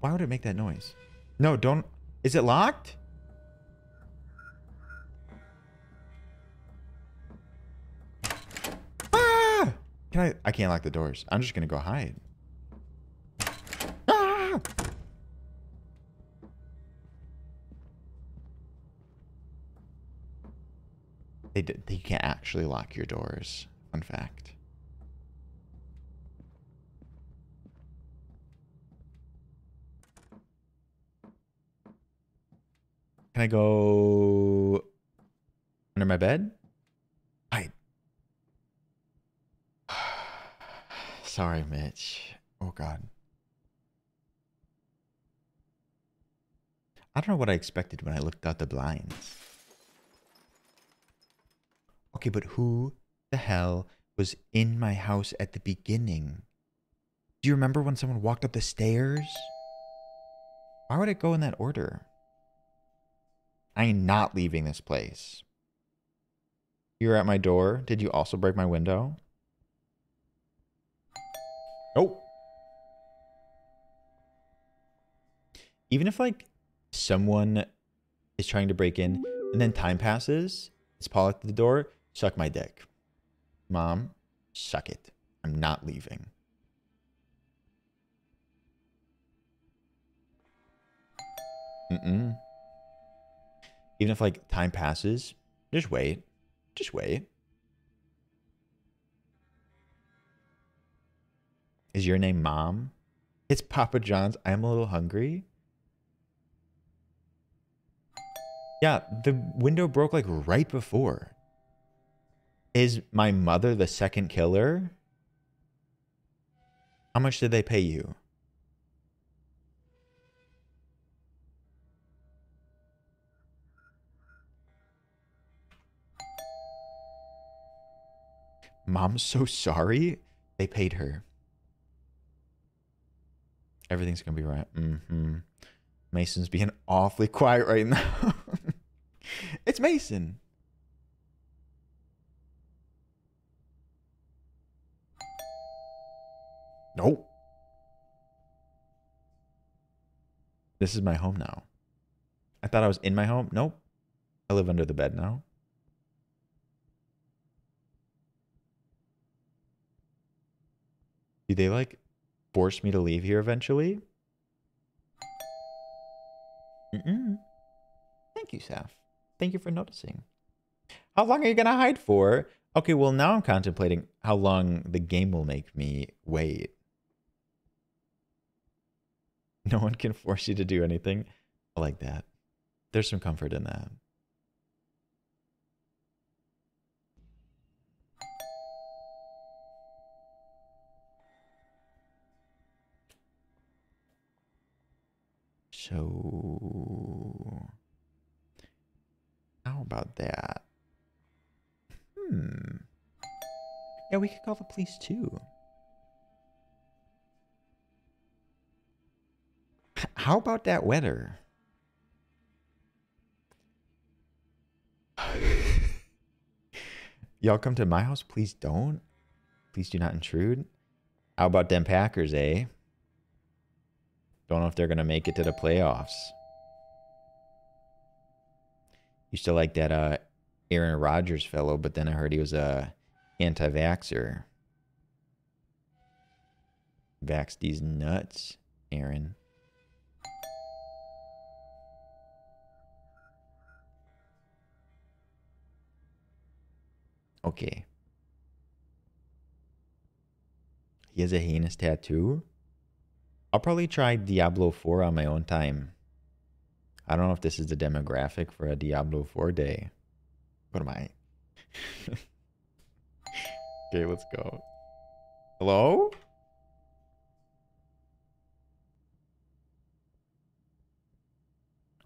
Why would it make that noise? No, don't. Is it locked? Ah! I can't lock the doors. I'm just going to go hide. Ah! They can't actually lock your doors. Fun fact. Can I go under my bed? Hide. Sorry, Mitch. Oh, God. I don't know what I expected when I looked out the blinds. Okay, but who the hell was in my house at the beginning? Do you remember when someone walked up the stairs? Why would it go in that order? I am not leaving this place. You're at my door. Did you also break my window? Nope. Even if, like, someone is trying to break in and then time passes, it's Paul at the door, suck my dick. Mom, suck it. I'm not leaving. Mm-mm. Even if, like, time passes, just wait. Just wait. Is your name Mom? It's Papa John's. I'm a little hungry. Yeah, the window broke, like, right before. Is my mother the second killer? How much did they pay you? Mom's so sorry. They paid her. Everything's gonna be right. Mason's being awfully quiet right now. It's Mason. Nope. This is my home now. I thought I was in my home. Nope. I live under the bed now. Do they, like, force me to leave here eventually? Thank you, Saf. Thank you for noticing. How long are you going to hide for? Okay, well, now I'm contemplating how long the game will make me wait. No one can force you to do anything. I like that. There's some comfort in that. So, how about that? Yeah, we could call the police too. How about that weather? Y'all come to my house? Please don't. Please do not intrude. How about them Packers, eh? Don't know if they're going to make it to the playoffs. Used to like that Aaron Rodgers fellow, but then I heard he was a anti-vaxxer. Vax these nuts, Aaron. Okay. He has a heinous tattoo? I'll probably try Diablo 4 on my own time. I don't know if this is the demographic for a Diablo 4 day. What am I? Okay, let's go. Hello?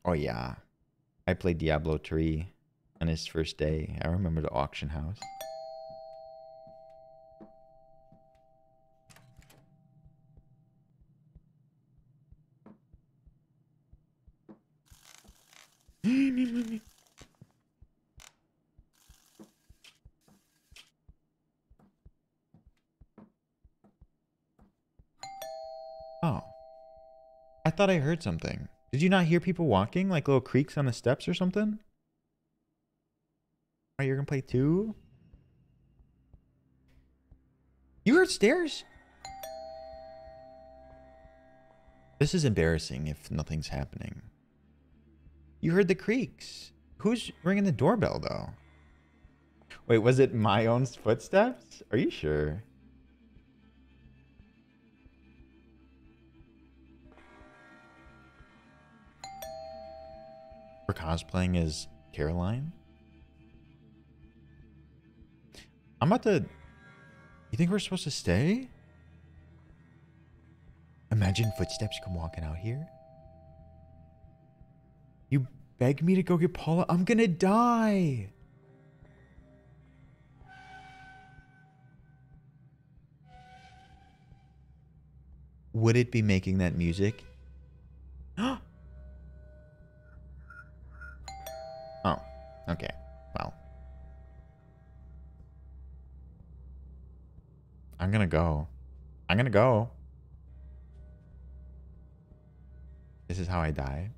Oh, yeah. I played Diablo 3 on his first day. I remember the auction house. Oh. I thought I heard something. Did you not hear people walking? Like little creaks on the steps or something? Oh, you're gonna play too? You heard stairs? This is embarrassing if nothing's happening. You heard the creaks. Who's ringing the doorbell, though? Wait, was it my own footsteps? Are you sure? We're cosplaying as Caroline. I'm about to... You think we're supposed to stay? Imagine footsteps come walking out here. You beg me to go get Paula? I'm gonna die. Would it be making that music? Oh, okay. Well. I'm gonna go. I'm gonna go. This is how I die.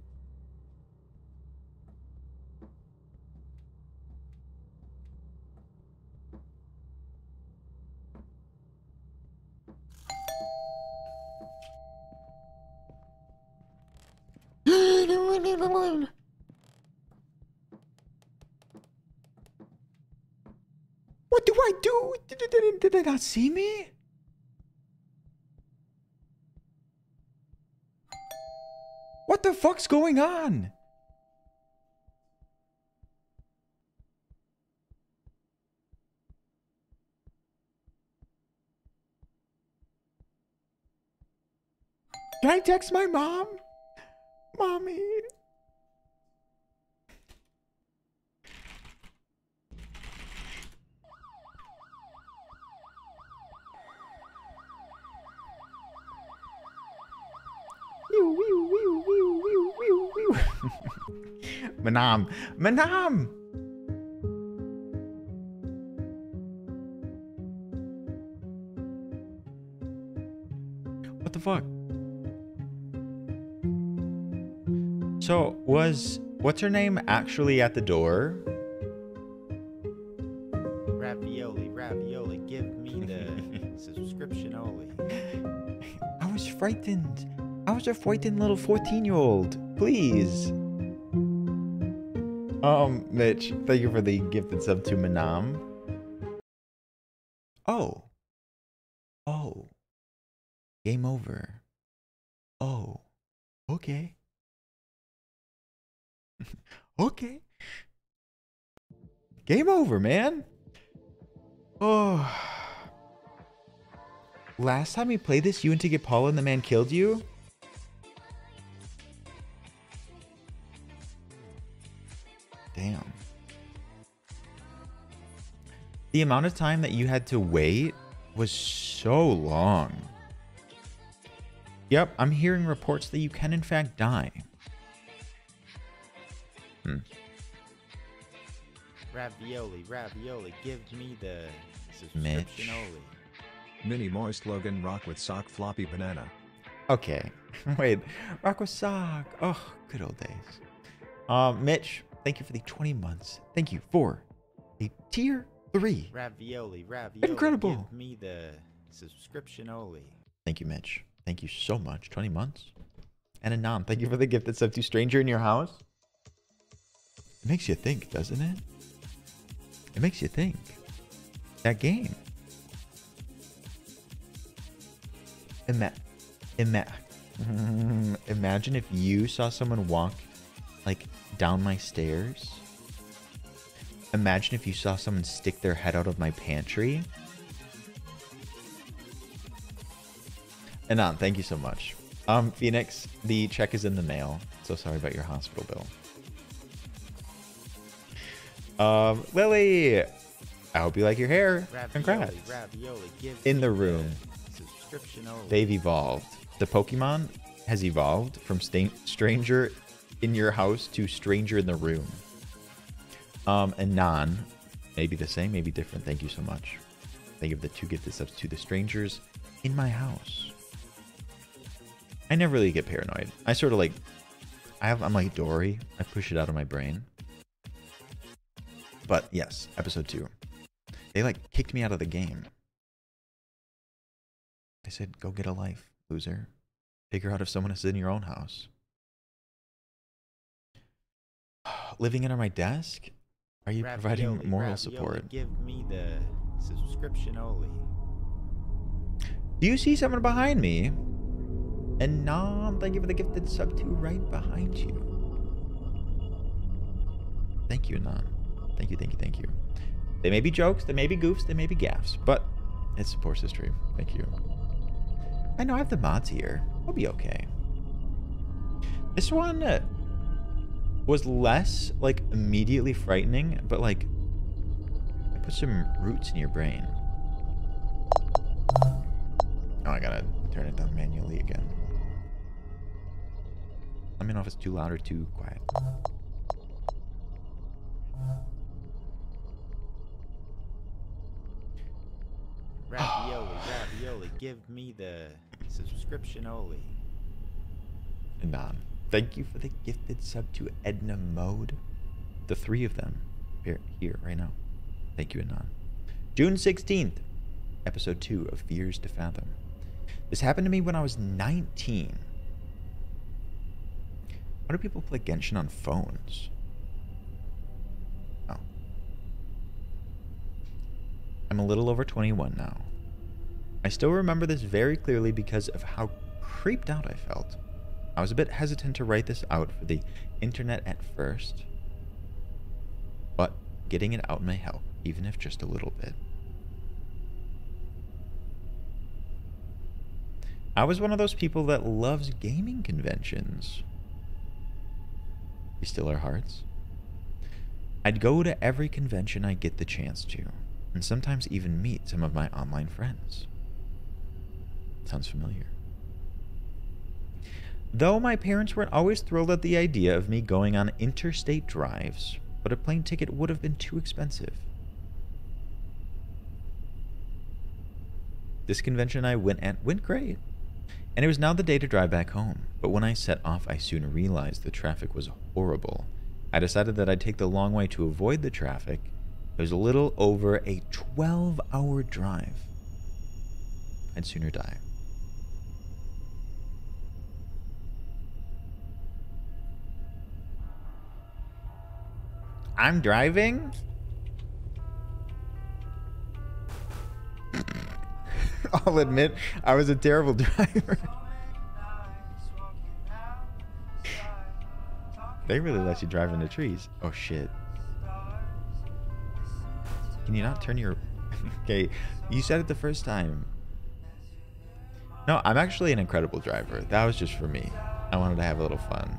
What do I do? Did they not see me? What the fuck's going on? Can I text my mom? Mommy. Manam. Manam! What the fuck? So, what's her name actually at the door? Ravioli, ravioli, give me the subscription only. I was frightened. I was a frightened little 14-year-old. Please. Mitch, thank you for the gifted sub to Manam. Oh. Oh. Game over. Oh. Okay. Okay. Game over, man. Oh. Last time we played this, you went to get Paula and the man killed you? Damn. The amount of time that you had to wait was so long. Yep, I'm hearing reports that you can in fact die. Ravioli, ravioli, give me the subscription only. Mini moist Logan rock with sock floppy banana. Okay. Wait. Rock with sock. Oh, good old days. Mitch, thank you for the 20 months. Thank you for a tier 3. Ravioli, ravioli, Incredible. give me the subscription only. Thank you, Mitch. Thank you so much. 20 months. And Anam, thank you for the gift that's up to Stranger in Your House. It makes you think, doesn't it? It makes you think. That game. Imagine if you saw someone walk, like, down my stairs. Imagine if you saw someone stick their head out of my pantry. Anand, thank you so much. Phoenix, the check is in the mail. So sorry about your hospital bill. Lily, I hope you like your hair. Congrats. Ravioli, give In me the room. Subscription only. They've evolved. The Pokemon has evolved from stranger in your house to stranger in the room. And non, maybe the same, maybe different. Thank you so much. Thank you for the 2 gifted subs to the strangers in my house. I never really get paranoid. I sort of like, I'm like Dory. I push it out of my brain. But yes, episode 2. They like kicked me out of the game. They said, go get a life, loser. Figure out if someone is in your own house. Living under my desk? Are you providing moral support? Give me the subscription only. Do you see someone behind me? And Nom, thank you for the gifted sub to right behind you. Thank you, Anon. Thank you, thank you, thank you. They may be jokes, they may be goofs, they may be gaffes, but it supports the stream. Thank you. I know I have the mods here. We'll be okay. This one was less, like, immediately frightening, but, like, it put some roots in your brain. Oh, I gotta turn it down manually again. Let me know if it's too loud or too quiet. Ravioli, give me the subscription only. Anon. Thank you for the gifted sub to Edna Mode. The three of them here right now. Thank you, Anon. June 16th, episode 2 of Fears to Fathom. This happened to me when I was 19. Why do people play Genshin on phones? Oh. I'm a little over 21 now. I still remember this very clearly because of how creeped out I felt. I was a bit hesitant to write this out for the internet at first, but getting it out may help, even if just a little bit. I was one of those people that loves gaming conventions. We still our hearts. I'd go to every convention I get the chance to, and sometimes even meet some of my online friends. Sounds familiar. Though my parents weren't always thrilled at the idea of me going on interstate drives, but a plane ticket would have been too expensive. This convention I went great, and it was now the day to drive back home, but when I set off I soon realized the traffic was horrible. I decided that I'd take the long way to avoid the traffic. It was a little over a 12-hour drive. I'd sooner die. I'm driving? I'll admit, I was a terrible driver. They really let you drive in the trees. Oh, shit. Can you not turn your... Okay, you said it the first time. No, I'm actually an incredible driver. That was just for me. I wanted to have a little fun.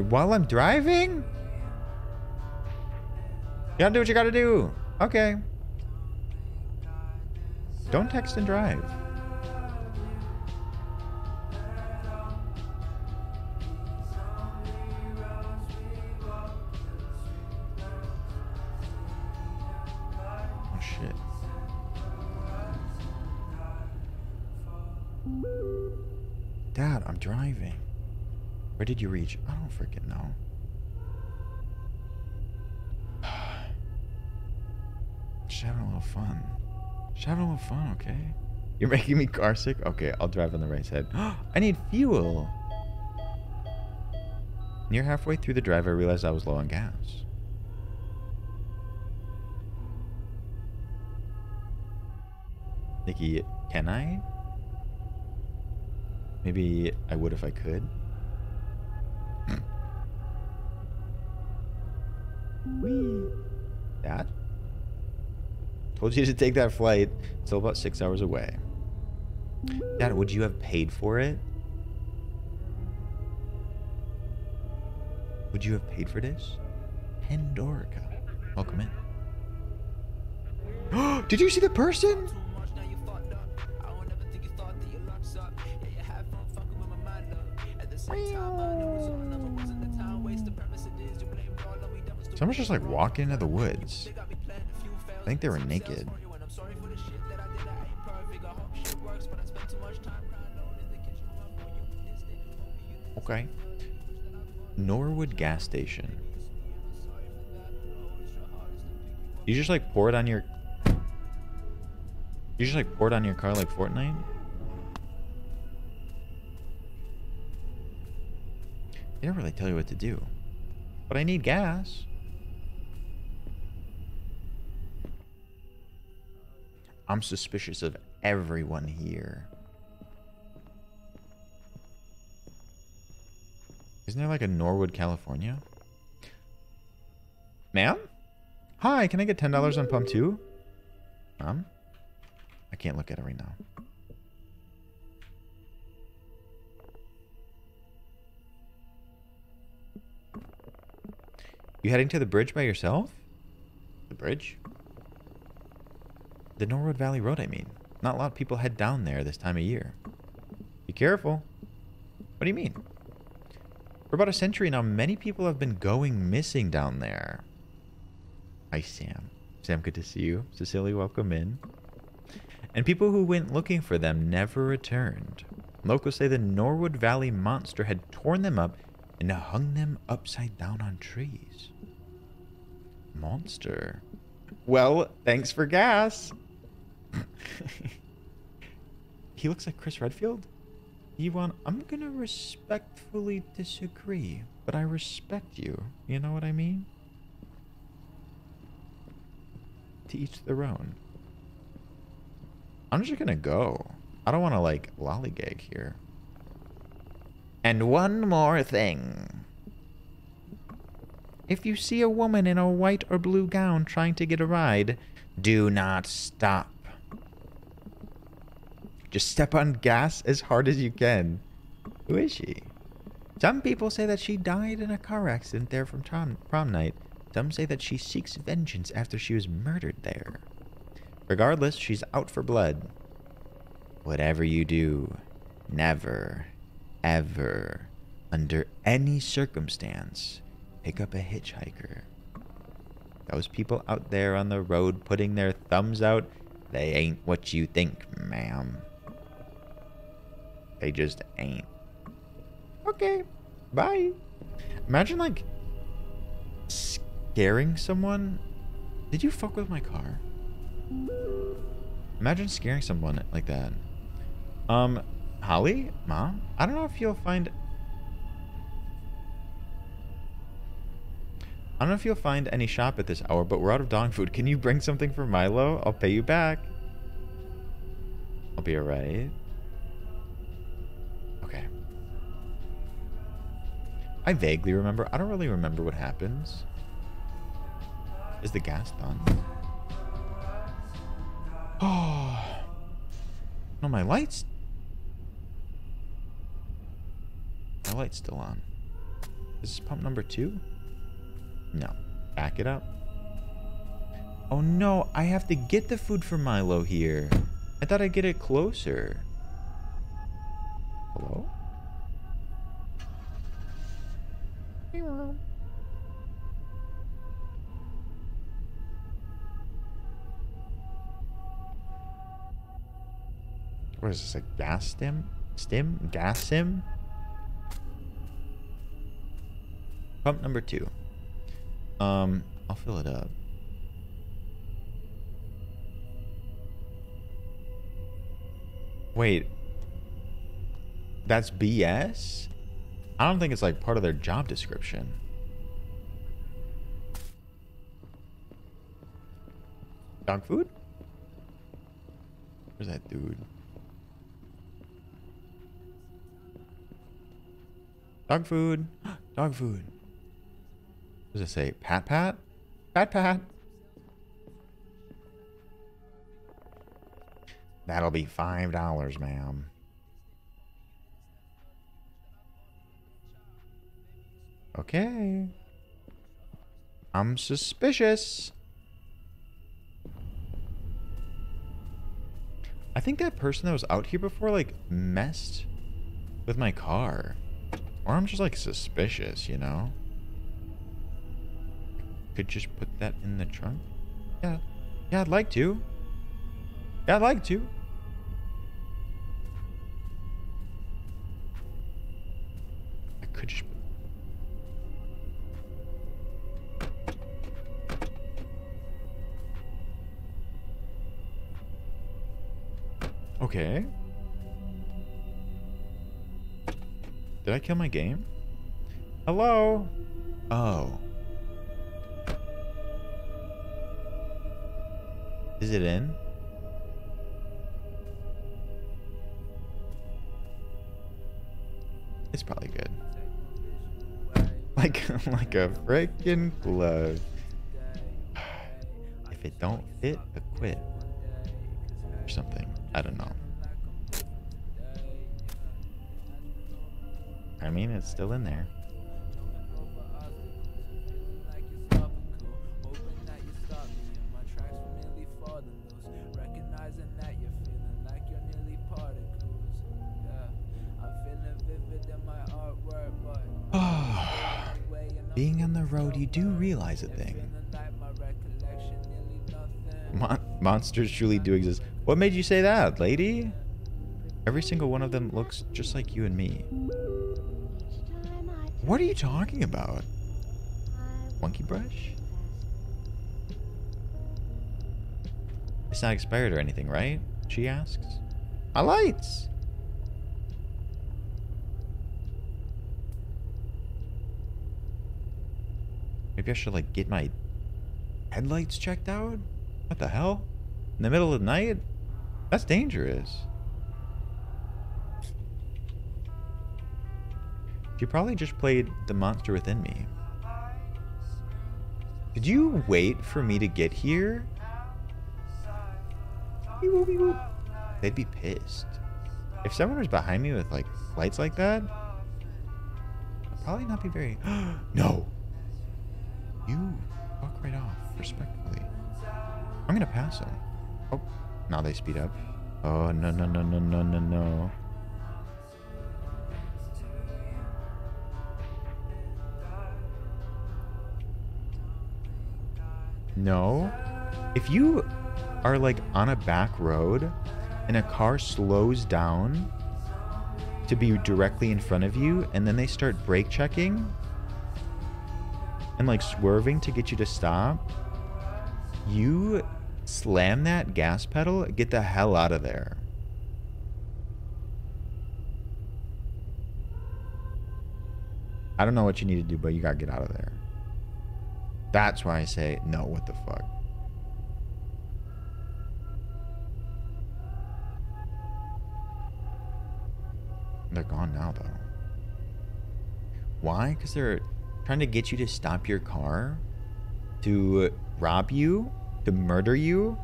While I'm driving? You gotta do what you gotta do. Okay. Don't text and drive. Oh, shit. Dad, I'm driving. Where did you reach? I don't freaking know. Just having a little fun. Just having a little fun, okay? You're making me car sick? Okay, I'll drive on the right side. I need fuel! Near halfway through the drive, I realized I was low on gas. Nikki, can I? Maybe I would if I could. Whee! Dad? Told you to take that flight. Still about 6 hours away. Dad, would you have paid for it? Would you have paid for this? Pandorica. Welcome in. Did you see the person? Someone's just like walking into the woods. I think they were naked. Okay. Norwood gas station. You just like pour it on your... You just like pour it on your car like Fortnite? They don't really tell you what to do. But I need gas. I'm suspicious of everyone here. Isn't there like a Norwood, California? Ma'am? Hi, can I get $10 on pump 2? I can't look at it right now. You heading to the bridge by yourself? The bridge? The Norwood Valley Road, I mean. Not a lot of people head down there this time of year. Be careful. What do you mean? For about a century now, many people have been going missing down there. Hi, Sam. Sam, good to see you. Cecilia, welcome in. And people who went looking for them never returned. Locals say the Norwood Valley monster had torn them up and hung them upside down on trees. Monster. Well, thanks for gas. He looks like Chris Redfield. Yvonne, I'm gonna respectfully disagree, but I respect you. You know what I mean? To each their own. I'm just gonna go. I don't want to, like, lollygag here. And one more thing. If you see a woman in a white or blue gown trying to get a ride, do not stop. Just step on gas as hard as you can. Who is she? Some people say that she died in a car accident there from prom night. Some say that she seeks vengeance after she was murdered there. Regardless, she's out for blood. Whatever you do, never, ever, under any circumstance, pick up a hitchhiker. Those people out there on the road putting their thumbs out, they ain't what you think, ma'am. They just ain't. Okay, bye. Imagine, like, scaring someone. Did you fuck with my car? Imagine scaring someone like that. Holly? Mom? I don't know if you'll find... I don't know if you'll find any shop at this hour, but we're out of dog food. Can you bring something for Milo? I'll pay you back. I'll be alright. Okay. I vaguely remember. I don't really remember what happens. Is the gas done? Oh. No, my lights. My light's still on. Is this pump number 2? No. Back it up. Oh no, I have to get the food for Milo here. I thought I'd get it closer. Hello? What is this, a gas stim? Gas sim? Pump number 2. I'll fill it up. Wait. That's BS? I don't think it's like part of their job description. Dog food? Where's that dude? Dog food. Dog food. What does it say? Pat pat? Pat pat. That'll be $5, ma'am. Okay. I'm suspicious. I think that person that was out here before, like, messed with my car. Or I'm just, like, suspicious, you know? Could just put that in the trunk? Yeah. Yeah, I'd like to. Yeah, I'd like to. I could just... Okay. Did I kill my game? Hello? Oh. Is it in? It's probably good. like a freaking glove. If it don't fit, quit. Or something. I don't know. I mean, it's still in there. Being on the road, you do realize a thing. Monsters truly do exist. What made you say that, lady? Every single one of them looks just like you and me. What are you talking about? Monkey brush? It's not expired or anything, right? She asks. My lights! Maybe I should, like, get my headlights checked out? What the hell? In the middle of the night? That's dangerous. You probably just played the monster within me. Did you wait for me to get here? They'd be pissed. If someone was behind me with, like, lights like that, I'd probably not be very... No! You walk right off, respectfully. I'm gonna pass them. Oh, now they speed up. Oh, no, no, no, no, no, no, no. No. If you are, like, on a back road and a car slows down to be directly in front of you and then they start brake checking and, like, swerving to get you to stop, you slam that gas pedal, get the hell out of there. I don't know what you need to do, but you gotta get out of there. That's why I say, no, what the fuck. They're gone now, though. Why? Because they're trying to get you to stop your car, to rob you, to murder you,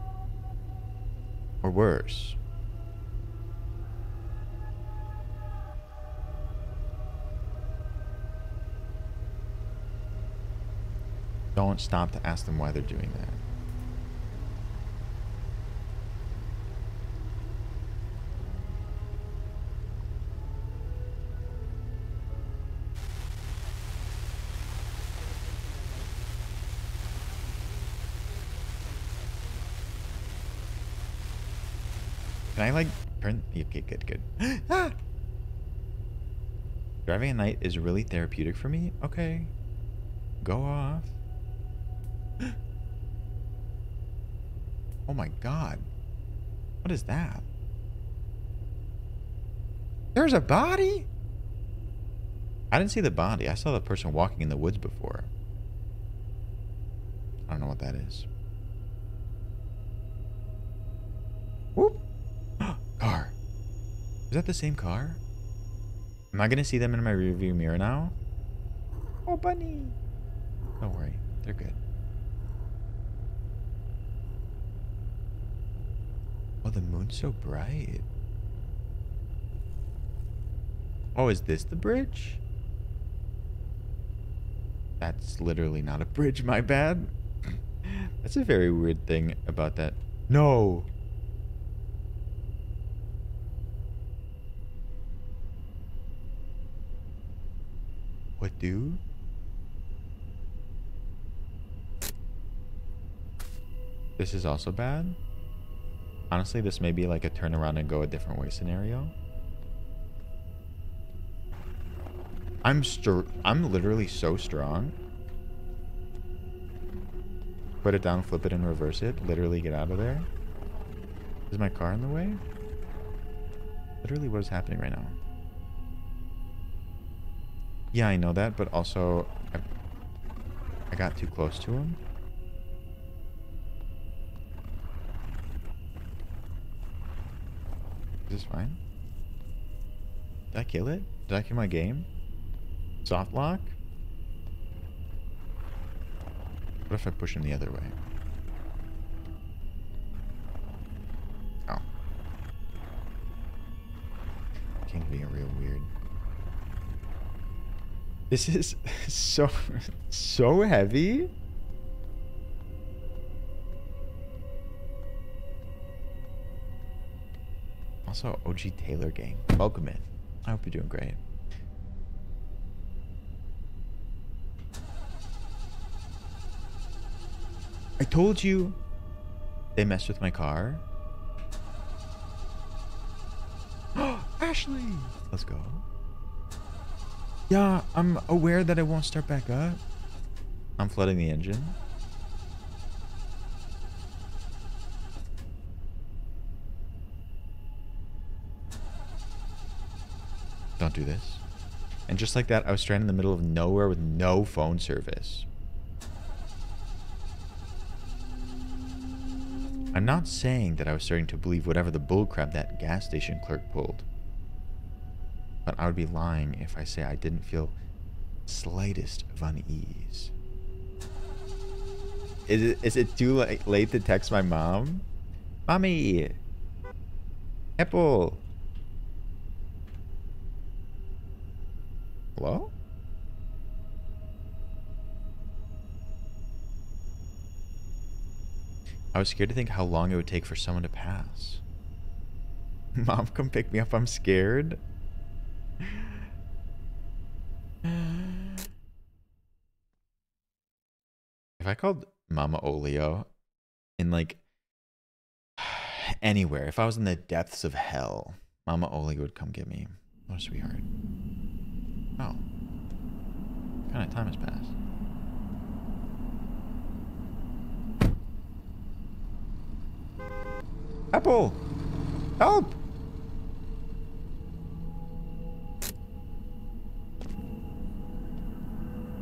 or worse. Don't stop to ask them why they're doing that. Can I, like, turn... Okay, good, good. Ah! Driving at night is really therapeutic for me? Okay. Go off. Oh my god. What is that? There's a body? I didn't see the body. I saw the person walking in the woods before. I don't know what that is. Whoop. Car. Is that the same car? Am I going to see them in my rearview mirror now? Oh, bunny. Don't worry. They're good. Oh, the moon's so bright. Oh, is this the bridge? That's literally not a bridge, my bad. That's a very weird thing about that. No! What do? This is also bad. Honestly, this may be like a turn around and go a different way scenario. I'm literally so strong. Put it down, flip it, and reverse it. Literally get out of there. Is my car in the way? Literally, what is happening right now? Yeah, I know that, but also I got too close to him. Is this fine? Did I kill it? Did I kill my game? Soft lock? What if I push him the other way? Oh. King's being real weird. This is so heavy. Also, OG Taylor gang. Welcome in. I hope you're doing great. I told you they messed with my car. Ashley! Let's go. Yeah, I'm aware that it won't start back up. I'm flooding the engine. Don't do this. And just like that, I was stranded in the middle of nowhere with no phone service. I'm not saying that I was starting to believe whatever the bullcrap that gas station clerk pulled. But I would be lying if I say I didn't feel slightest of unease. Is it too late to text my mom? Mommy! Apple! Hello? I was scared to think how long it would take for someone to pass. Mom, come pick me up. I'm scared. If I called Mama Olio in like anywhere, if I was in the depths of hell, Mama Olio would come get me. What a sweetheart. Oh. What kind of time has passed? Apple! Help!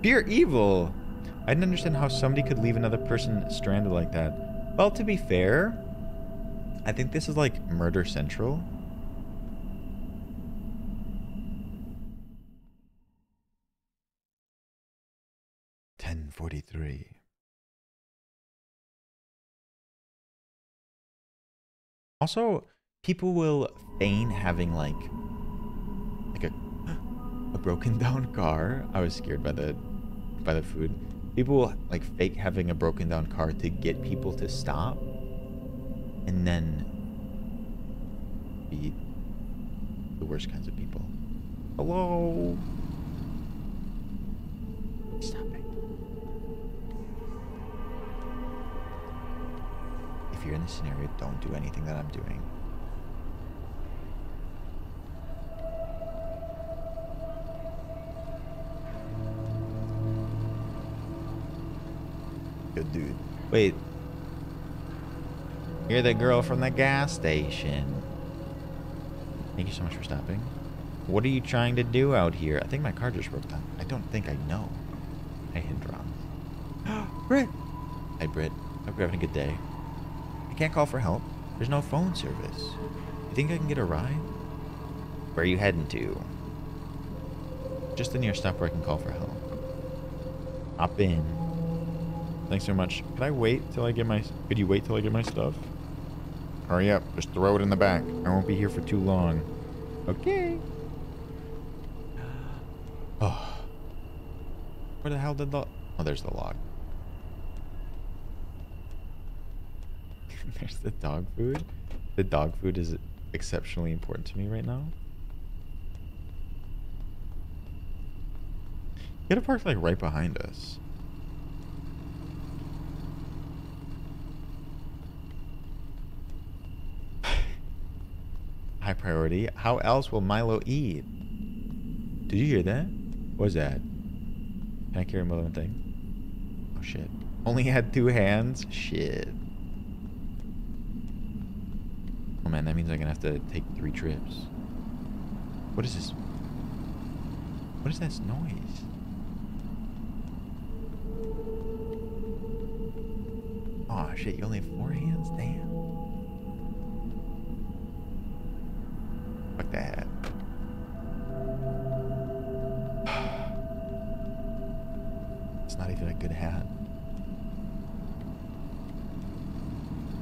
Pure evil! I didn't understand how somebody could leave another person stranded like that. Well, to be fair, I think this is like Murder Central. .43. Also, people will feign having like a broken down car. I was scared by the food. People will like fake having a broken down car to get people to stop, and then be the worst kinds of people. Hello. Stop it. If you're in this scenario, don't do anything that I'm doing. Good dude. Wait. You're the girl from the gas station. Thank you so much for stopping. What are you trying to do out here? I think my car just broke down. I don't think I know. I hit Ron. Britt! Hi, Britt. Hope you're having a good day. I can't call for help. There's no phone service. You think I can get a ride? Where are you heading to? Just the nearest stop where I can call for help. Hop in. Thanks so much. Could I wait till I get my... Could you wait till I get my stuff? Hurry up. Just throw it in the back. I won't be here for too long. Okay. Oh. Where the hell did the... Oh, there's the log. There's the dog food. The dog food is exceptionally important to me right now. You gotta park like right behind us. High priority. How else will Milo eat? Did you hear that? What was that? Can I carry more than one thing? Oh shit. Only had 2 hands? Shit. Oh man, that means I'm gonna have to take 3 trips. What is this? What is this noise? Oh shit, you only have 4 hands? Damn. Fuck that. It's not even a good hat.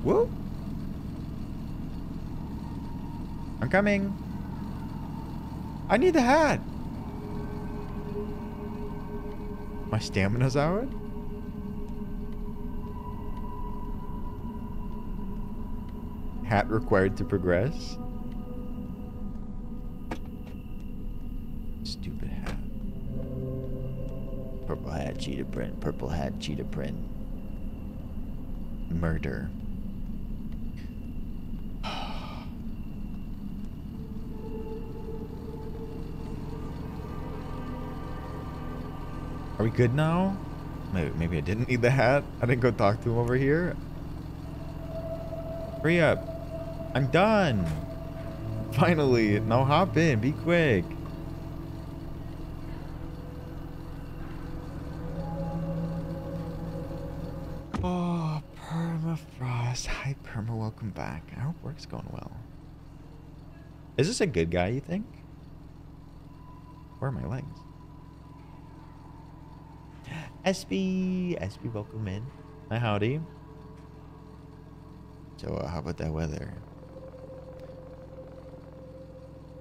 Whoa. I'm coming. I need the hat. My stamina's out. Hat required to progress. Stupid hat. Purple hat, cheetah print. Purple hat, cheetah print. Murder. Are we good now? Maybe I didn't need the hat. I didn't go talk to him over here. Hurry up. I'm done. Finally. Now hop in. Be quick. Oh, Permafrost. Hi, Perma. Welcome back. I hope work's going well. Is this a good guy, you think? Where are my legs? SB, welcome in. Hi, howdy. So, how about that weather?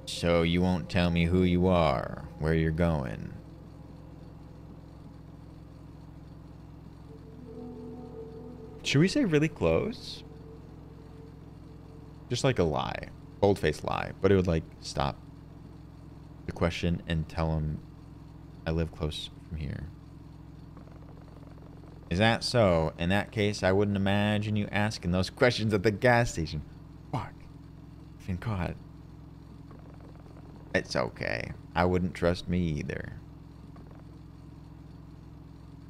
So, you won't tell me who you are, where you're going. Should we say really close? Just like a lie. Bold-faced lie. But it would, like, stop the question and tell him I live close from here. Is that so? In that case, I wouldn't imagine you asking those questions at the gas station. Fuck. I've been caught. It's okay. I wouldn't trust me either.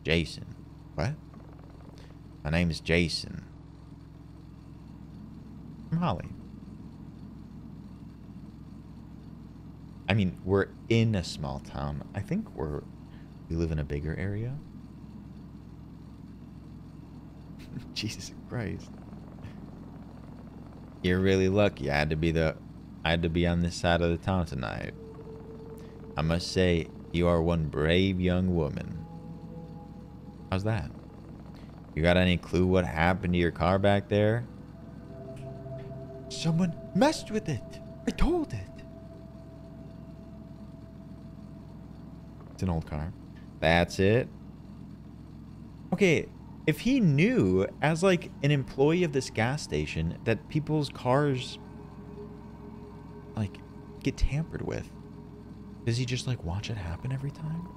Jason. What? My name is Jason. I'm Holly. I mean, we're in a small town. I think we live in a bigger area. Jesus Christ. You're really lucky. I had to be on this side of the town tonight. I must say, you are one brave young woman. How's that? You got any clue what happened to your car back there? Someone messed with it. I told it. It's an old car. That's it. Okay. If he knew, as like an employee of this gas station, that people's cars like get tampered with, does he just like watch it happen every time?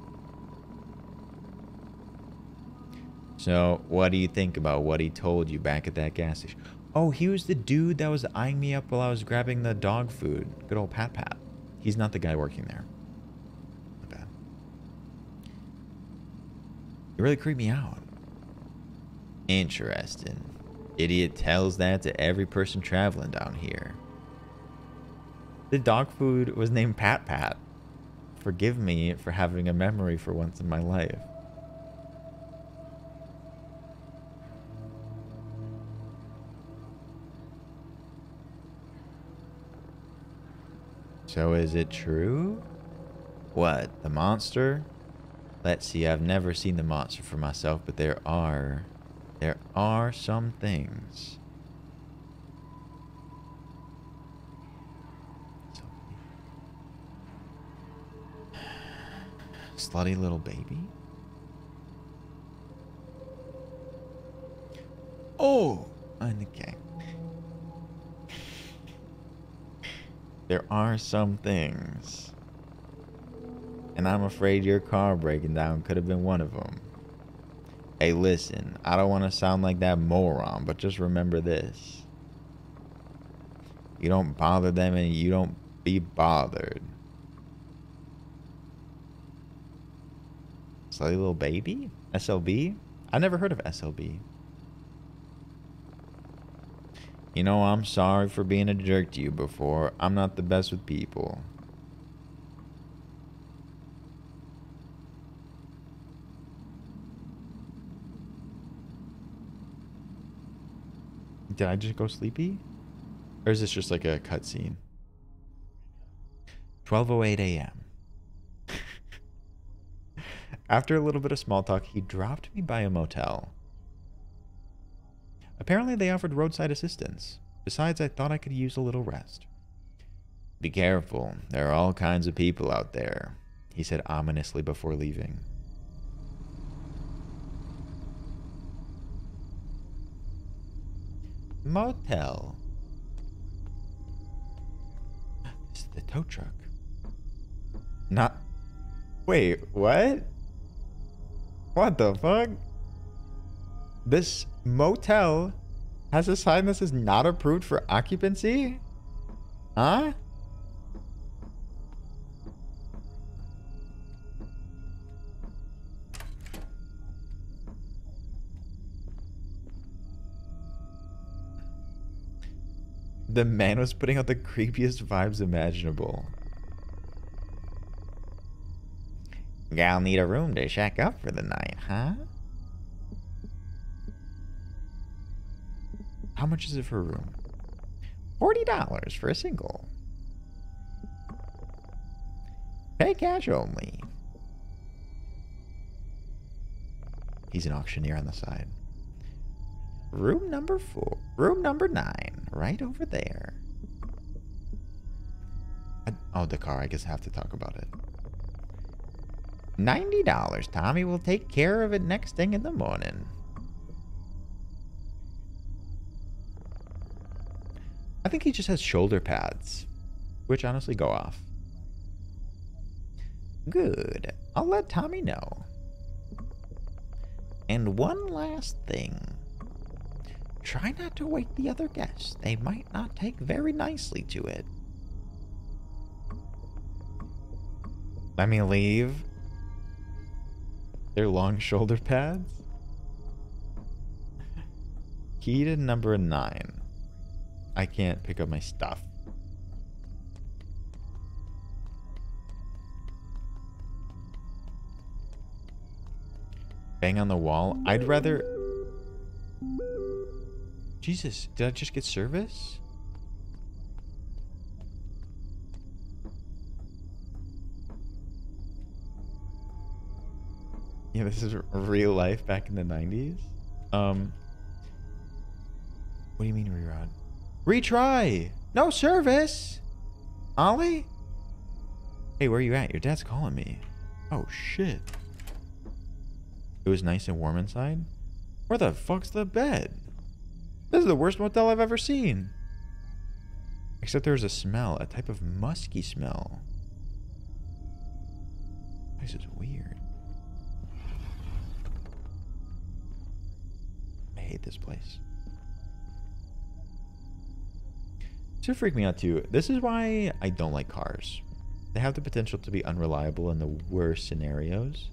So what do you think about what he told you back at that gas station? Oh, he was the dude that was eyeing me up while I was grabbing the dog food. Good old Pat Pat. He's not the guy working there. Not bad. He really creeped me out. Interesting. Idiot tells that to every person traveling down here. The dog food was named Pat Pat. Forgive me for having a memory for once in my life. So is it true? What, the monster? Let's see, I've never seen the monster for myself, but there are some things. Slutty little baby. Oh, okay. There are some things. And I'm afraid your car breaking down could have been one of them. Hey, listen, I don't want to sound like that moron, but just remember this. You don't bother them and you don't be bothered. Slutty little baby? SLB? I never heard of SLB. You know, I'm sorry for being a jerk to you before. I'm not the best with people. Did I just go sleepy? Or is this just like a cutscene? 12:08 a.m. After a little bit of small talk, he dropped me by a motel. Apparently they offered roadside assistance. Besides, I thought I could use a little rest. Be careful. There are all kinds of people out there, he said ominously before leaving. Motel. This is the tow truck. Not... Wait, what? What the fuck? This motel has a sign that says not approved for occupancy? Huh? The man was putting out the creepiest vibes imaginable. Gal need a room to shack up for the night, huh? How much is it for a room? $40 for a single. Pay cash only. He's an auctioneer on the side. Room number 4. Room number 9. Right over there. Oh, the car. I guess I have to talk about it. $90. Tommy will take care of it next thing in the morning. I think he just has shoulder pads, which honestly go off. Good. I'll let Tommy know. And one last thing. Try not to wake the other guests. They might not take very nicely to it. Let me leave. They're long shoulder pads. Key to number 9. I can't pick up my stuff. Bang on the wall. I'd rather... Jesus, did I just get service? Yeah, this is real life back in the 90s. What do you mean reroute? Retry! No service! Ollie? Hey, where you at? Your dad's calling me. Oh, shit. It was nice and warm inside? Where the fuck's the bed? This is the worst motel I've ever seen. Except there's a smell, a type of musky smell. This is weird. I hate this place. To freak me out too. This is why I don't like cars. They have the potential to be unreliable in the worst scenarios.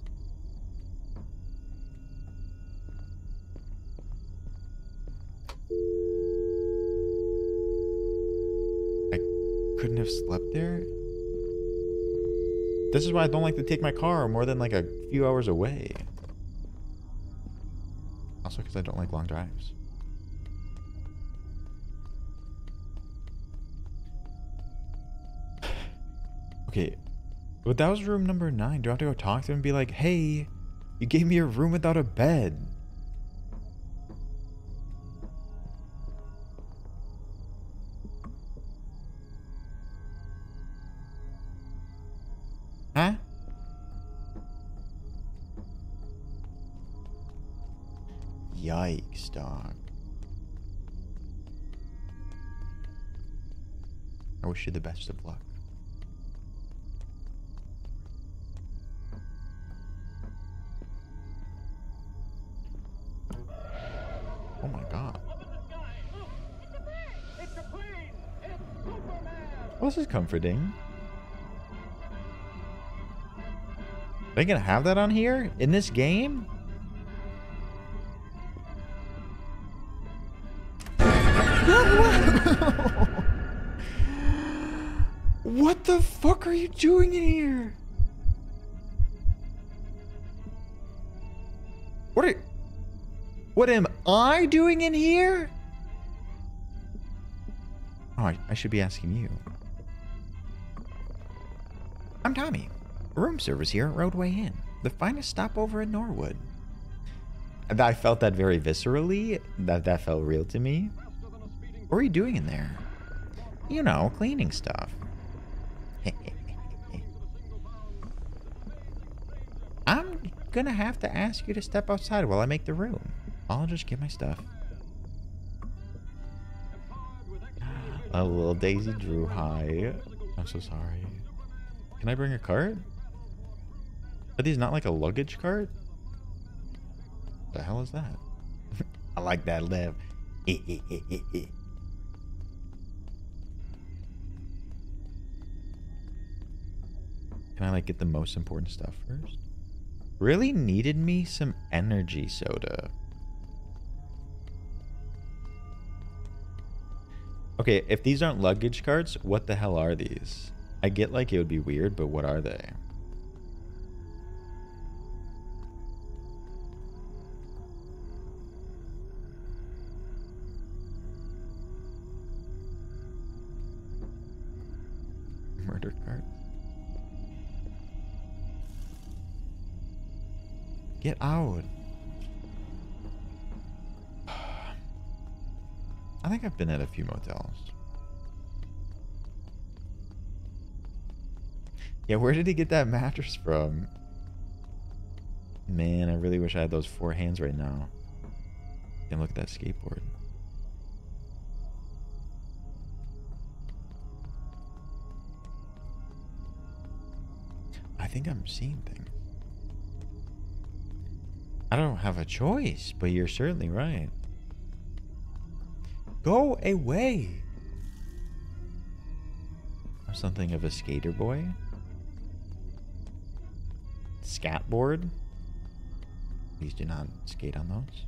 I couldn't have slept there. This is why I don't like to take my car more than like a few hours away. Also because I don't like long drives. Okay, but that was room number 9. Do I have to go talk to him and be like, hey, you gave me a room without a bed? Huh? Yikes, dog. I wish you the best of luck. Oh my god. Well, this is comforting. Are they gonna have that on here? In this game? What the fuck are you doing in here? What am I doing in here? Oh, I should be asking you. I'm Tommy. Room service here at Roadway Inn, the finest stopover in Norwood. I felt that very viscerally. That felt real to me. What are you doing in there? You know, cleaning stuff. I'm gonna have to ask you to step outside while I make the room. I'll just get my stuff. A little Daisy Drew, hi. I'm so sorry. Can I bring a cart? Are these not like a luggage cart? The hell is that? I like that laugh. Can I like get the most important stuff first? Really needed me some energy soda. Okay, if these aren't luggage carts, what the hell are these? I get like it would be weird, but what are they? Murder carts? Get out. I think I've been at a few motels. Yeah, where did he get that mattress from? Man, I really wish I had those 4 hands right now. And look at that skateboard. I think I'm seeing things. I don't have a choice, but you're certainly right. Go away! I'm something of a skater boy. Skatboard. Please do not skate on those.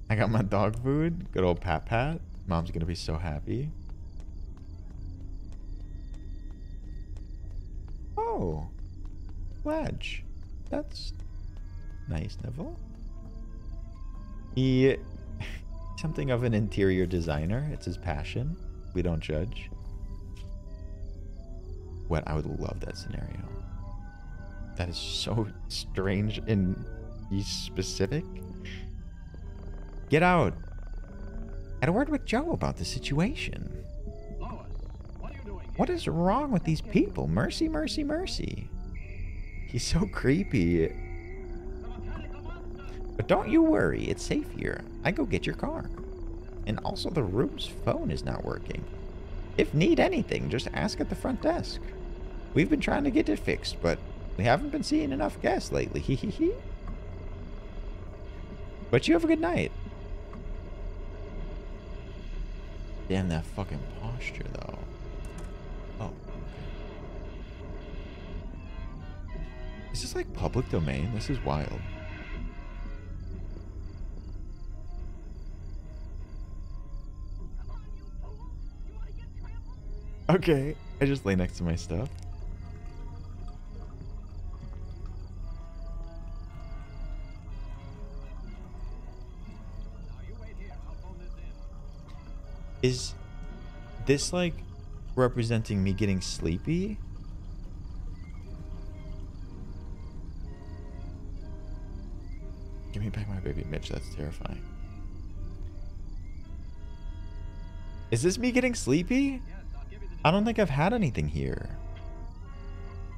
I got my dog food. Good old Pat Pat. Mom's gonna be so happy. Oh. Ledge. That's nice, Neville. He something of an interior designer. It's his passion. We don't judge. What? I would love that scenario. That is so strange and specific. Get out. I had a word with Joe about the situation. Lois, what are you doing? What is wrong with these people? Mercy, mercy, mercy. He's so creepy. But don't you worry, it's safe here. I go get your car. And also the room's phone is not working. If need anything, just ask at the front desk. We've been trying to get it fixed, but we haven't been seeing enough guests lately. Hee hee hee. But you have a good night. Damn that fucking posture though. Oh, okay. Is this like public domain? This is wild. Okay, I just lay next to my stuff. Is this like representing me getting sleepy? Give me back my baby Mitch, that's terrifying. Is this me getting sleepy? I don't think I've had anything here.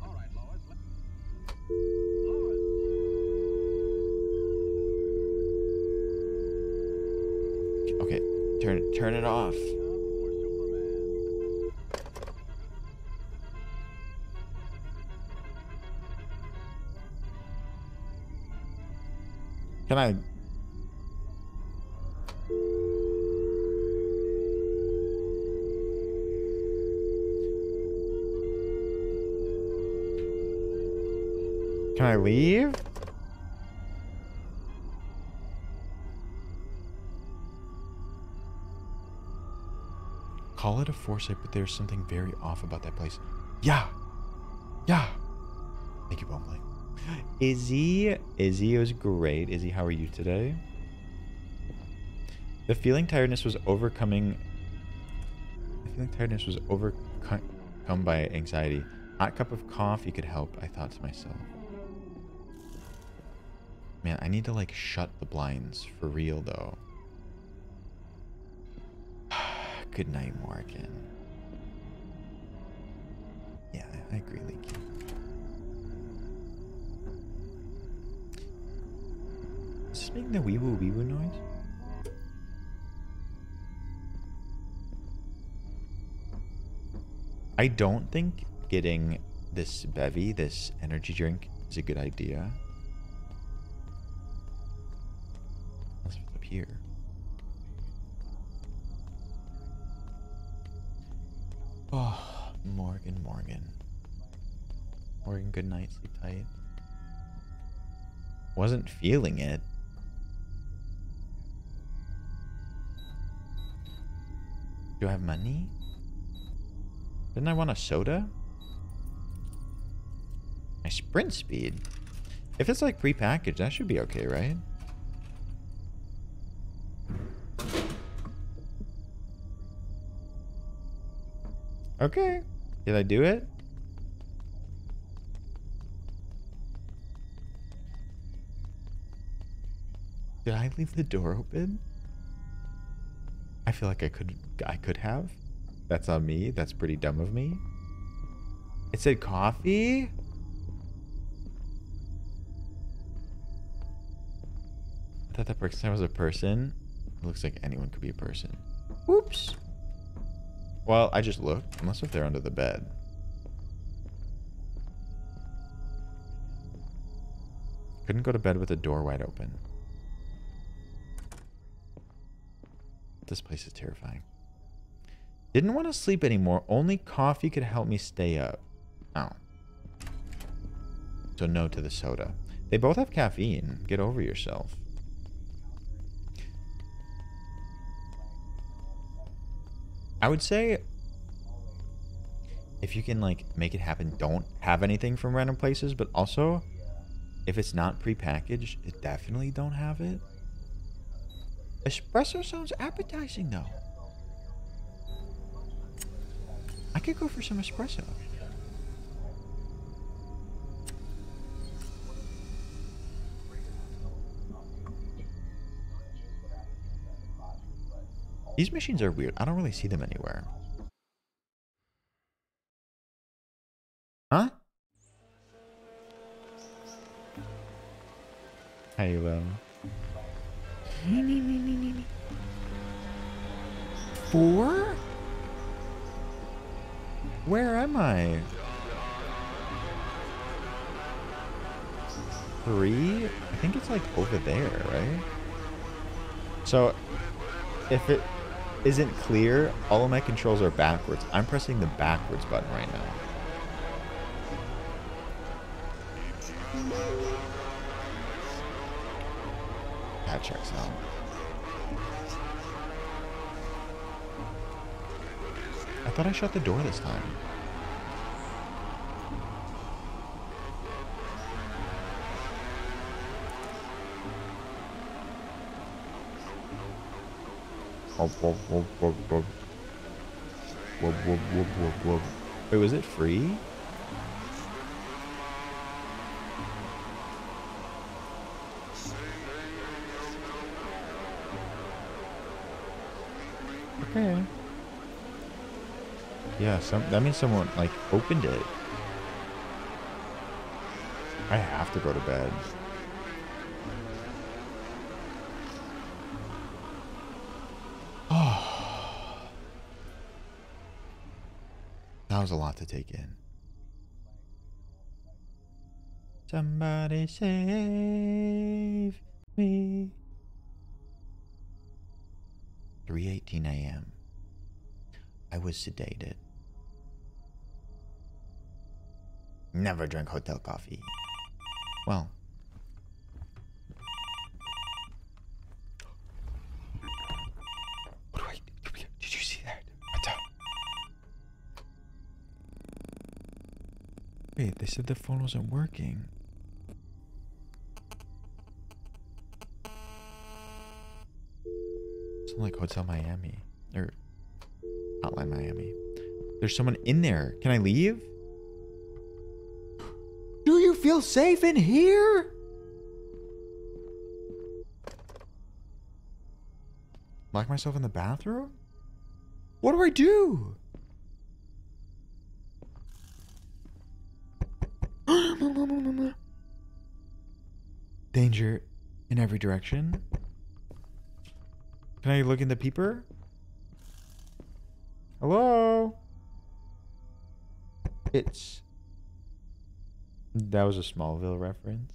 All right, Lois. Okay, turn it off. Can I? Can I leave? Call it a foresight, but there's something very off about that place. Yeah. Yeah. Thank you, Bumbling. Izzy was great. Izzy, how are you today? The feeling tiredness was overcome by anxiety. hot cup of coffee could help, I thought to myself. Man, I need to like shut the blinds for real though. Good night, Morgan. Yeah, I agree, Leaky. Is this making the wee woo noise? I don't think getting this bevy, this energy drink, is a good idea. Let's put it up here. Oh, Morgan. Morgan, good night, sleep tight. Wasn't feeling it. Do I have money? Didn't I want a soda? My sprint speed. If it's like prepackaged, that should be okay, right? Okay. Did I do it? Did I leave the door open? I feel like I could have. That's on me. That's pretty dumb of me. It said coffee? I thought that person was a person. It looks like anyone could be a person. Oops. Well, I just looked. Unless if they're under the bed. Couldn't go to bed with the door wide open. This place is terrifying. Didn't want to sleep anymore. Only coffee could help me stay up. Oh. So no to the soda. They both have caffeine. Get over yourself. I would say if you can like make it happen, don't have anything from random places, but also if it's not prepackaged, definitely don't have it. Espresso sounds appetizing though. I could go for some espresso. These machines are weird. I don't really see them anywhere. Huh? Halo. 4? Where am I? 3? I think it's like over there, right? So if it isn't clear, all of my controls are backwards. I'm pressing the backwards button right now. That checks out. I thought I shut the door this time. Wait, was it free? Okay. Yeah, that means someone like opened it. I have to go to bed. Oh. That was a lot to take in. Somebody save me. 3:18 a.m. I was sedated. Never drink hotel coffee. Well. Did you see that? What's up? Wait, they said the phone wasn't working. Something like Hotel Miami. Or Hotline Miami. There's someone in there. Can I leave? feel safe in here? Lock myself in the bathroom? What do I do? Danger in every direction. Can I look in the peeper? Hello? That was a Smallville reference.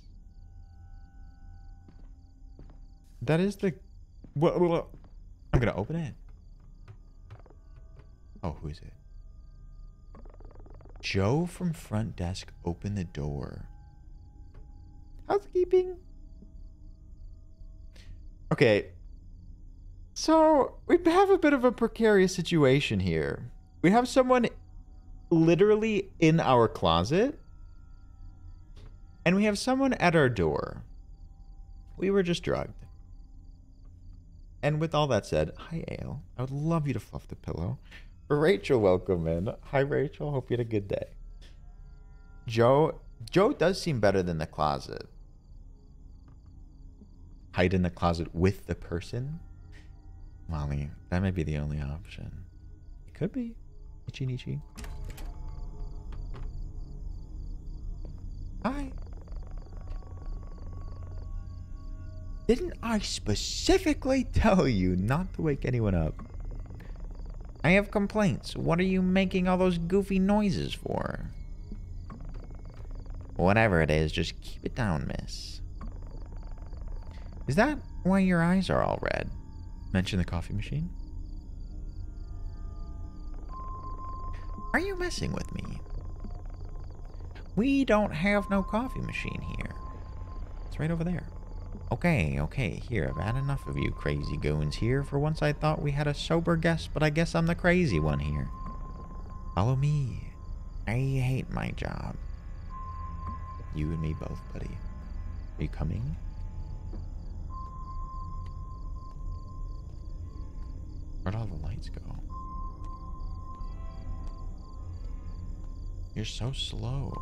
That is the... What? I'm gonna open it. Oh, who is it? Joe from front desk opened the door. Housekeeping. Okay. So, we have a bit of a precarious situation here. We have someone literally in our closet. And we have someone at our door. We were just drugged. And with all that said, hi, Ale. I would love you to fluff the pillow. Rachel, welcome in. Hi, Rachel. Hope you had a good day. Joe does seem better than the closet. Hide in the closet with the person? Molly, that might be the only option. It could be. Ichi Nichi. Hi. Didn't I specifically tell you not to wake anyone up? I have complaints. What are you making all those goofy noises for? Whatever it is, just keep it down, miss. Is that why your eyes are all red? Mention the coffee machine? Are you messing with me? We don't have no coffee machine here. It's right over there. Okay, here, I've had enough of you crazy goons here. For once I thought we had a sober guest, but I guess I'm the crazy one here. Follow me. I hate my job. You and me both, buddy. Are you coming? Where'd all the lights go? You're so slow.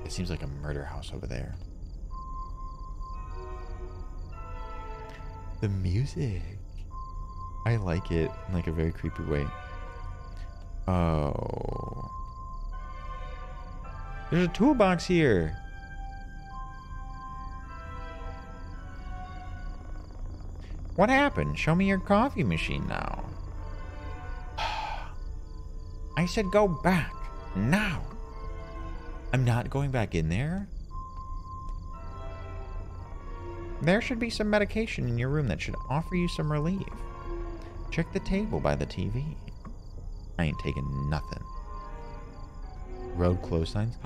It seems like a murder house over there. The music. I like it in like a very creepy way. Oh. There's a toolbox here. What happened? Show me your coffee machine now. I said go back. Now. I'm not going back in there. There should be some medication in your room that should offer you some relief. Check the table by the TV. I ain't taking nothing. Road close signs.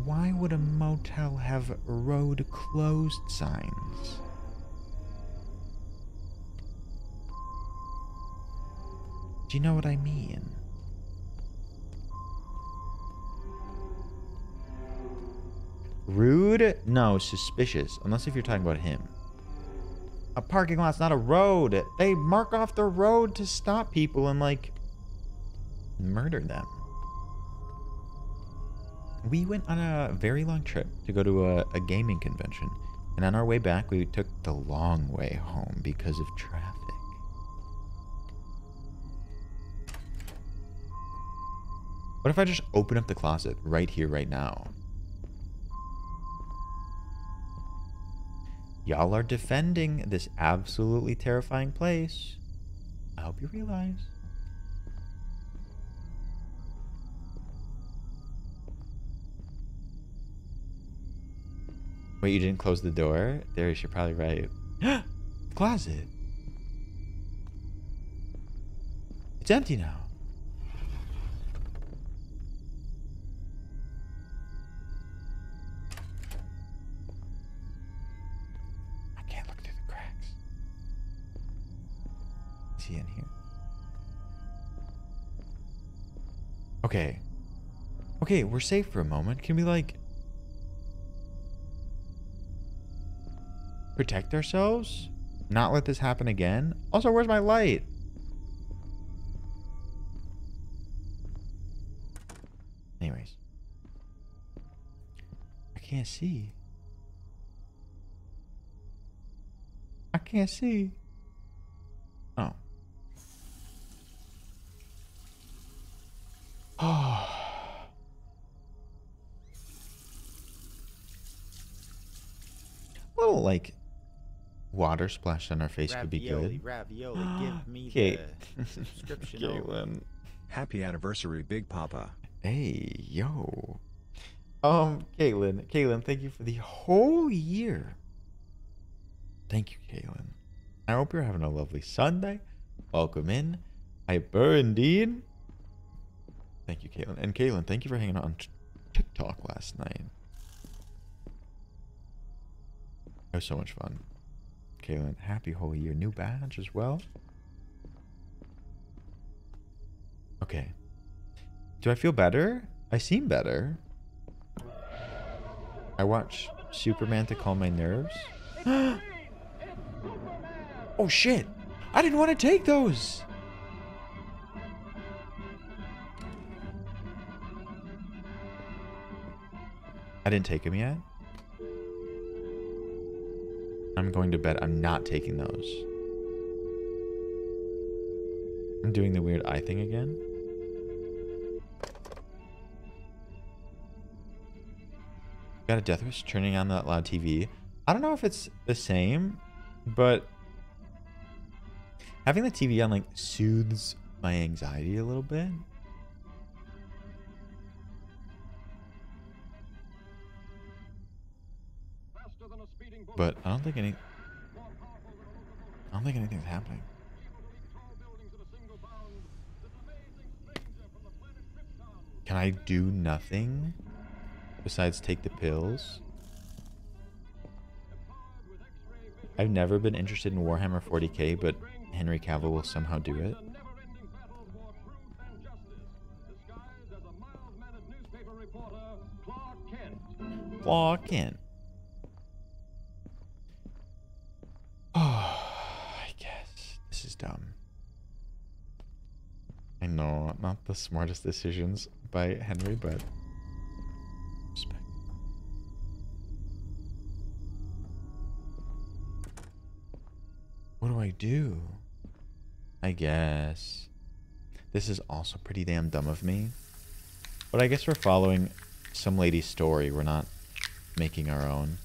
Why would a motel have road closed signs? Do you know what I mean? Rude? No, suspicious. Unless if you're talking about him. A parking lot's not a road. They mark off the road to stop people and, like, murder them. We went on a very long trip to go to a gaming convention. And on our way back, we took the long way home because of traffic. What if I just open up the closet right here, right now? Y'all are defending this absolutely terrifying place. I hope you realize. Wait, you didn't close the door? Darius, you're probably right. Closet. It's empty now. In here. Okay, we're safe for a moment. Can we, like... protect ourselves, not let this happen again. Also, where's my light? Anyways, I can't see. I can't see. Oh. Oh. A little like water splashed on our face could be good. Ravioli, give me Kate. the subscription. over. Caitlin. Happy anniversary, Big Papa. Hey, yo. Caitlin, thank you for the whole year. Thank you, Caitlin. I hope you're having a lovely Sunday. Welcome in. Hyper indeed. Thank you, Caitlin. And Caitlin, thank you for hanging out on TikTok last night. It was so much fun. Caitlin, happy whole year. New badge as well. Okay. Do I feel better? I seem better. I watched Superman to calm my nerves. Oh shit! I didn't want to take those! I didn't take them yet. I'm going to bed. I'm not taking those. I'm doing the weird eye thing again. Got a death wish turning on that loud TV. I don't know if it's the same, but having the TV on like soothes my anxiety a little bit. But I don't think anything's happening. Can I do nothing besides take the pills? I've never been interested in Warhammer 40k, but Henry Cavill will somehow do it. Clark Kent. Oh, I guess this is dumb. I know, not the smartest decisions by Henry, but respect. What do I do? I guess this is also pretty damn dumb of me, but I guess we're following some lady's story. We're not making our own.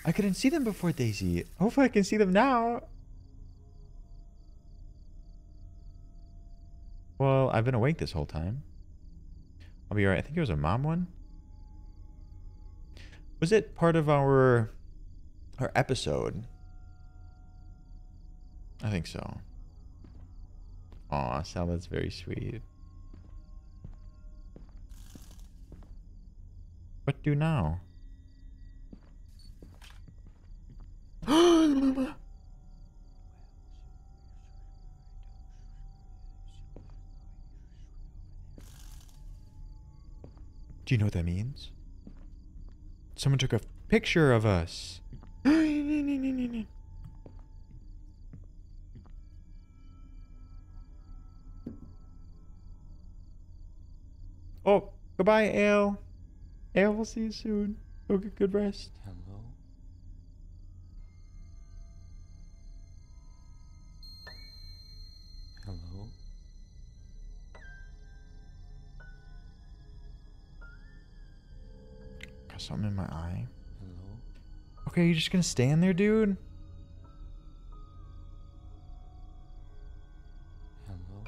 I couldn't see them before, Daisy. Hopefully I can see them now. Well, I've been awake this whole time. I'll be alright. I think it was a mom one. Was it part of our episode? I think so. Aw, Sal, that's very sweet. What do now? Do you know what that means? Someone took a picture of us. Oh, goodbye, Ale. Ale, we'll see you soon. Go get good rest. Hello? Hello? Got something in my eye. Hello? Okay, you just gonna stand there, dude? Hello?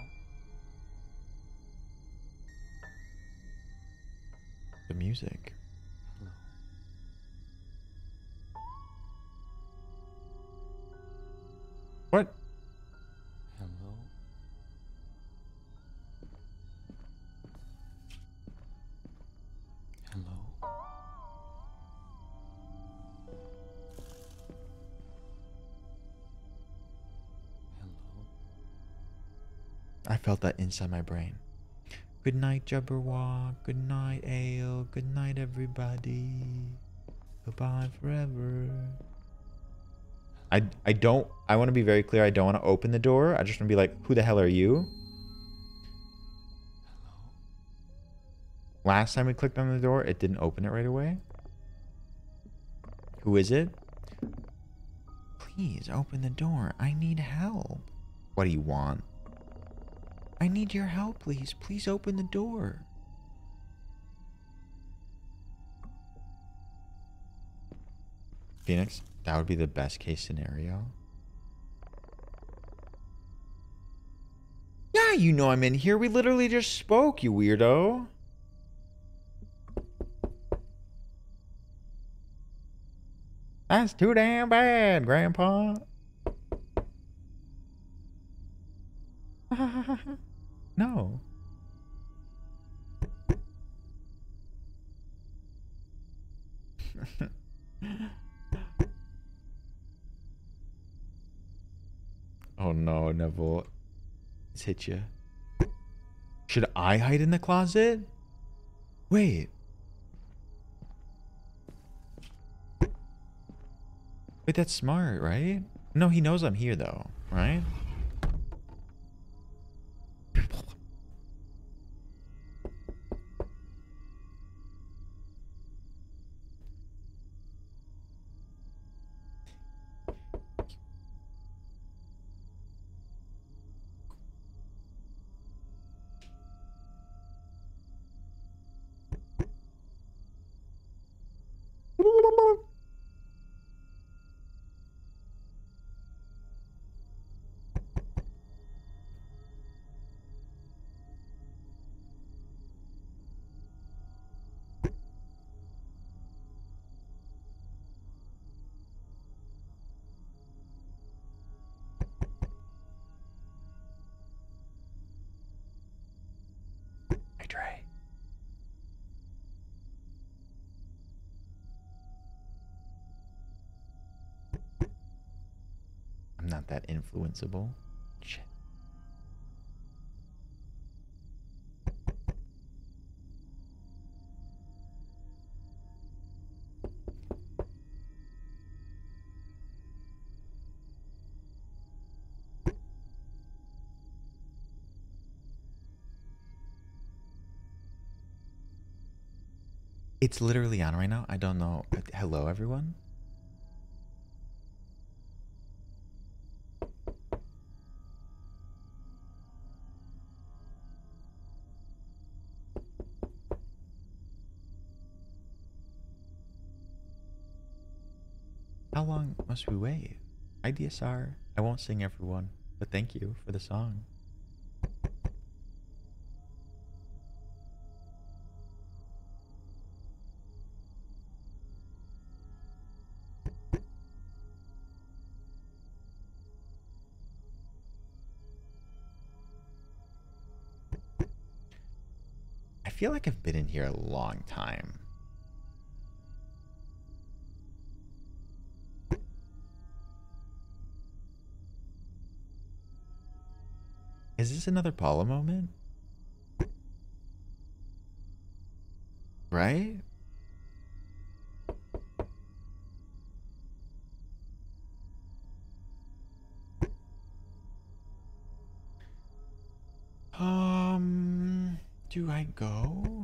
The music. Hello? What? Hello? Hello? Hello? I felt that inside my brain. Good night, Jabberwock. Good night, Ale. Good night, everybody. Goodbye forever. I want to be very clear. I don't want to open the door. I just want to be like, who the hell are you? Last time we clicked on the door, it didn't open it right away. Who is it? Please open the door. I need help. What do you want? I need your help, please. Please open the door. Phoenix, that would be the best case scenario. Yeah, you know I'm in here. We literally just spoke, you weirdo. That's too damn bad, Grandpa. No. Oh no, Neville. It's hit you. Should I hide in the closet? Wait. Wait, that's smart, right? No, he knows I'm here though, right? I try. I'm not that influenceable. Shit. It's literally on right now. I don't know. Hello, everyone. How long must we wait? Hi, DSR. I won't sing everyone, but thank you for the song. I feel like I've been in here a long time. Is this another Paula moment? Right? Do I go?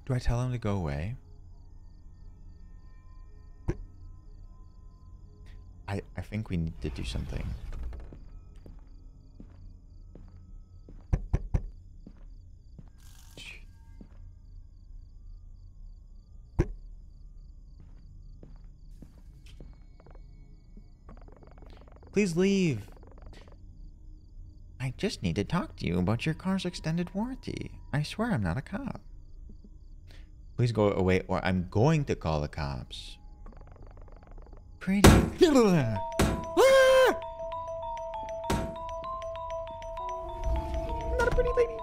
Do I tell him to go away? I think we need to do something. Please leave. I just need to talk to you about your car's extended warranty. I swear I'm not a cop. Please go away or I'm going to call the cops. Pretty. Ah! I'm not a pretty lady.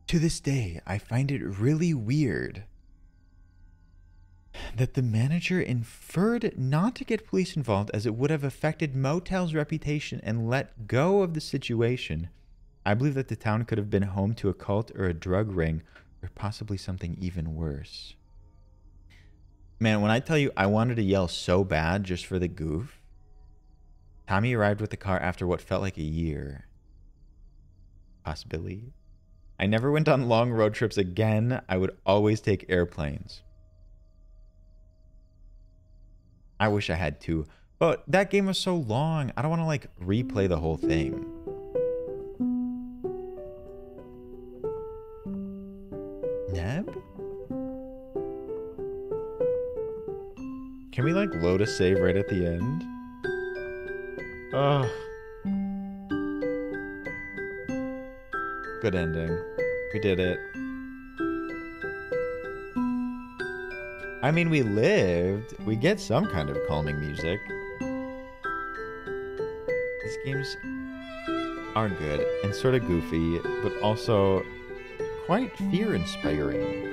To this day, I find it really weird that the manager inferred not to get police involved as it would have affected Motel's reputation and let go of the situation. I believe that the town could have been home to a cult or a drug ring or possibly something even worse. Man, when I tell you I wanted to yell so bad just for the goof, Tommy arrived with the car after what felt like a year. Possibility. I never went on long road trips again. I would always take airplanes. I wish I had to, but that game was so long. I don't want to like replay the whole thing. Neb? Can we like load a save right at the end? Ugh. Good ending. We did it. I mean, we lived. We get some kind of calming music. These games are good and sort of goofy, but also quite fear-inspiring.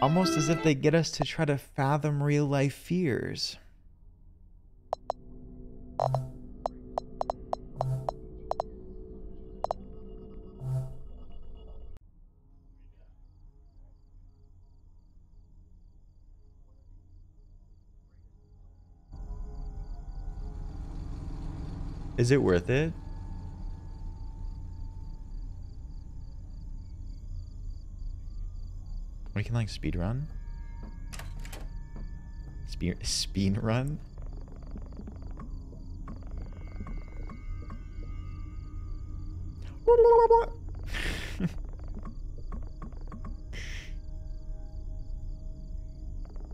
Almost as if they get us to try to fathom real-life fears. Is it worth it? We can like speed run? Speed run?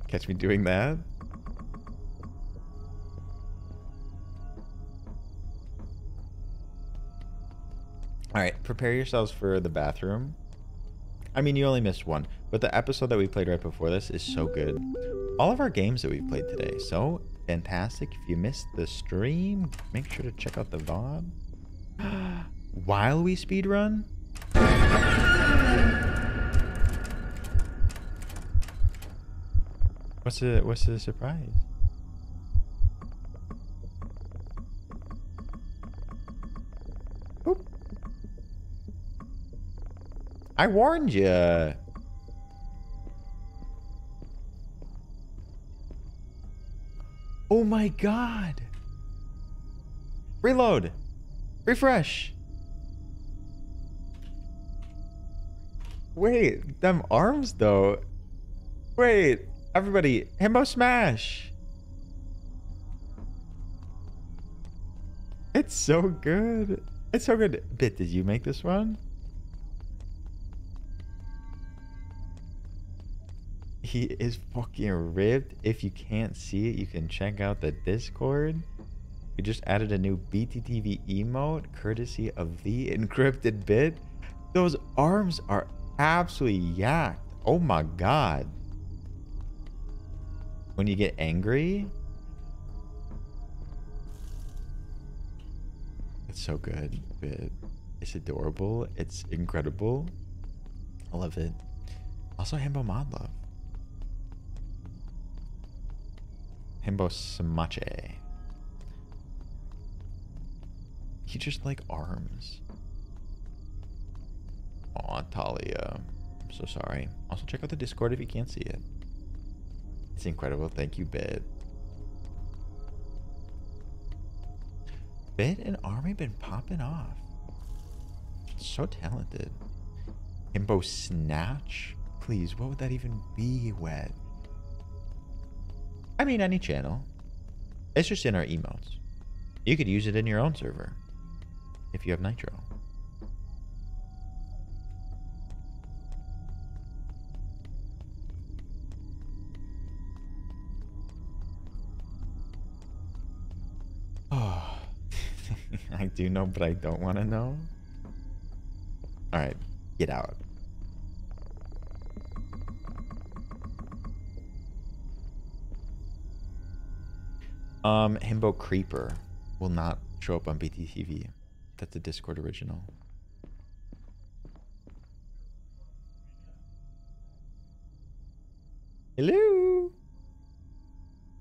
Catch me doing that? Alright, prepare yourselves for the bathroom. I mean, you only missed one, but the episode that we played right before this is so good. All of our games that we played today, so fantastic. If you missed the stream, make sure to check out the VOD. While we speedrun? What's the surprise? Oop. I warned you. Oh my god. Reload. Refresh. Wait, them arms though. Wait, everybody, himbo smash. It's so good. It's so good. Bit, did you make this one? He is fucking ripped. If you can't see it, you can check out the Discord. We just added a new BTTV emote courtesy of the encrypted bit. Those arms are absolutely yacked. Oh my god. When you get angry, it's so good. Bit. It's adorable. It's incredible. I love it. Also, Himbo Mod Love. Himbo Smache. He just like arms. Aw, Talia. I'm so sorry. Also, check out the Discord if you can't see it. It's incredible. Thank you, Bit. Bit and Army been popping off. So talented. Himbo Snatch? Please, what would that even be, Wet? I mean, any channel. It's just in our emotes. You could use it in your own server. If you have Nitro. Oh. I do know, but I don't want to know. Alright, get out. Himbo Creeper will not show up on BTTV. That's a Discord original. Hello?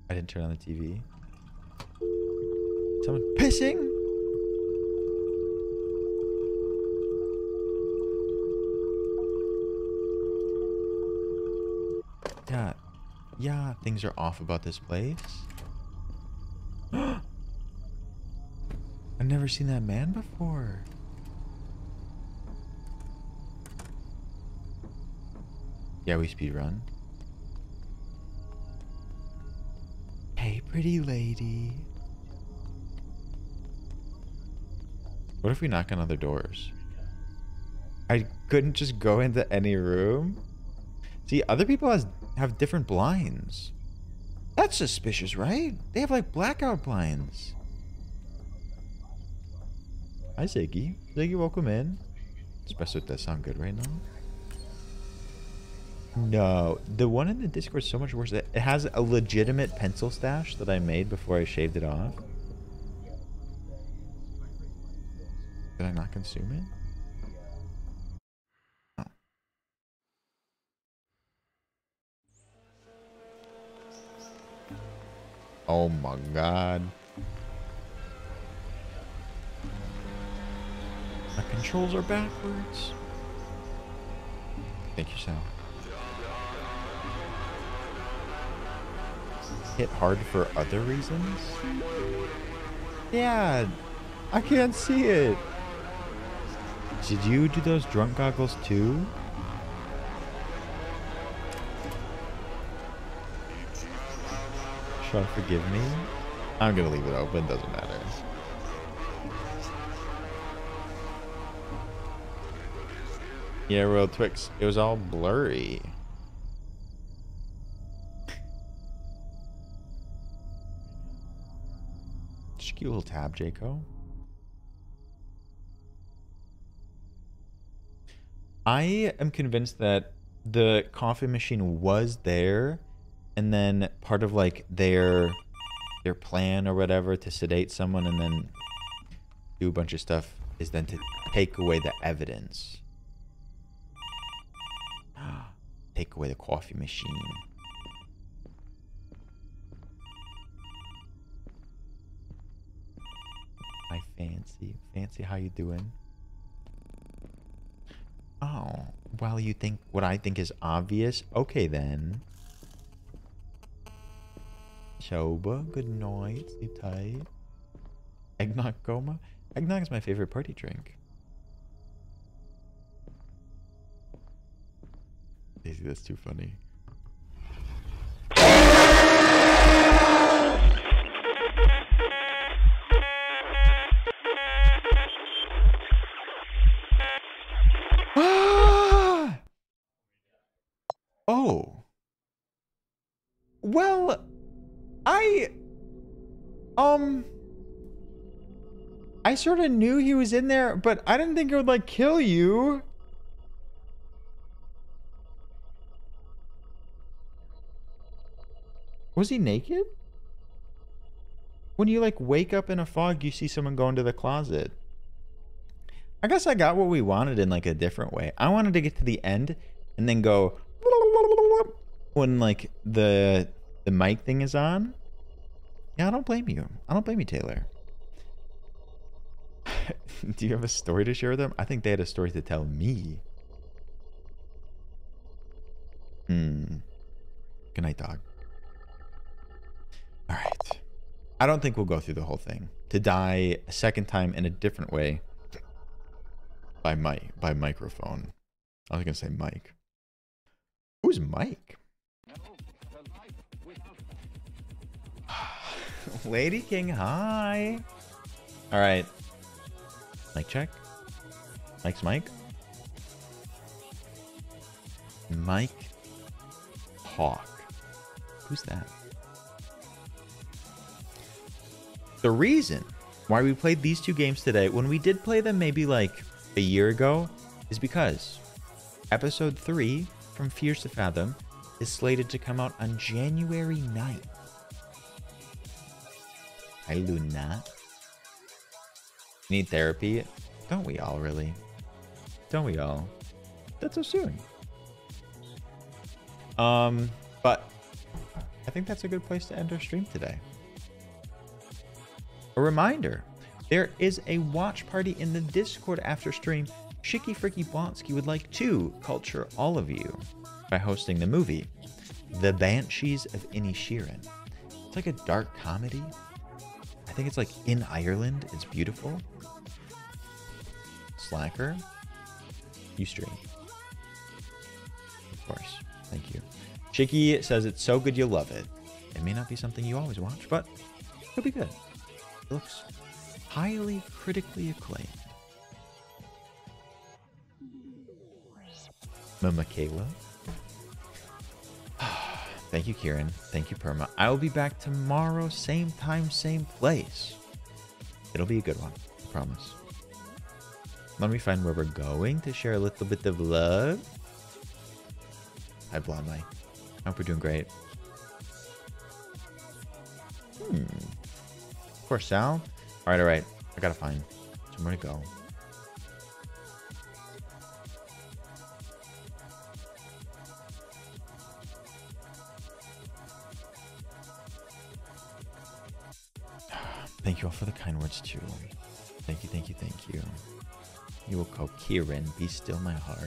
I didn't turn on the TV. Someone pissing? Yeah, things are off about this place. I've never seen that man before. Yeah, we speedrun. Hey, pretty lady. What if we knock on other doors? I couldn't just go into any room? See, other people have different blinds. That's suspicious, right? They have like blackout blinds. Hi, Ziggy. Ziggy, welcome in. Espresso does sound good right now. No, the one in the Discord is so much worse. It has a legitimate pencil stash that I made before I shaved it off. Did I not consume it? Oh. Oh my god. My controls are backwards. Thank you, Sal. Hit hard for other reasons? Yeah, I can't see it. Did you do those drunk goggles too? Sean, forgive me. I'm gonna leave it open, doesn't matter. Yeah, Royal Twix, it was all blurry. Just cute little tab, Jaco. I am convinced that the coffee machine was there, and then part of like their plan or whatever to sedate someone and then do a bunch of stuff is then to take away the evidence. Take away the coffee machine. Hi, Fancy. Fancy, how you doing? Oh, well, you think what I think is obvious? Okay, then. Shoba, good night. Sleep tight. Eggnog coma? Eggnog is my favorite party drink. Daisy, that's too funny. Ah! Oh. Well, I sort of knew he was in there, but I didn't think it would like kill you. Was he naked? When you like wake up in a fog, you see someone go into the closet. I guess I got what we wanted in like a different way. I wanted to get to the end and then go when like the mic thing is on. Yeah, I don't blame you. I don't blame you, Taylor. Do you have a story to share with them? I think they had a story to tell me. Good night, dog. All right. I don't think we'll go through the whole thing. To die a second time in a different way by microphone. I was gonna say Mike. Who's Mike? Lady King, hi. All right. Mic check. Mike's Mike. Mike Hawk. Who's that? The reason why we played these two games today, when we did play them maybe like a year ago, is because episode 3 from Fears to Fathom is slated to come out on January 9th. Hi, Luna. Need therapy? Don't we all, really? Don't we all? That's so soon. But I think that's a good place to end our stream today. A reminder, there is a watch party in the Discord after stream. Shicky Fricky Blonsky would like to culture all of you by hosting the movie, The Banshees of Inisherin. It's like a dark comedy. I think it's like in Ireland. It's beautiful. Slacker, you stream. Of course. Thank you. Shicky says it's so good you'll love it. It may not be something you always watch, but it'll be good. It looks highly critically acclaimed. Michaela. Thank you, Kieran. Thank you, Perma. I will be back tomorrow, same time, same place. It'll be a good one, I promise. Let me find where we're going to share a little bit of love. Hi, Blonde Mike. I hope we're doing great. Poor Sal. All right. I gotta find somewhere to go. Thank you all for the kind words too. Thank you. You will call Kieran, be still my heart.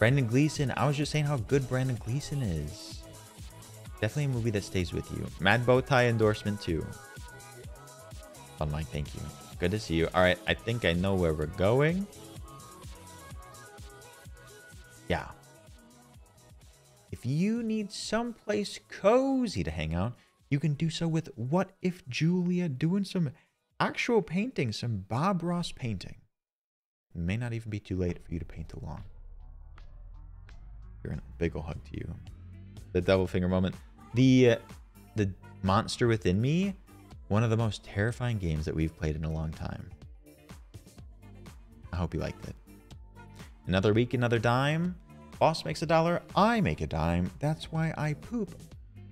Brandon Gleeson, I was just saying how good Brandon Gleeson is. Definitely a movie that stays with you. Mad Bowtie endorsement too. Fun Mike, thank you. Good to see you. All right, I think I know where we're going. Yeah. If you need someplace cozy to hang out, you can do so with What If Julia, doing some actual painting, some Bob Ross painting. It may not even be too late for you to paint along. You're in a big ol' hug to you. The double finger moment. The monster within me, one of the most terrifying games that we've played in a long time. I hope you liked it. Another week, another dime. Boss makes $1, I make a dime. That's why I poop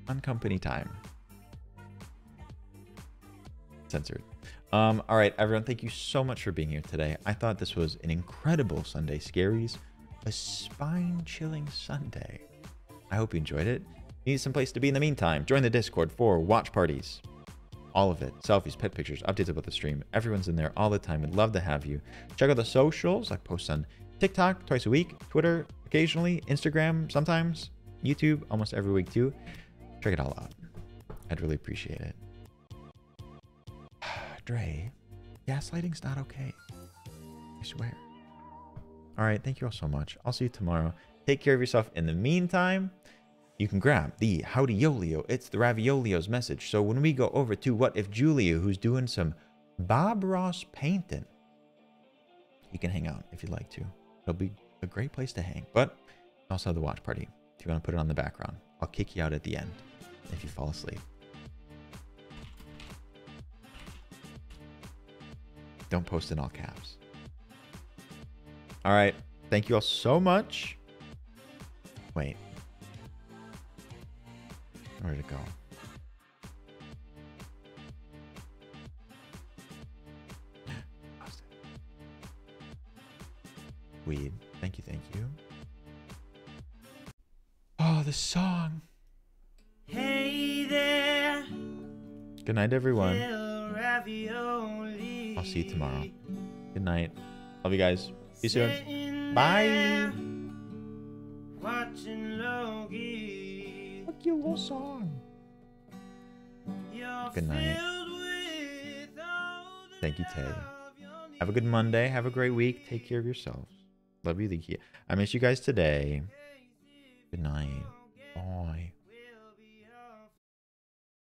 on company time. Censored. All right, everyone, thank you so much for being here today. I thought this was an incredible Sunday Scaries, a spine-chilling Sunday. I hope you enjoyed it. You need some place to be in the meantime. Join the Discord for watch parties. All of it. Selfies, pet pictures, updates about the stream. Everyone's in there all the time. We'd love to have you. Check out the socials. I post on TikTok twice a week, Twitter occasionally, Instagram sometimes, YouTube almost every week too. Check it all out. I'd really appreciate it. Dre, gaslighting's not okay. I swear. All right, thank you all so much. I'll see you tomorrow. Take care of yourself. In the meantime, you can grab the Howdy Yolio. It's the Raviolio's message. So when we go over to What If Julia, who's doing some Bob Ross painting, you can hang out if you'd like to. It'll be a great place to hang. But also the watch party if you want to put it on the background. I'll kick you out at the end. if you fall asleep. Don't post in all caps. All right. Thank you all so much. Wait. Where'd it go? Weed. Thank you, thank you. Oh, the song. Hey there, Good night, everyone. little ravioli. I'll see you tomorrow. Good night. Love you guys. See you soon. Sitting Bye. there, watching Logie. What cute little song. You're Good night. filled with all the Thank you, Tay. love you'll Have a good Monday. Have a great week. Take care of yourselves. Love you, the key. I miss you guys today. Good night.